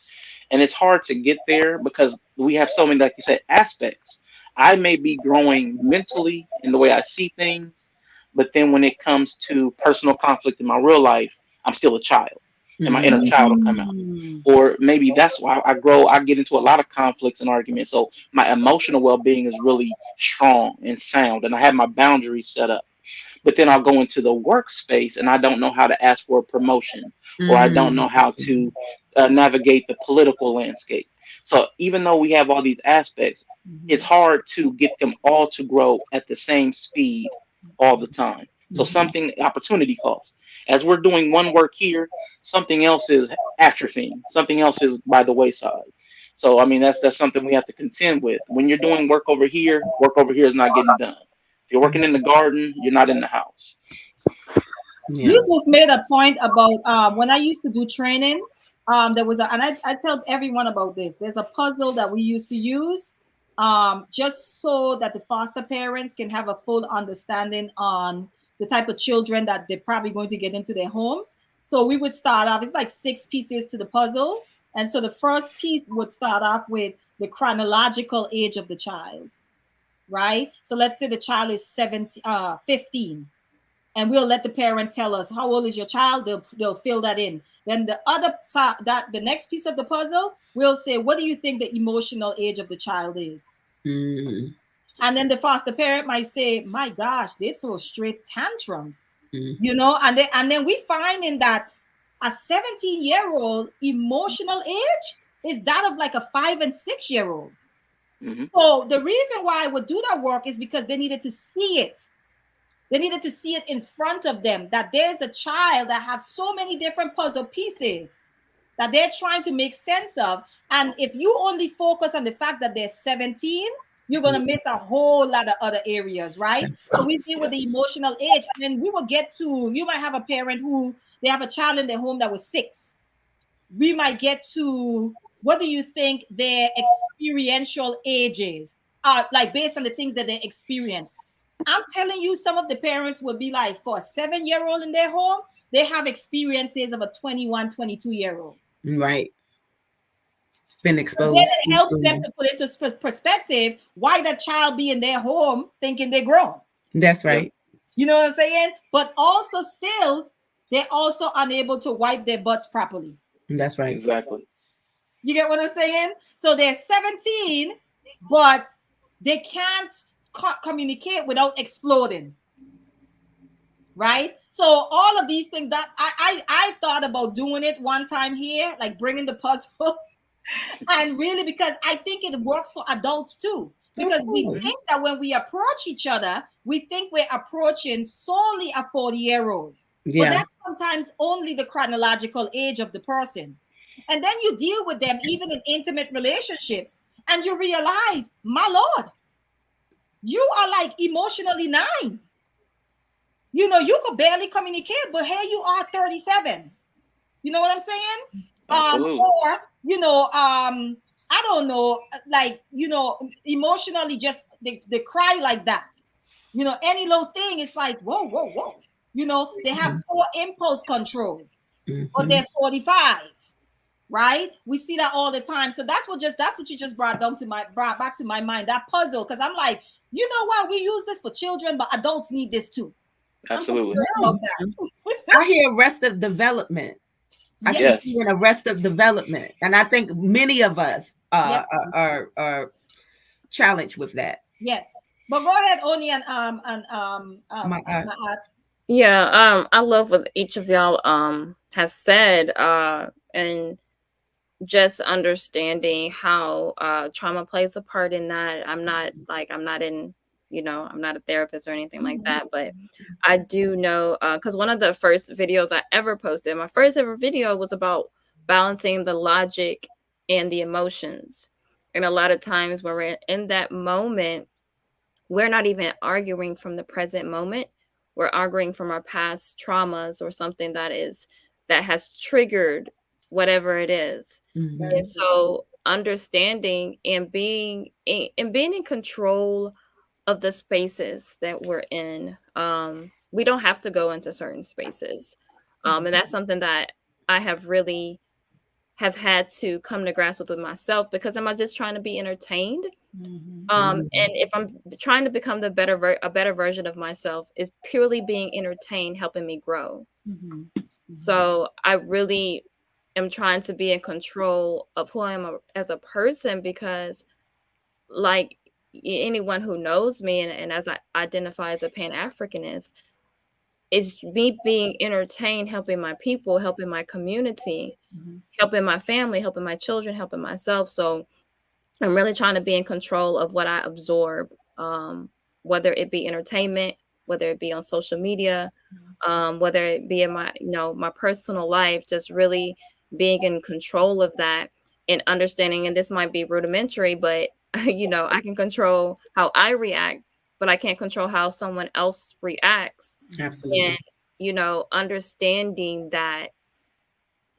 And it's hard to get there because we have so many, like you said, aspects. I may be growing mentally in the way I see things, but then when it comes to personal conflict in my real life, I'm still a child. and my inner child will come out. Or maybe that's why I get into a lot of conflicts and arguments. So my emotional well-being is really strong and sound, and I have my boundaries set up. But then I'll go into the workspace and I don't know how to ask for a promotion, or I don't know how to navigate the political landscape. So even though we have all these aspects, it's hard to get them all to grow at the same speed all the time. So something opportunity cost. As we're doing one work here, something else is atrophying. Something else is by the wayside. So I mean that's something we have to contend with. When you're doing work over here is not getting done. If you're working in the garden, you're not in the house. Yeah. You just made a point about when I used to do training. There was and I tell everyone about this. There's a puzzle that we used to use just so that the foster parents can have a full understanding on the type of children that they're probably going to get into their homes. So we would start off, it's like 6 pieces to the puzzle. And so the first piece would start off with the chronological age of the child, right? So let's say the child is 15. And we'll let the parent tell us how old is your child. They'll fill that in. Then the other side, that the next piece of the puzzle, we'll say, what do you think the emotional age of the child is? And then the foster parent might say, my gosh, they throw straight tantrums, you know. And then we find in that a 17-year-old emotional age is that of like a 5 and 6-year-old. So the reason why I would do that work is because they needed to see it. They needed to see it in front of them, that there's a child that has so many different puzzle pieces that they're trying to make sense of. And if you only focus on the fact that they're 17, you're going to miss a whole lot of other areas, right? So we deal with the emotional age. And then we will get to, you might have a parent who, they have a child in their home that was 6. We might get to, what do you think their experiential age is? Like based on the things that they experience. I'm telling you, some of the parents would be like, for a 7-year-old in their home, they have experiences of a 21, 22-year-old. Right. Been exposed. Then it helps them to put into perspective why that child be in their home thinking they're grown. That's right. You know what I'm saying? But also still, they're also unable to wipe their butts properly. That's right. Exactly. You get what I'm saying? So they're 17, but they can't communicate without exploding, right? So all of these things that I've thought about doing it one time here, like bringing the puzzle, and really because I think it works for adults too, because we think that when we approach each other, we think we're approaching solely a 40-year-old, but that's sometimes only the chronological age of the person. And then you deal with them even in intimate relationships, and you realize, my Lord, you are like emotionally 9. You know, you could barely communicate, but here you are 37. You know what I'm saying? Or, you know, I don't know, like, you know, emotionally just they cry like that. You know, any little thing, it's like, whoa, whoa, whoa. You know, they have poor impulse control, but they're 45. Right? We see that all the time. So that's what you just brought back to my mind, that puzzle. Because I'm like, you know what? We use this for children, but adults need this too. Absolutely. I hear arrestive development. I keep hearing arrestive development. And I think many of us are challenged with that. Yes. But go ahead, Oni and yeah, I love what each of y'all have said, and just understanding how trauma plays a part in that. I'm not in, you know, I'm not a therapist or anything like that, but I do know, because one of the first videos I ever posted, my first ever video, was about balancing the logic and the emotions. And a lot of times when we're in that moment, we're not even arguing from the present moment. We're arguing from our past traumas or something that has triggered whatever it is. And so understanding and being in control of the spaces that we're in. We don't have to go into certain spaces. And that's something that I have really had to come to grasp with myself, because am I just trying to be entertained? And if I'm trying to become a better version of myself, is purely being entertained, helping me grow. So I really am trying to be in control of who I am as a person, because like anyone who knows me, and as I identify as a Pan-Africanist, is me being entertained, helping my people, helping my community, helping my family, helping my children, helping myself. So I'm really trying to be in control of what I absorb, whether it be entertainment, whether it be on social media, whether it be in my, my personal life, just really being in control of that and understanding. And this might be rudimentary, but I can control how I react, but I can't control how someone else reacts. Absolutely. And, understanding that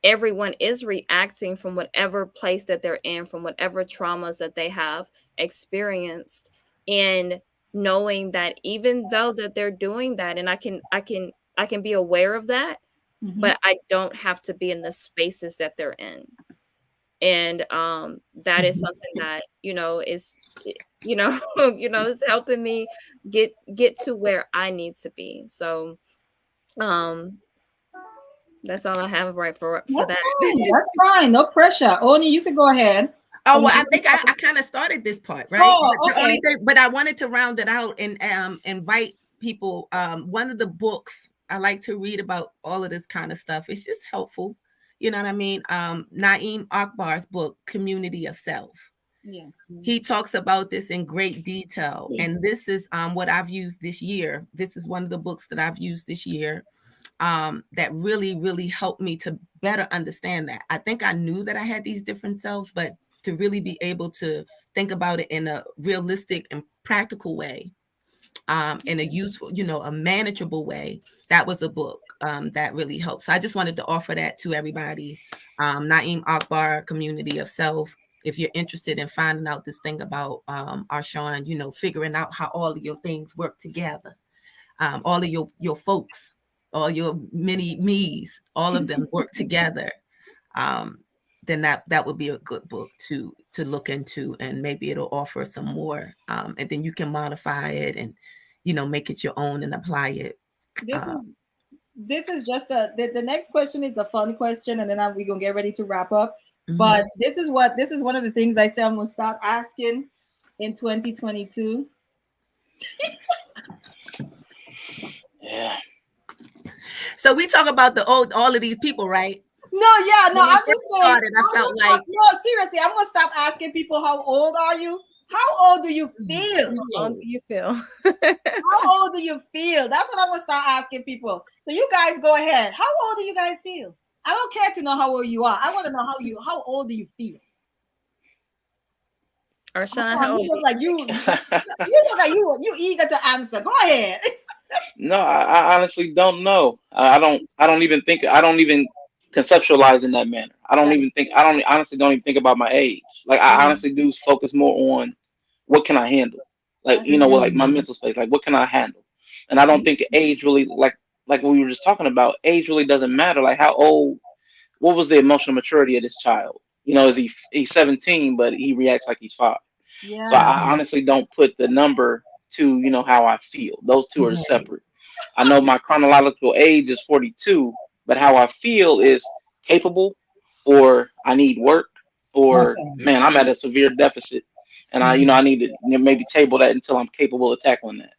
everyone is reacting from whatever place that they're in, from whatever traumas that they have experienced, and knowing that even though that they're doing that, and I can be aware of that, but I don't have to be in the spaces that they're in. And that is something that is is helping me get to where I need to be. So that's all I have for That's that. fine. That's fine. No pressure. Oni, you can go ahead. Oh, well, I think I kind of started this part, right? Oh, But the okay. only thing, but I wanted to round it out and invite people. One of the books I like to read about all of this kind of stuff. It's just helpful. You know what I mean? Naeem Akbar's book, Community of Self. Yeah. He talks about this in great detail. And this is what I've used this year. This is one of the books that I've used this year that really, really helped me to better understand that. I think I knew that I had these different selves, but to really be able to think about it in a realistic and practical way, in a useful, a manageable way, that was a book that really helped. So I just wanted to offer that to everybody. Naeem Akbar, Community of Self. If you're interested in finding out this thing about Arshawn, figuring out how all of your things work together, all of your folks, all your mini me's, all of them work together, then that would be a good book to look into, and maybe it'll offer some more, and then you can modify it and make it your own and apply it. This is just the next question is a fun question, and then we're gonna get ready to wrap up. But this is one of the things I say I'm gonna start asking in 2022. Yeah. So we talk about all of these people, right? No, I'm just saying. No, seriously, I'm gonna stop asking people how old are you. How old do you feel? How old do you feel? How old do you feel? That's what I'm gonna start asking people. So you guys go ahead. How old do you guys feel? I don't care to know how old you are. I want to know how old do you feel? Arshawn, how old you look like you look like you eager to answer. Go ahead. No, I honestly don't know. I don't even conceptualize in that manner. I honestly don't even think about my age. Like I honestly do focus more on what can I handle. Like, like my mental space, like what can I handle? And I don't think age really, like we were just talking about, age really doesn't matter. Like how old, what was the emotional maturity of this child? Is he's 17, but he reacts like he's 5. Yeah. So I honestly don't put the number to, how I feel. Those two are separate. I know my chronological age is 42, but how I feel is capable, or I need work, or man, I'm at a severe deficit, and I need to maybe table that until I'm capable of tackling that.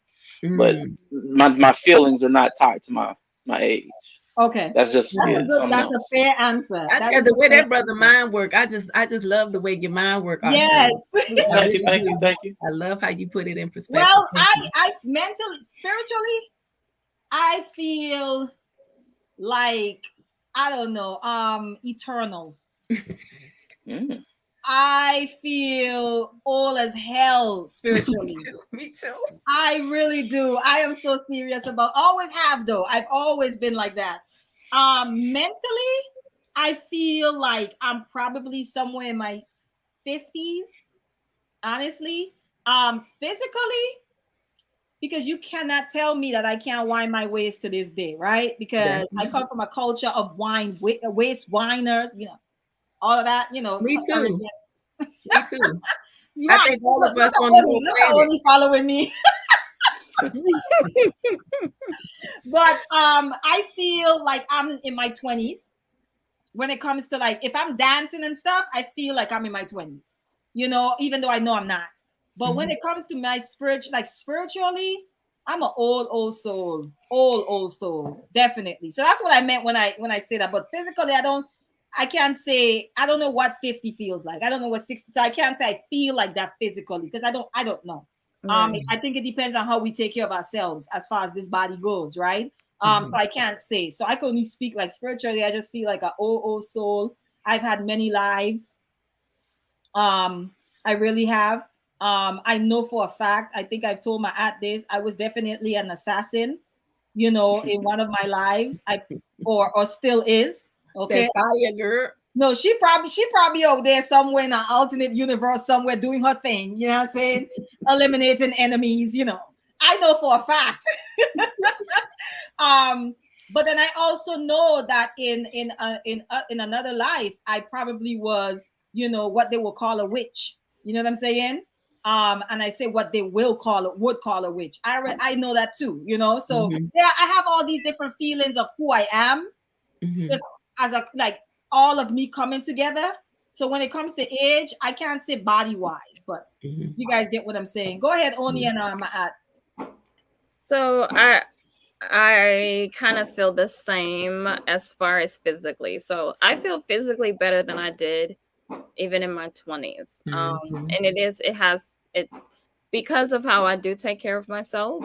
But my feelings are not tied to my age. Okay, that's just that's a fair answer. The way that brother mind work, I just love the way your mind work. Yes. Thank you. I love how you put it in perspective. Well, I mentally, spiritually, I feel like, I don't know, eternal. I feel all as hell spiritually. Me too. I really do. I am so serious about, always have though. I've always been like that. Mentally, I feel like I'm probably somewhere in my 50s, honestly. Physically, because you cannot tell me that I can't wind my waist to this day, right? Because I come from a culture of waist whiners, all of that, Me too. Me too. I Right. think all of us on the whole Look at planet. Oni following me. But I feel like I'm in my 20s when it comes to like if I'm dancing and stuff, I feel like I'm in my 20s. You know, even though I know I'm not. But when it comes to my spiritually, I'm an old soul. Old soul. Definitely. So that's what I meant when I say that. But physically, I can't say I don't know what 50 feels like. I don't know what 60. So I can't say I feel like that physically because I don't know. I think it depends on how we take care of ourselves as far as this body goes, right? So I can't say. So I can only speak like spiritually. I just feel like an old soul. I've had many lives. I really have. I know for a fact, I think I've told my aunt this, I was definitely an assassin, you know, in one of my lives. Or still is. Okay. That fire girl. No, she probably over there somewhere in an alternate universe, somewhere doing her thing, you know what I'm saying? Eliminating enemies, you know. I know for a fact. But then I also know that in another life, I probably was, you know, what they will call a witch. You know what I'm saying? And I say what they would call a witch. I know that too, you know. So yeah, I have all these different feelings of who I am, just as a like all of me coming together. So when it comes to age, I can't say body wise, but you guys get what I'm saying. Go ahead, Oni and Maat. So I kind of feel the same as far as physically. So I feel physically better than I did even in my 20s. And it's because of how I do take care of myself.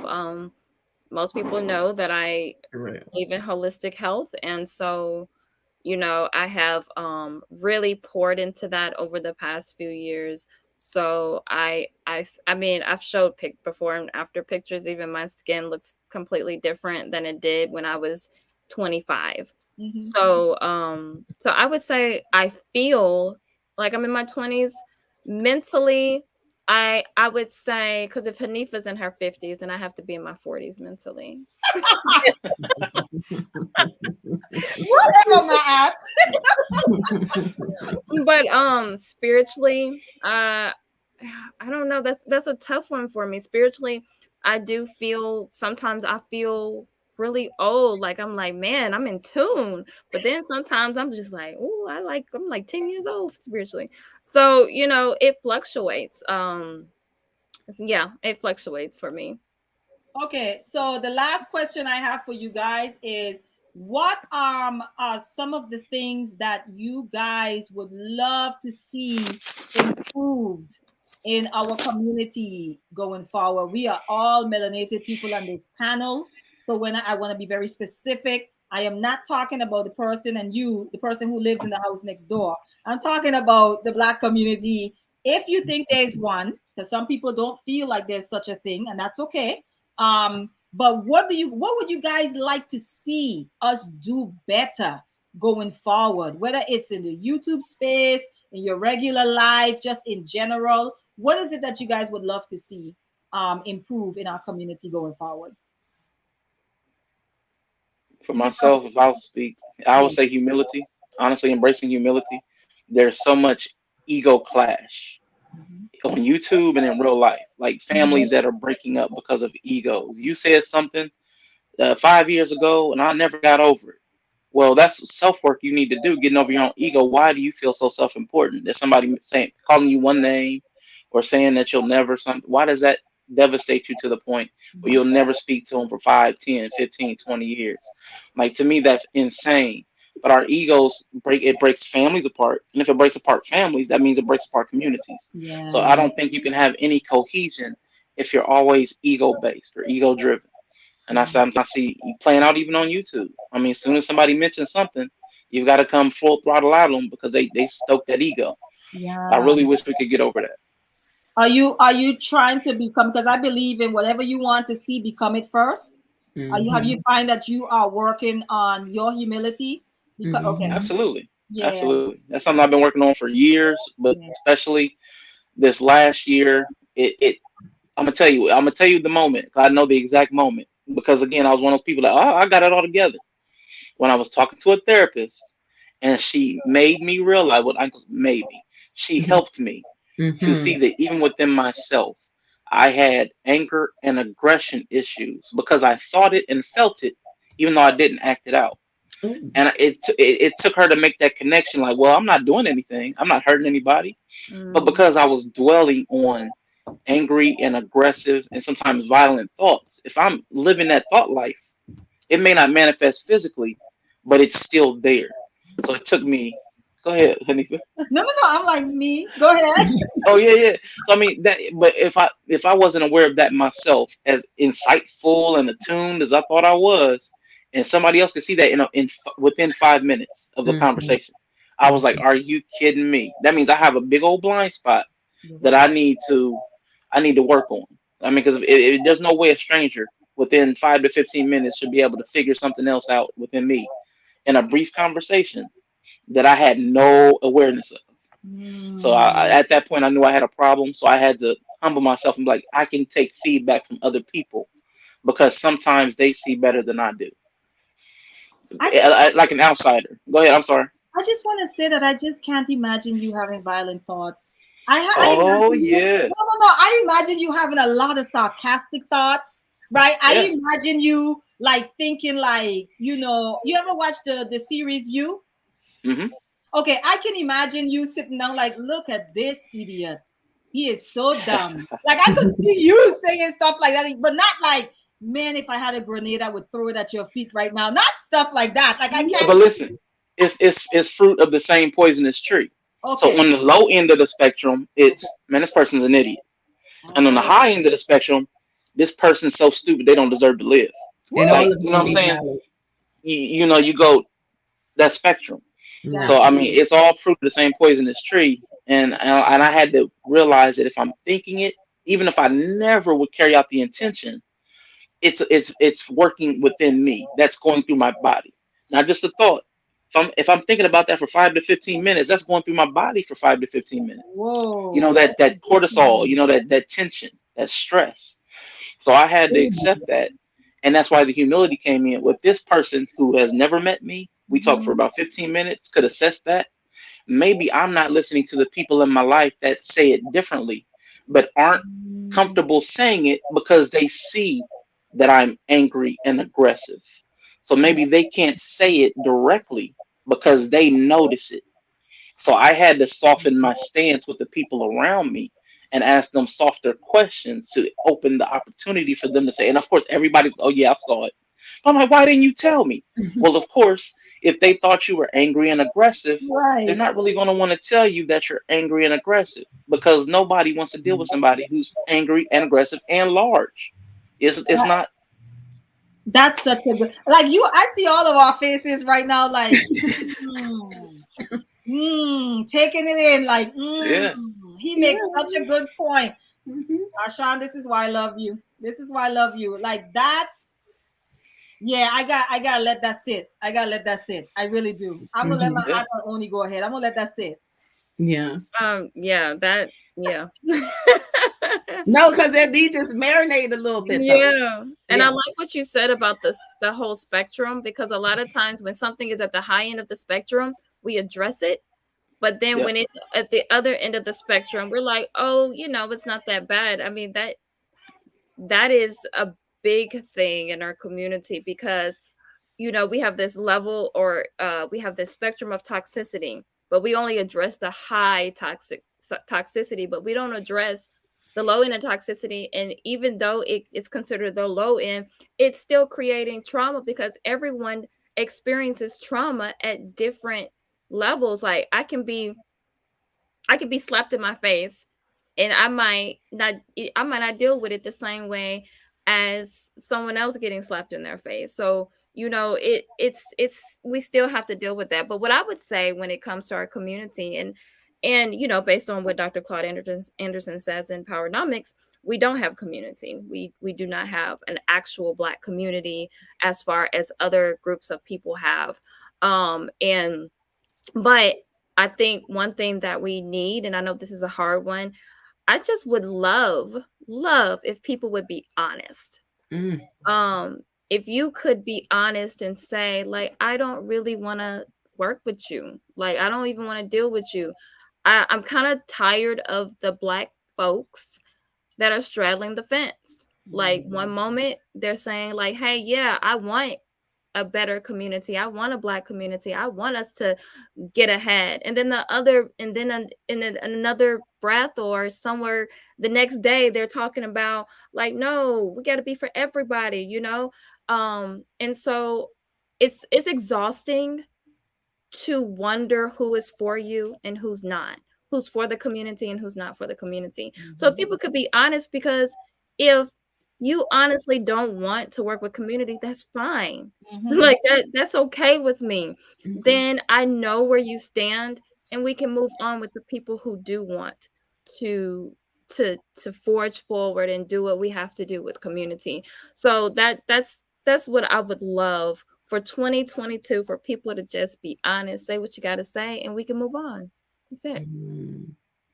Most people know that I believe in holistic health, and so you know I have really poured into that over the past few years. So I mean I've showed before and after pictures. Even my skin looks completely different than it did when I was 25. So so I would say I feel like I'm in my 20s mentally. I would say, because if Hanifa's in her 50s, then I have to be in my 40s mentally. Whatever, Maat. But spiritually, I don't know. That's a tough one for me. Spiritually, I do feel sometimes I feel really old. Like I'm like, man, I'm in tune. But then sometimes I'm just like, oh, I'm like 10 years old spiritually. So, you know, it fluctuates. Yeah, it fluctuates for me. Okay, so the last question I have for you guys is what are some of the things that you guys would love to see improved in our community going forward? We are all melanated people on this panel. So when I want to be very specific, I am not talking about the person and you, the person who lives in the house next door. I'm talking about the Black community. If you think there's one, because some people don't feel like there's such a thing, and that's okay. But what would you guys like to see us do better going forward? Whether it's in the YouTube space, in your regular life, just in general, what is it that you guys would love to see improve in our community going forward? For myself, if I'll speak, I would say humility. Honestly, embracing humility. There's so much ego clash on YouTube and in real life, like families that are breaking up because of egos. You said something 5 years ago, and I never got over it. Well, that's self work you need to do, getting over your own ego. Why do you feel so self important? There's somebody saying, calling you one name, or saying that you'll never something. Why does that devastate you to the point where you'll never speak to them for 5, 10, 15, 20 years? Like, to me, that's insane. But our egos breaks families apart. And if it breaks apart families, that means it breaks apart communities. So I don't think you can have any cohesion if you're always ego based or ego driven. And I sometimes see you playing out even on YouTube. I mean, as soon as somebody mentions something, you've got to come full throttle at them because they stoke that ego. I Yeah. really wish we could get over that. Are you trying to become, because I believe in whatever you want to see, become it first? Have you find that you are working on your humility? Because okay. Absolutely. Yeah. Absolutely. That's something I've been working on for years, but Yeah. especially this last year, it I'm gonna tell you the moment. 'Cause I know the exact moment. Because again, I was one of those people that, oh, I got it all together. When I was talking to a therapist and she made me realize what uncles made me. She helped me to see that even within myself, I had anger and aggression issues because I thought it and felt it, even though I didn't act it out. And it took her to make that connection, like, well, I'm not doing anything, I'm not hurting anybody, but because I was dwelling on angry and aggressive and sometimes violent thoughts, if I'm living that thought life, it may not manifest physically, but it's still there. So it took me. Go ahead, Hanifa. No. I'm like me. Go ahead. Oh yeah, yeah. So I mean that, but if I wasn't aware of that myself, as insightful and attuned as I thought I was, and somebody else could see that within 5 minutes of the conversation, I was like, "Are you kidding me?" That means I have a big old blind spot that I need to work on. I mean, because there's no way a stranger within 5 to 15 minutes should be able to figure something else out within me in a brief conversation that I had no awareness of. So at that point, I knew I had a problem. So I had to humble myself and be like, I can take feedback from other people because sometimes they see better than I do. Like an outsider. Go ahead. I'm sorry. I just want to say that I just can't imagine you having violent thoughts. Oh Imagine you, yeah. no. I imagine you having a lot of sarcastic thoughts, right? Yeah. I imagine you like thinking like, you ever watch the series You? Hmm. Okay, I can imagine you sitting down like, look at this idiot. He is so dumb. Like I could see you saying stuff like that, but not like, man, if I had a grenade, I would throw it at your feet right now. Not stuff like that. Like I can't. But listen, it's fruit of the same poisonous tree. So Okay. on the low end of the spectrum, it's, man, this person's an idiot. And on the high end of the spectrum, this person's so stupid they don't deserve to live. And all Like, of you it know can what I'm be saying? valid. You go that spectrum. So I mean, it's all fruit of the same poisonous tree, and I had to realize that if I'm thinking it, even if I never would carry out the intention, it's working within me. That's going through my body, not just a thought. If I'm thinking about that for 5 to 15 minutes, that's going through my body for 5 to 15 minutes. You Whoa. know, that cortisol, that tension, that stress. So I had to accept that. And that's why the humility came in with this person who has never met me. We talked for about 15 minutes, could assess that. Maybe I'm not listening to the people in my life that say it differently, but aren't comfortable saying it because they see that I'm angry and aggressive. So maybe they can't say it directly because they notice it. So I had to soften my stance with the people around me and ask them softer questions to open the opportunity for them to say. And of course, everybody, oh yeah, I saw it. But I'm like, why didn't you tell me? Well, of course, if they thought you were angry and aggressive, they're Right. not really going to want to tell you that you're angry and aggressive because nobody wants to deal with somebody who's angry and aggressive and large. It's not. That's such a good, like you. I see all of our faces right now, like, taking it in, like, Yeah. he makes such a good point. Ashan, this is why I love you. This is why I love you. Like that. Yeah, I gotta let that sit. I gotta let that sit. I really do. I'm gonna let my Yeah. heart only go ahead. I'm gonna let that sit. Yeah. Yeah. No, because they be just marinate a little bit though. Yeah. And I Yeah. like what you said about the whole spectrum, because a lot of times when something is at the high end of the spectrum, we address it. But then Yeah. when it's at the other end of the spectrum, we're like, oh, it's not that bad. I mean, that is a big thing in our community, because we have this level, or we have this spectrum of toxicity, but we only address the high toxicity, but we don't address the low end of toxicity. And even though it's considered the low end, it's still creating trauma, because everyone experiences trauma at different levels. Like I could be slapped in my face, and I might not deal with it the same way as someone else getting slapped in their face. So it's we still have to deal with that. But what I would say when it comes to our community, and based on what Dr. Claude Anderson says in Powernomics, we don't have community. We do not have an actual Black community as far as other groups of people have. And but I think one thing that we need, and I know this is a hard one, I just would love if people would be honest. If you could be honest and say, like, I don't really want to work with you. Like, I don't even want to deal with you. I'm kind of tired of the Black folks that are straddling the fence. Like one moment they're saying like, hey, yeah, I want a better community. I want a Black community. I want us to get ahead. And then in another breath or somewhere the next day, they're talking about like, no, we got to be for everybody, you know? And so it's exhausting to wonder who is for you and who's not, who's for the community and who's not for the community. So if people could be honest, because if you honestly don't want to work with community, that's fine. Like that's okay with me. Then I know where you stand and we can move on with the people who do want to to forge forward and do what we have to do with community. So that's what I would love for 2022, for people to just be honest, say what you got to say, and we can move on. That's it.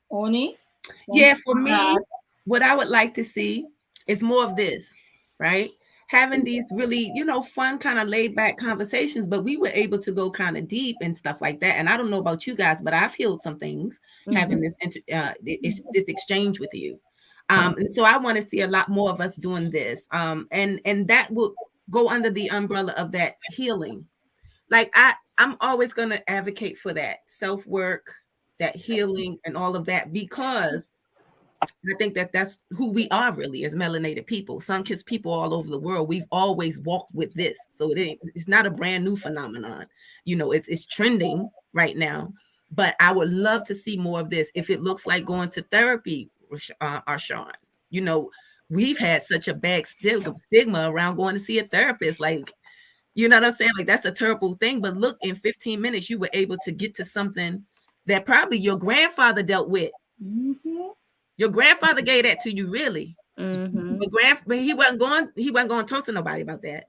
Oni? Yeah, for me, what I would like to see is more of this, right? Having these really, fun kind of laid back conversations, but we were able to go kind of deep and stuff like that. And I don't know about you guys, but I've healed some things having this exchange with you. And so I want to see a lot more of us doing this. And that will go under the umbrella of that healing. Like I'm always going to advocate for that self-work, that healing and all of that, because I think that that's who we are really as melanated people, sun-kissed people all over the world. We've always walked with this. So it's not a brand new phenomenon. It's trending right now, but I would love to see more of this. If it looks like going to therapy, Arshawn, we've had such a bad stigma around going to see a therapist. Like, you know what I'm saying? Like, that's a terrible thing. But look, in 15 minutes, you were able to get to something that probably your grandfather dealt with. Your grandfather gave that to you, really. But he wasn't going to talk to nobody about that.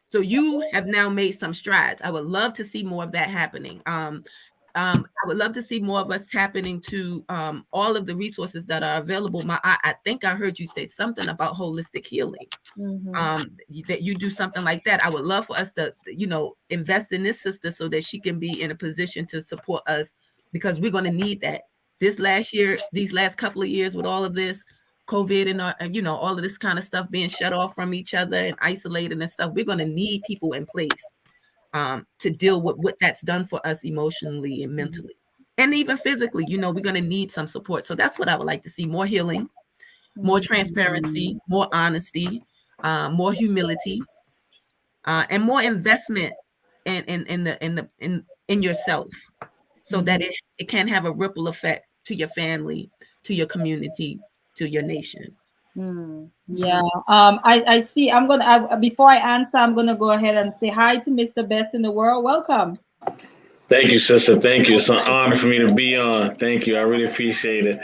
So you have now made some strides. I would love to see more of that happening. I would love to see more of us tapping into all of the resources that are available. I think I heard you say something about holistic healing. That you do something like that. I would love for us to, invest in this sister so that she can be in a position to support us, because we're going to need that. These last couple of years with all of this COVID and all of this kind of stuff, being shut off from each other and isolated and stuff, we're going to need people in place to deal with what that's done for us emotionally and mentally, and even physically. We're going to need some support. So that's what I would like to see: more healing, more transparency, more honesty, more humility, and more investment in yourself, so that it can have a ripple effect to your family, to your community, to your nation. Yeah. I see. Before I answer, I'm gonna go ahead and say hi to Mr. Best in the World. Welcome. Thank you, sister. Thank you. It's an honor for me to be on. Thank you. I really appreciate it.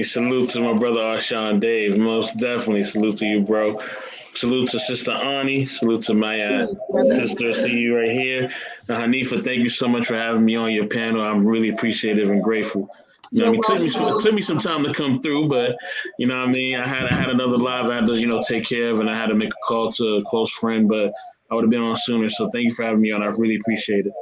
Salute to my brother Arshawn Dave. Most definitely salute to you, bro. Salute to Sister Ani. Salute to my sister. See you right here. Hanifa, thank you so much for having me on your panel. I'm really appreciative and grateful. It took me some time to come through, but I had another live I had to take care of, and I had to make a call to a close friend, but I would have been on sooner. So thank you for having me on. I really appreciate it.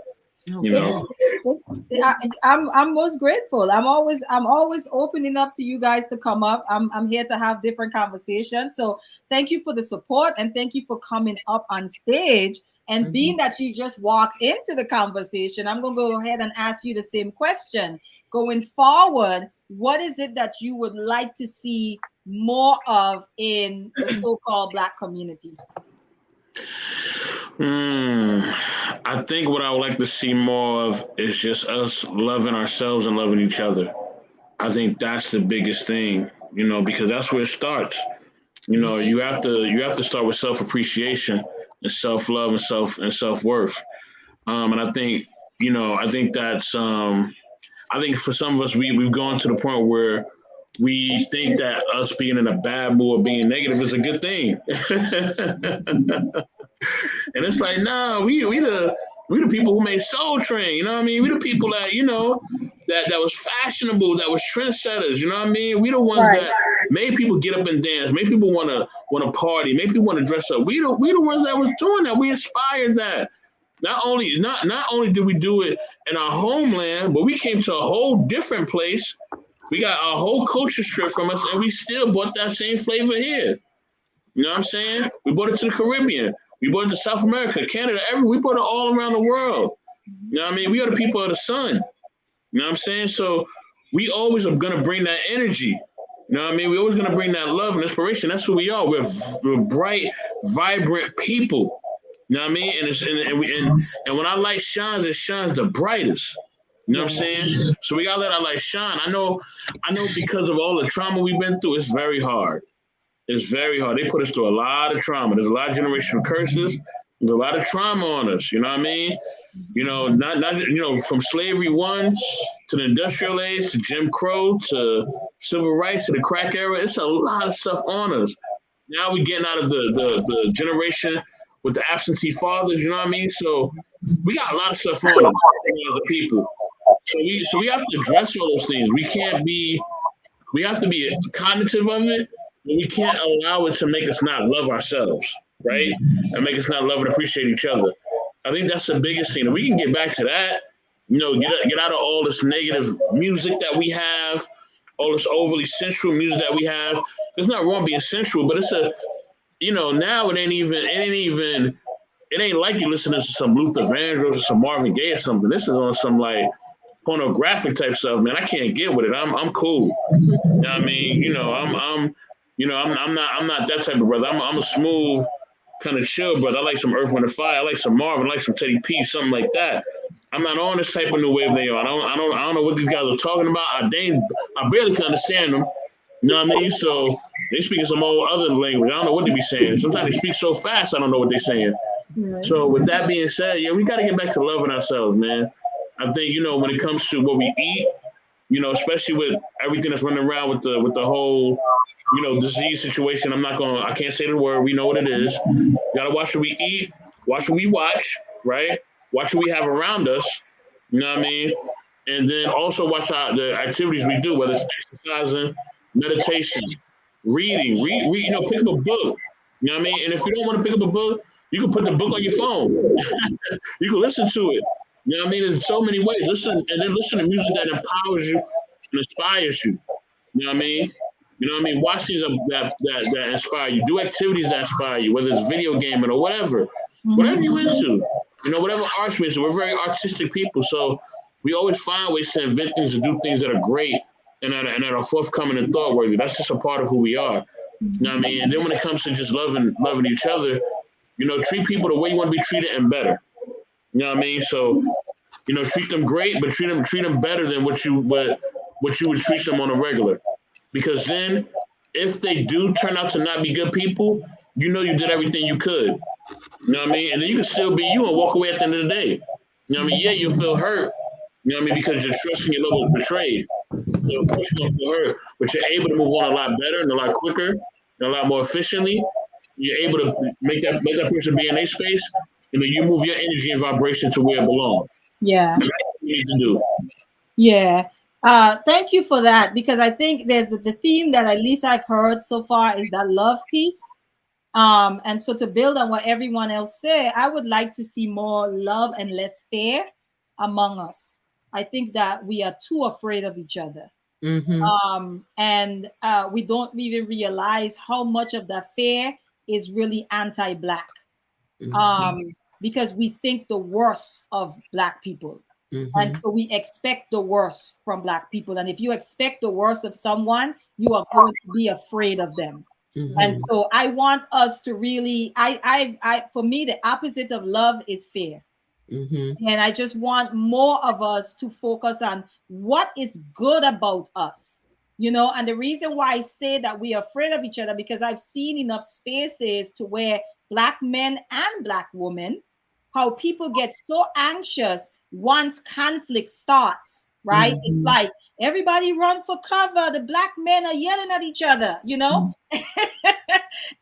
I'm most grateful. I'm always opening up to you guys to come up. I'm here to have different conversations. So thank you for the support, and thank you for coming up on stage. And being that you just walked into the conversation, I'm going to go ahead and ask you the same question. Going forward, what is it that you would like to see more of in the so-called Black community? I think what I would like to see more of is just us loving ourselves and loving each other. I think that's the biggest thing, because that's where it starts. You have to start with self-appreciation and self-love and self-worth. And I think, that's I think for some of us, we've gone to the point where we think that us being in a bad mood or being negative is a good thing. And it's like, no, we the people who made Soul Train, We the people that, that was fashionable, that was trendsetters, We the ones that made people get up and dance, made people want to party, made people want to dress up. We the ones that was doing that. We inspired that. Not only did we do it in our homeland, but we came to a whole different place. We got our whole culture stripped from us, and we still brought that same flavor here. You know what I'm saying? We brought it to the Caribbean. We brought it to South America, Canada, we brought it all around the world. You know what I mean? We are the people of the sun. You know what I'm saying? So we always are going to bring that energy. You know what I mean? We're always going to bring that love and inspiration. That's who we are. We're bright, vibrant people. You know what I mean? And when our light shines, it shines the brightest. You know what I'm saying? So we gotta let our light shine. I know because of all the trauma we've been through, it's very hard. It's very hard. They put us through a lot of trauma. There's a lot of generational curses. There's a lot of trauma on us. You know what I mean? You know, not from slavery 1 to the industrial age to Jim Crow to civil rights to the crack era. It's a lot of stuff on us. Now we're getting out of the generation with the absentee fathers. You know what I mean? So we got a lot of stuff on us as a people. So we have to address all those things. We have to be cognitive of it, but we can't allow it to make us not love ourselves, right? And make us not love and appreciate each other. I think that's the biggest thing. If we can get back to that, get out of all this negative music that we have, all this overly sensual music that we have. There's not wrong being sensual, but it's now it ain't like you listening to some Luther Vandross or some Marvin Gaye or something. This is on some like pornographic type stuff, man. I can't get with it. I'm cool. You know what I mean? I'm not that type of brother. I'm a smooth kind of chill brother. I like some Earth, Wind and Fire. I like some Marvin. I like some Teddy P, something like that. I'm not on this type of new wave they are. I don't know what these guys are talking about. I barely can understand them. You know what I mean? So they speak in some old other language. I don't know what they be saying. Sometimes they speak so fast, I don't know what they're saying. So with that being said, we got to get back to loving ourselves, man. I think, when it comes to what we eat, especially with everything that's running around with the whole, disease situation. I can't say the word. We know what it is. Got to watch what we eat, watch what we watch, right? Watch what we have around us. You know what I mean? And then also watch the activities we do, whether it's exercising, meditation, reading, pick up a book. You know what I mean? And if you don't want to pick up a book, you can put the book on your phone. You can listen to it. You know what I mean? There's so many ways. Listen to music that empowers you and inspires you. You know what I mean? Watch things that inspire you. Do activities that inspire you, whether it's video gaming or whatever. Whatever you're into. Whatever arts we're into. We're very artistic people. So we always find ways to invent things and do things that are great and that are forthcoming and thought worthy. That's just a part of who we are. You know what I mean? And then when it comes to just loving each other, treat people the way you want to be treated and better. You know what I mean? So, treat them great, but treat them better than what you would treat them on a regular. Because then, if they do turn out to not be good people, you did everything you could. You know what I mean? And then you can still be you and walk away at the end of the day. You know what I mean? Yeah, you'll feel hurt. You know what I mean? Because your trust and your love was betrayed. So of course you're gonna feel hurt, but you're able to move on a lot better and a lot quicker and a lot more efficiently. You're able to make that person be in their space. You move your energy and vibration to where it belongs. Yeah. And that's what you need to do. Yeah. Thank you for that, because I think there's the theme that at least I've heard so far is that love piece. And so to build on what everyone else said, I would like to see more love and less fear among us. I think that we are too afraid of each other. And we don't even realize how much of that fear is really anti-Black. Because we think the worst of Black people. And so we expect the worst from Black people. And if you expect the worst of someone, you are going to be afraid of them. And so I want us to really, for me, the opposite of love is fear. And I just want more of us to focus on what is good about us, and the reason why I say that we are afraid of each other, because I've seen enough spaces to where Black men and Black women, how people get so anxious once conflict starts, right? It's like everybody run for cover. The Black men are yelling at each other,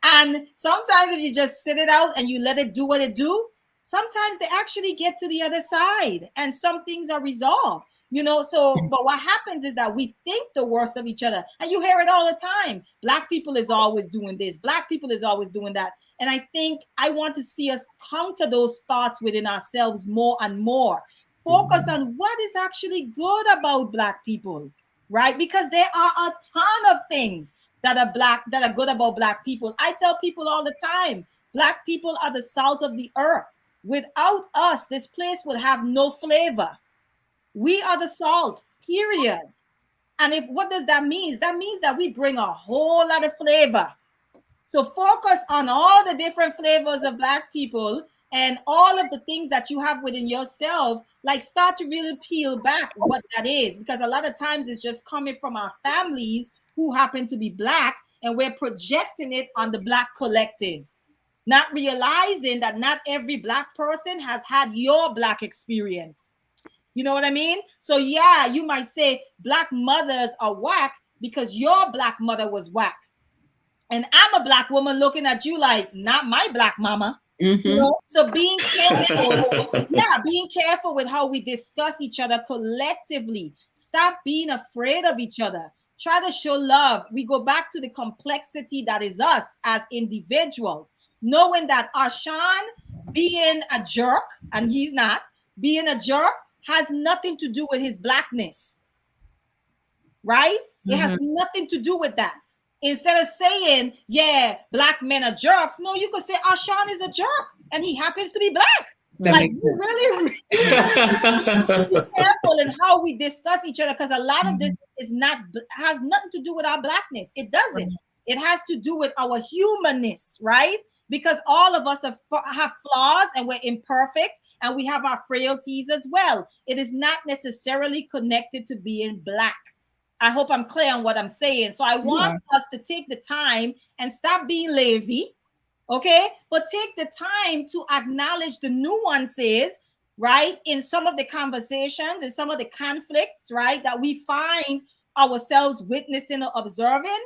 And sometimes if you just sit it out and you let it do what it do, sometimes they actually get to the other side and some things are resolved. You know, so, but what happens is that we think the worst of each other, and you hear it all the time. Black people is always doing this. Black people is always doing that. And I think I want to see us counter those thoughts within ourselves more and more. Focus on what is actually good about Black people, right? Because there are a ton of things that are good about Black people. I tell people all the time, Black people are the salt of the earth. Without us, this place would have no flavor. We are the salt, period. And what does that mean? That means that we bring a whole lot of flavor. So focus on all the different flavors of Black people and all of the things that you have within yourself. Like, start to really peel back what that is, because a lot of times it's just coming from our families who happen to be Black, and we're projecting it on the Black collective, not realizing that not every Black person has had your Black experience. You know what I mean? So yeah, you might say Black mothers are whack because your Black mother was whack. And I'm a Black woman looking at you like, not my Black mama. Mm-hmm. You know? So being careful, being careful with how we discuss each other collectively. Stop being afraid of each other. Try to show love. We go back to the complexity that is us as individuals, knowing that Arshawn being a jerk, and he's not, being a jerk has nothing to do with his Blackness, right? It has nothing to do with that. Instead of saying, yeah, Black men are jerks, no, you could say Arshawn is a jerk and he happens to be Black. That like, you really be careful in how we discuss each other, because a lot of this has nothing to do with our Blackness. It doesn't. It has to do with our humanness, right? Because all of us have flaws and we're imperfect, and we have our frailties as well. It is not necessarily connected to being Black. I hope I'm clear on what I'm saying. So I want us to take the time and stop being lazy, okay? But take the time to acknowledge the nuances, right? In some of the conversations, in some of the conflicts, right? That we find ourselves witnessing or observing.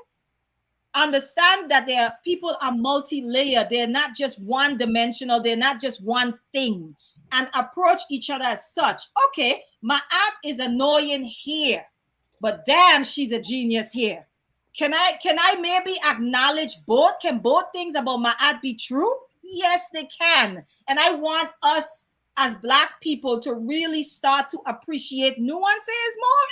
Understand that people are multi-layered. They're not just one-dimensional. They're not just one thing. And approach each other as such. Okay, my aunt is annoying here, but damn, she's a genius here. Can I maybe acknowledge both? Can both things about my aunt be true? Yes, they can. And I want us as Black people to really start to appreciate nuances more,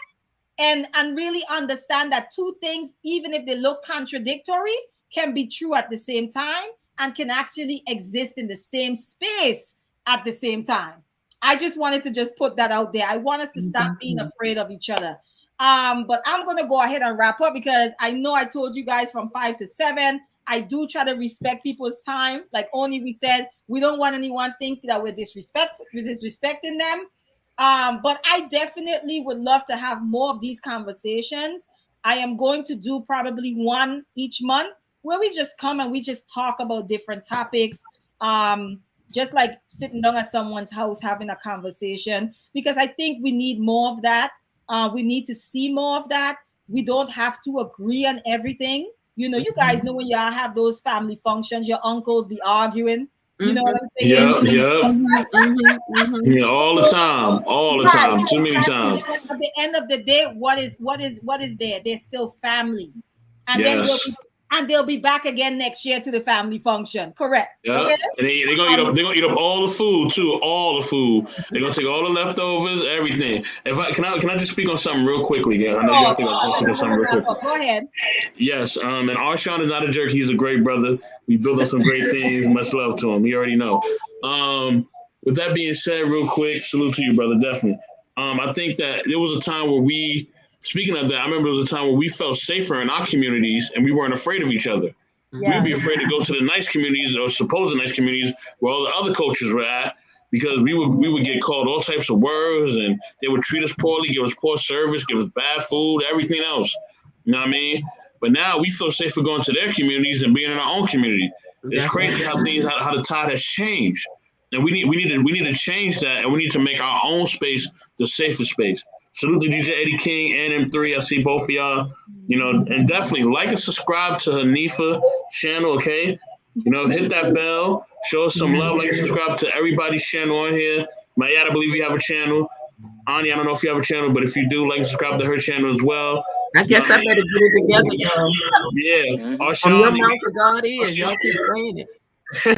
and really understand that two things, even if they look contradictory, can be true at the same time and can actually exist in the same space at the same time. I just wanted to just put that out there. I want us to stop being afraid of each other. But I'm going to go ahead and wrap up, because I know I told you guys from 5 to 7. I do try to respect people's time. Like Oni, we said, we don't want anyone think that we're disrespecting them. But I definitely would love to have more of these conversations. I am going to do probably one each month where we just come and we just talk about different topics. Just like sitting down at someone's house having a conversation, because I think we need more of that. We need to see more of that. We don't have to agree on everything. You know, you guys know when y'all have those family functions, your uncles be arguing. You know what I'm saying? Yeah, all the time, too many times. At the end of the day, what is there? There's still family, and then they'll be back again next year to the family function. Correct. Yeah. Okay? And they're gonna eat up all the food too. All the food. They're gonna take all the leftovers, everything. Can I just speak on something real quickly? Yeah, I know you have to speak on something real quick. Go ahead. Yes. And Arshawn is not a jerk. He's a great brother. We built on some great things. Much love to him. You already know. With that being said, real quick, salute to you, brother. Definitely. I think that there was a time where speaking of that, I remember there was a time where we felt safer in our communities and we weren't afraid of each other. Yeah. We'd be afraid to go to the nice communities or supposed nice communities where all the other cultures were at, because we would get called all types of words, and they would treat us poorly, give us poor service, give us bad food, everything else. You know what I mean? But now we feel safer going to their communities and being in our own community. It's crazy how the tide has changed. And we need to change that, and we need to make our own space the safest space. Salute to DJ Eddie King and M3. I see both of y'all. You know, and definitely like and subscribe to Hanifa channel, okay? You know, hit that bell, show us some love, like and subscribe to everybody's channel on here. Mayat, I believe you have a channel. Ani, I don't know if you have a channel, but if you do, like and subscribe to her channel as well. I guess I better get it together, y'all. Yeah. From your Arshawn, mouth to God is. Y'all keep saying it.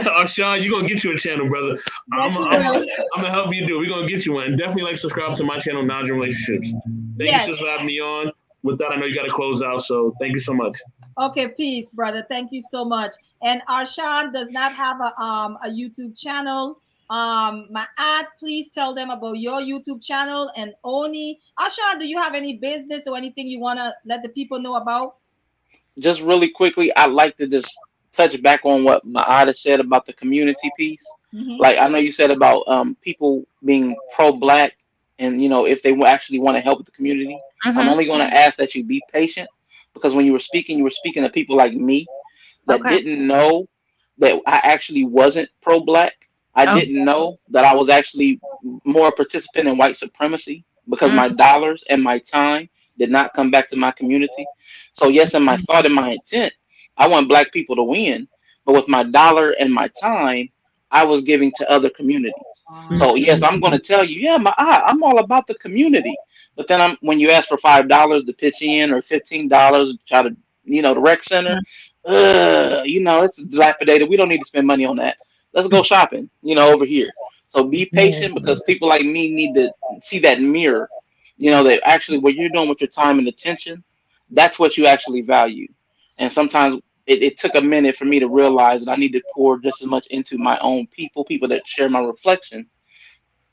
Arshawn, you're gonna get you a channel, brother. I'm gonna help you do it. We're gonna get you one. And definitely like subscribe to my channel, Knowledge and Relationships. Thank you, sister, for having me on. With that, I know you gotta close out, so thank you so much. Okay, peace, brother. Thank you so much. And Arshawn does not have a YouTube channel. My aunt, please tell them about your YouTube channel. And Oni, Arshawn, do you have any business or anything you want to let the people know about? Just really quickly, I'd like to just touch back on what Maada said about the community piece. Like I know you said about people being pro-black, and if they actually want to help the community. I'm only going to ask that you be patient, because when you were speaking to people like me that didn't know that I actually wasn't pro-black. I didn't know that I was actually more a participant in white supremacy, because my dollars and my time did not come back to my community. So yes, in my thought and my intent, I want black people to win, but with my dollar and my time, I was giving to other communities. So yes, I'm going to tell you, yeah, I'm all about the community. But then when you ask for $5 to pitch in, or $15 to try to, the rec center, it's dilapidated. We don't need to spend money on that. Let's go shopping, over here. So be patient, because people like me need to see that mirror, that actually what you're doing with your time and attention, that's what you actually value. And sometimes it took a minute for me to realize that I need to pour just as much into my own people that share my reflection,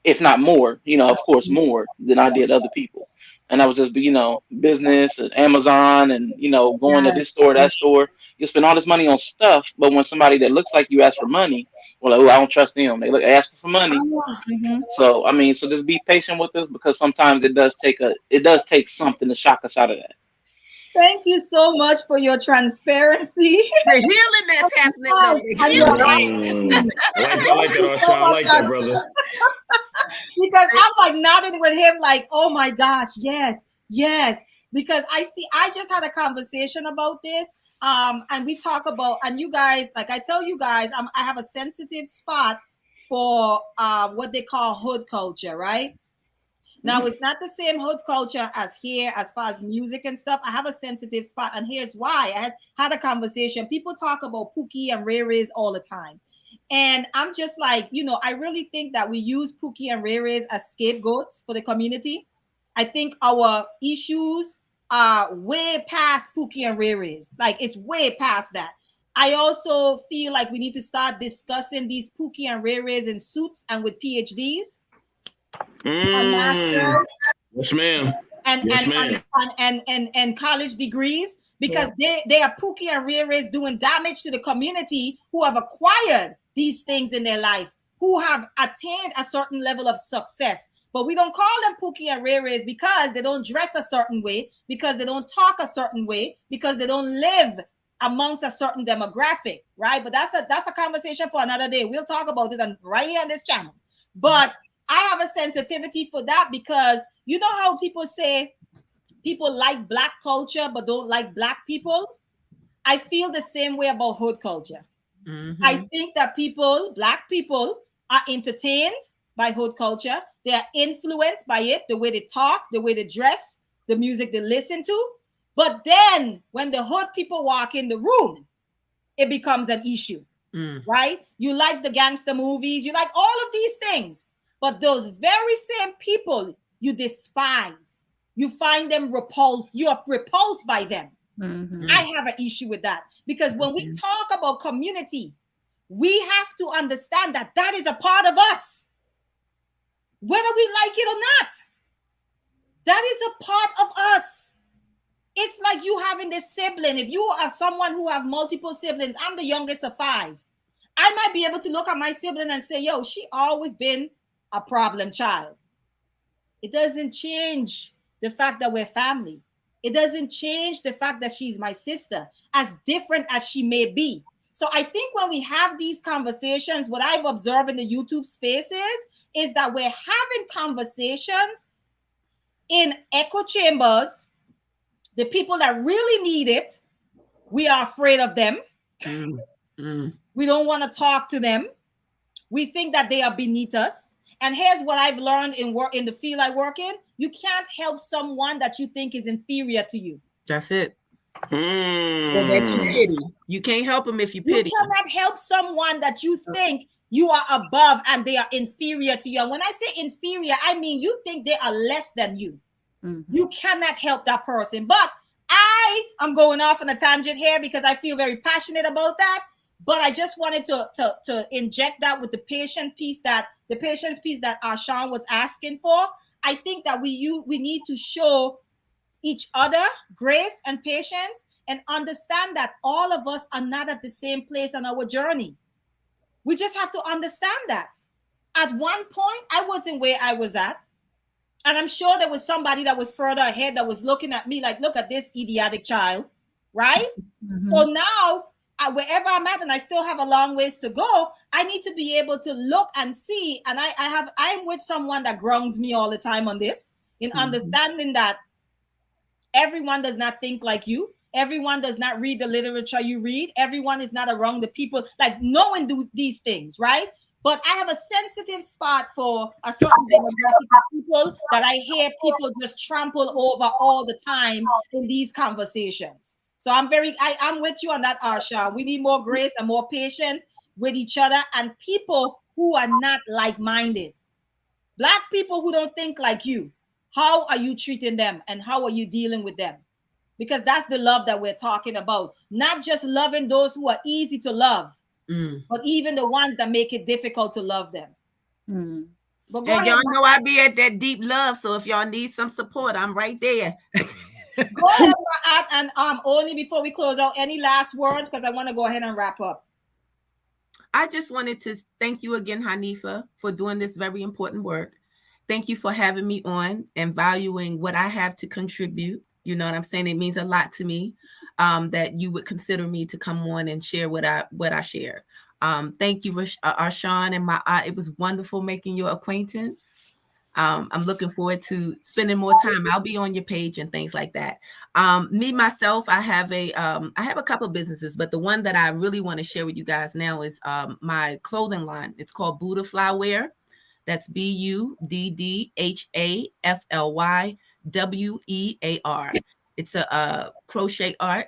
if not more, of course, more than I did other people. And I was just, business and Amazon and, going to this store, that store. You spend all this money on stuff, but when somebody that looks like you asks for money, well, like, oh, I don't trust them. They ask for money. So, so just be patient with us, because sometimes it does take something to shock us out of that. Thank you so much for your transparency. The healing that's happening. I like that, Arshawn. I like that, brother. Because I'm like nodding with him, like, oh my gosh, yes. Because I just had a conversation about this. And we talk about, and you guys, like I tell you guys, I have a sensitive spot for what they call hood culture, right? Now, it's not the same hood culture as here, as far as music and stuff. I have a sensitive spot, and here's why. I had a conversation. People talk about Pookie and Ray Rays all the time. And I'm just like, I really think that we use Pookie and Ray Rays as scapegoats for the community. I think our issues are way past Pookie and Ray Rays. Like, it's way past that. I also feel like we need to start discussing these Pookie and Ray Rays in suits and with PhDs. And masters, yes, ma'am. And college degrees, because they are Pookie and Ray Rays doing damage to the community who have acquired these things in their life, who have attained a certain level of success. But we don't call them Pookie and Ray Rays because they don't dress a certain way, because they don't talk a certain way, because they don't live amongst a certain demographic, right? But that's a conversation for another day. We'll talk about it right here on this channel. But I have a sensitivity for that, because you know how people say people like black culture but don't like black people? I feel the same way about hood culture. I think that black people are entertained by hood culture. They are influenced by it, the way they talk, the way they dress, the music they listen to. But then when the hood people walk in the room, it becomes an issue, right? You like the gangster movies, you like all of these things. But those very same people you despise, you find them repulsed, you are repulsed by them. I have an issue with that, because when we talk about community, we have to understand that that is a part of us, whether we like it or not. That is a part of us. It's like you having this sibling. If you are someone who have multiple siblings, I'm the youngest of 5. I might be able to look at my sibling and say, yo, she always been a problem child. It doesn't change the fact that we're family. It doesn't change the fact that she's my sister, as different as she may be. So I think when we have these conversations, what I've observed in the YouTube spaces is that we're having conversations in echo chambers. The people that really need it, we are afraid of them. We don't want to talk to them. We think that they are beneath us. And here's what I've learned in the field I work in: you can't help someone that you think is inferior to you. That's it. Mm. Or that you pity. You can't help them if you You pity. cannot help someone that you think you are above and they are inferior to you. And when I say inferior, I mean you think they are less than you. You cannot help that person. But I'm going off on a tangent here because I feel very passionate about that. But I just wanted to inject that with the patience piece that Arshawn was asking for. I think that we need to show each other grace and patience and understand that all of us are not at the same place on our journey. We just have to understand that. At one point, I wasn't where I was at. And I'm sure there was somebody that was further ahead that was looking at me like, look at this idiotic child, right? So now, wherever I'm at, and I still have a long ways to go, I need to be able to look and see. And I'm with someone that grounds me all the time on this, in understanding that everyone does not think like you. Everyone does not read the literature you read. Everyone is not around the people. Like, no one do these things, right? But I have a sensitive spot for a certain demographic of people that I hear people just trample over all the time in these conversations. So I'm with you on that, Arsha. We need more grace and more patience with each other and people who are not like-minded. Black people who don't think like you. How are you treating them and how are you dealing with them? Because that's the love that we're talking about. Not just loving those who are easy to love, but even the ones that make it difficult to love them. But and y'all know I be at that deep love, so if y'all need some support, I'm right there. Go ahead, and only before we close out, any last words, because I want to go ahead and wrap up. I just wanted to thank you again, Hanifa, for doing this very important work. Thank you for having me on and valuing what I have to contribute. You know what I'm saying? It means a lot to me that you would consider me to come on and share what I share. Thank you, Arshawn, and it was wonderful making your acquaintance. I'm looking forward to spending more time. I'll be on your page and things like that. Me, myself, I have a couple of businesses, but the one that I really want to share with you guys now is my clothing line. It's called Buddhafly Wear. That's BUDDHAFLYWEAR. It's a crochet art.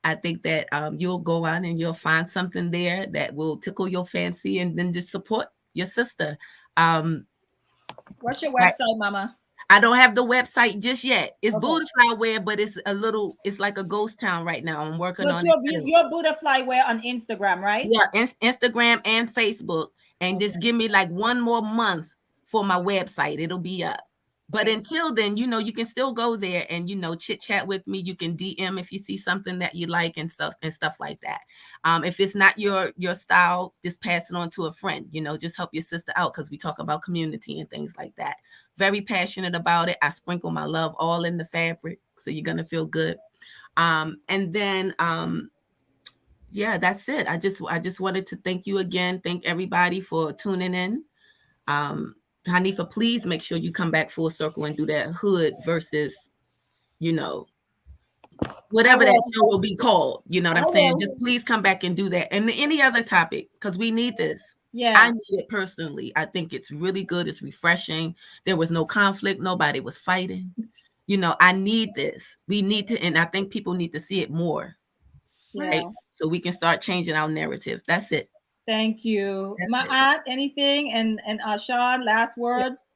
I think that you'll go on and you'll find something there that will tickle your fancy and then just support your sister. What's your website, Mama? I don't have the website just yet. It's Buddhafly Wear, but it's like a ghost town right now. I'm working on it. Your Buddhafly Wear on Instagram, right? Yeah, Instagram and Facebook. And just give me like one more month for my website. It'll be up. But until then, you can still go there and, chit chat with me. You can DM if you see something that you like and stuff like that. If it's not your style, just pass it on to a friend, just help your sister out because we talk about community and things like that. Very passionate about it. I sprinkle my love all in the fabric. So you're going to feel good. And then, yeah, that's it. I just wanted to thank you again. Thank everybody for tuning in. Hanifa, please make sure you come back full circle and do that hood versus, whatever that show will be called. You know what I'm saying? Just please come back and do that. And any other topic, because we need this. Yeah. I need it personally. I think it's really good. It's refreshing. There was no conflict. Nobody was fighting. I need this. We need to, and I think people need to see it more. Yeah. Right? So we can start changing our narratives. That's it. Thank you. Ma'at, anything? And Arshawn, last words?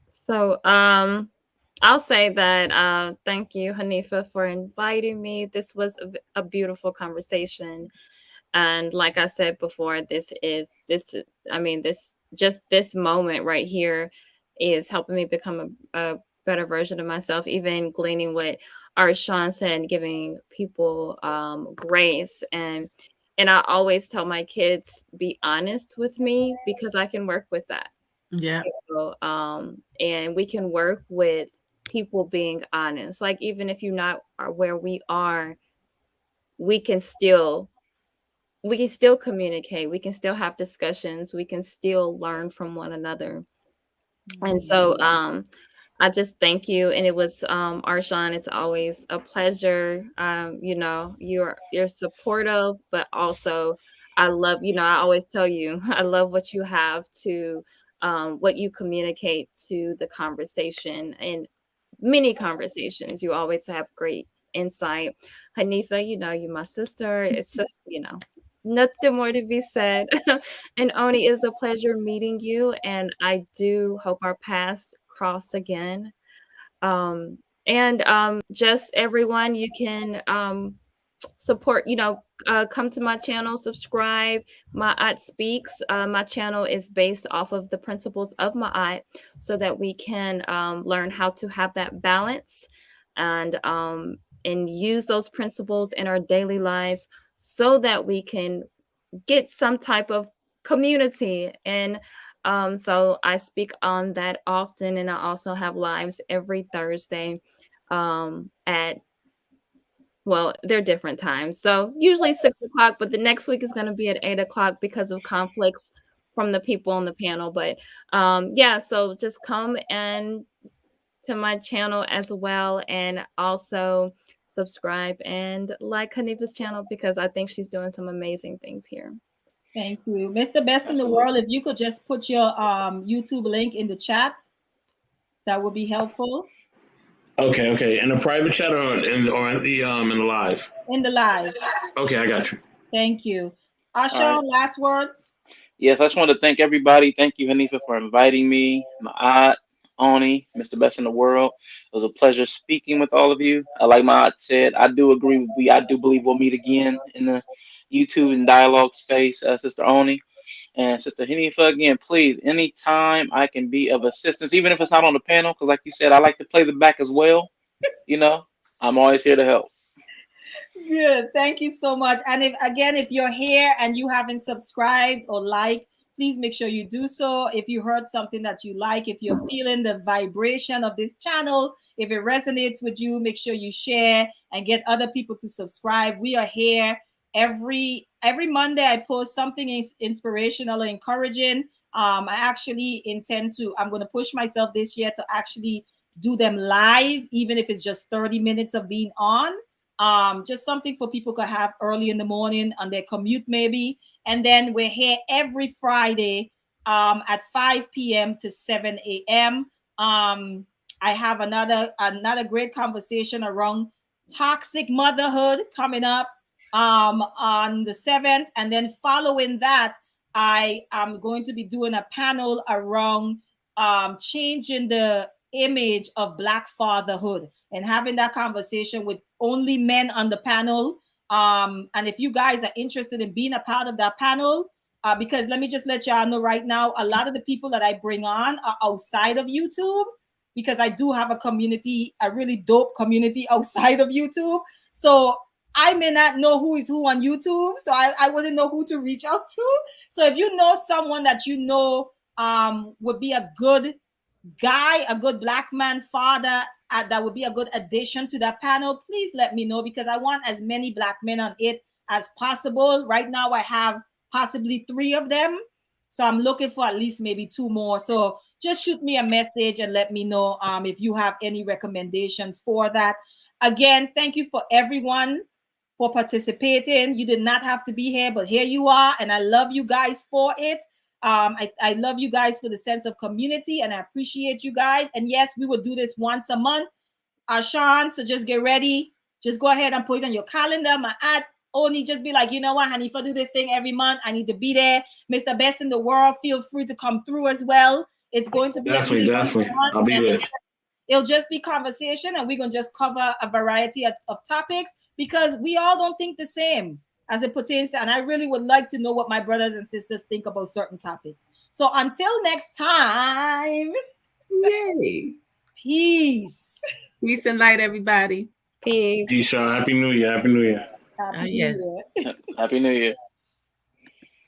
So I'll say that thank you, Hanifa, for inviting me. This was a beautiful conversation. And like I said before, this moment right here is helping me become a better version of myself, even gleaning what Arshawn said, giving people grace. And I always tell my kids, be honest with me because I can work with that. Yeah. So, and we can work with people being honest. Like, even if you're not where we are, we can still communicate. We can still have discussions. We can still learn from one another. And so, I just thank you. And it was, Arshawn, it's always a pleasure. You're supportive, but also I love, I always tell you, I love what you have to what you communicate to the conversation. And many conversations, you always have great insight. Hanifa, you're my sister. It's just, nothing more to be said. And Oni, it's a pleasure meeting you. And I do hope our paths cross again. And just everyone, you can support, come to my channel, subscribe. Ma'at Speaks. My channel is based off of the principles of Ma'at, so that we can learn how to have that balance and use those principles in our daily lives, so that we can get some type of community. And so I speak on that often, and I also have lives every Thursday at, well, they're different times. So usually 6 o'clock, but the next week is going to be at 8 o'clock because of conflicts from the people on the panel. But yeah, so just come and to my channel as well, and also subscribe and like Hanifa's channel, because I think she's doing some amazing things here. Thank you. Mr. Best in the World, if you could just put your YouTube link in the chat, that would be helpful. Okay. In the private chat or in the live? In the live. Okay, I got you. Thank you. Asha, last words? Yes, I just want to thank everybody. Thank you, Hanifa, for inviting me. Ma'at, Oni, Mr. Best in the World. It was a pleasure speaking with all of you. Like Ma'at said, I do agree. I do believe we'll meet again in the YouTube and dialogue space, Sister Oni. And Sister Hanifa, again, please, anytime I can be of assistance, even if it's not on the panel, because like you said, I like to play the back as well. I'm always here to help. Good. Thank you so much. And if you're here and you haven't subscribed or liked, please make sure you do so. If you heard something that you like, if you're feeling the vibration of this channel, if it resonates with you, make sure you share and get other people to subscribe. We are here every Monday. I post something inspirational or encouraging. I actually I'm going to push myself this year to actually do them live, even if it's just 30 minutes of being on. Just something for people to have early in the morning on their commute maybe. And then we're here every Friday at 5 p.m. to 7 a.m. I have another great conversation around toxic motherhood coming up on the 7th. And then following that, I am going to be doing a panel around changing the image of Black fatherhood, and having that conversation with only men on the panel. And if you guys are interested in being a part of that panel, because let me just let y'all know right now, a lot of the people that I bring on are outside of YouTube, because I do have a really dope community outside of YouTube. So I may not know who is who on YouTube, so I wouldn't know who to reach out to. So if you know someone that would be a good guy, a good Black man father, that would be a good addition to that panel, please let me know, because I want as many Black men on it as possible. Right now I have possibly 3 of them, so I'm looking for at least maybe 2 more. So just shoot me a message and let me know if you have any recommendations for that. Again, thank you for everyone for participating. You did not have to be here, but here you are, and I love you guys for it. I love you guys for the sense of community, and I appreciate you guys. And yes, we will do this once a month. Sean, so just get ready. Just go ahead and put it on your calendar. My ad only just be like, you know what, Hanifa, do this thing every month. I need to be there. Mr. Best in the World, feel free to come through as well. It's going to be definitely. I'll be there. It'll just be conversation, and we're going to just cover a variety of topics, because we all don't think the same as it pertains to, and I really would like to know what my brothers and sisters think about certain topics. So until next time, yay. Peace. Peace and light, everybody. Peace. Peace, y'all. Happy New Year. Happy New Year. Happy New Year. Happy New Year.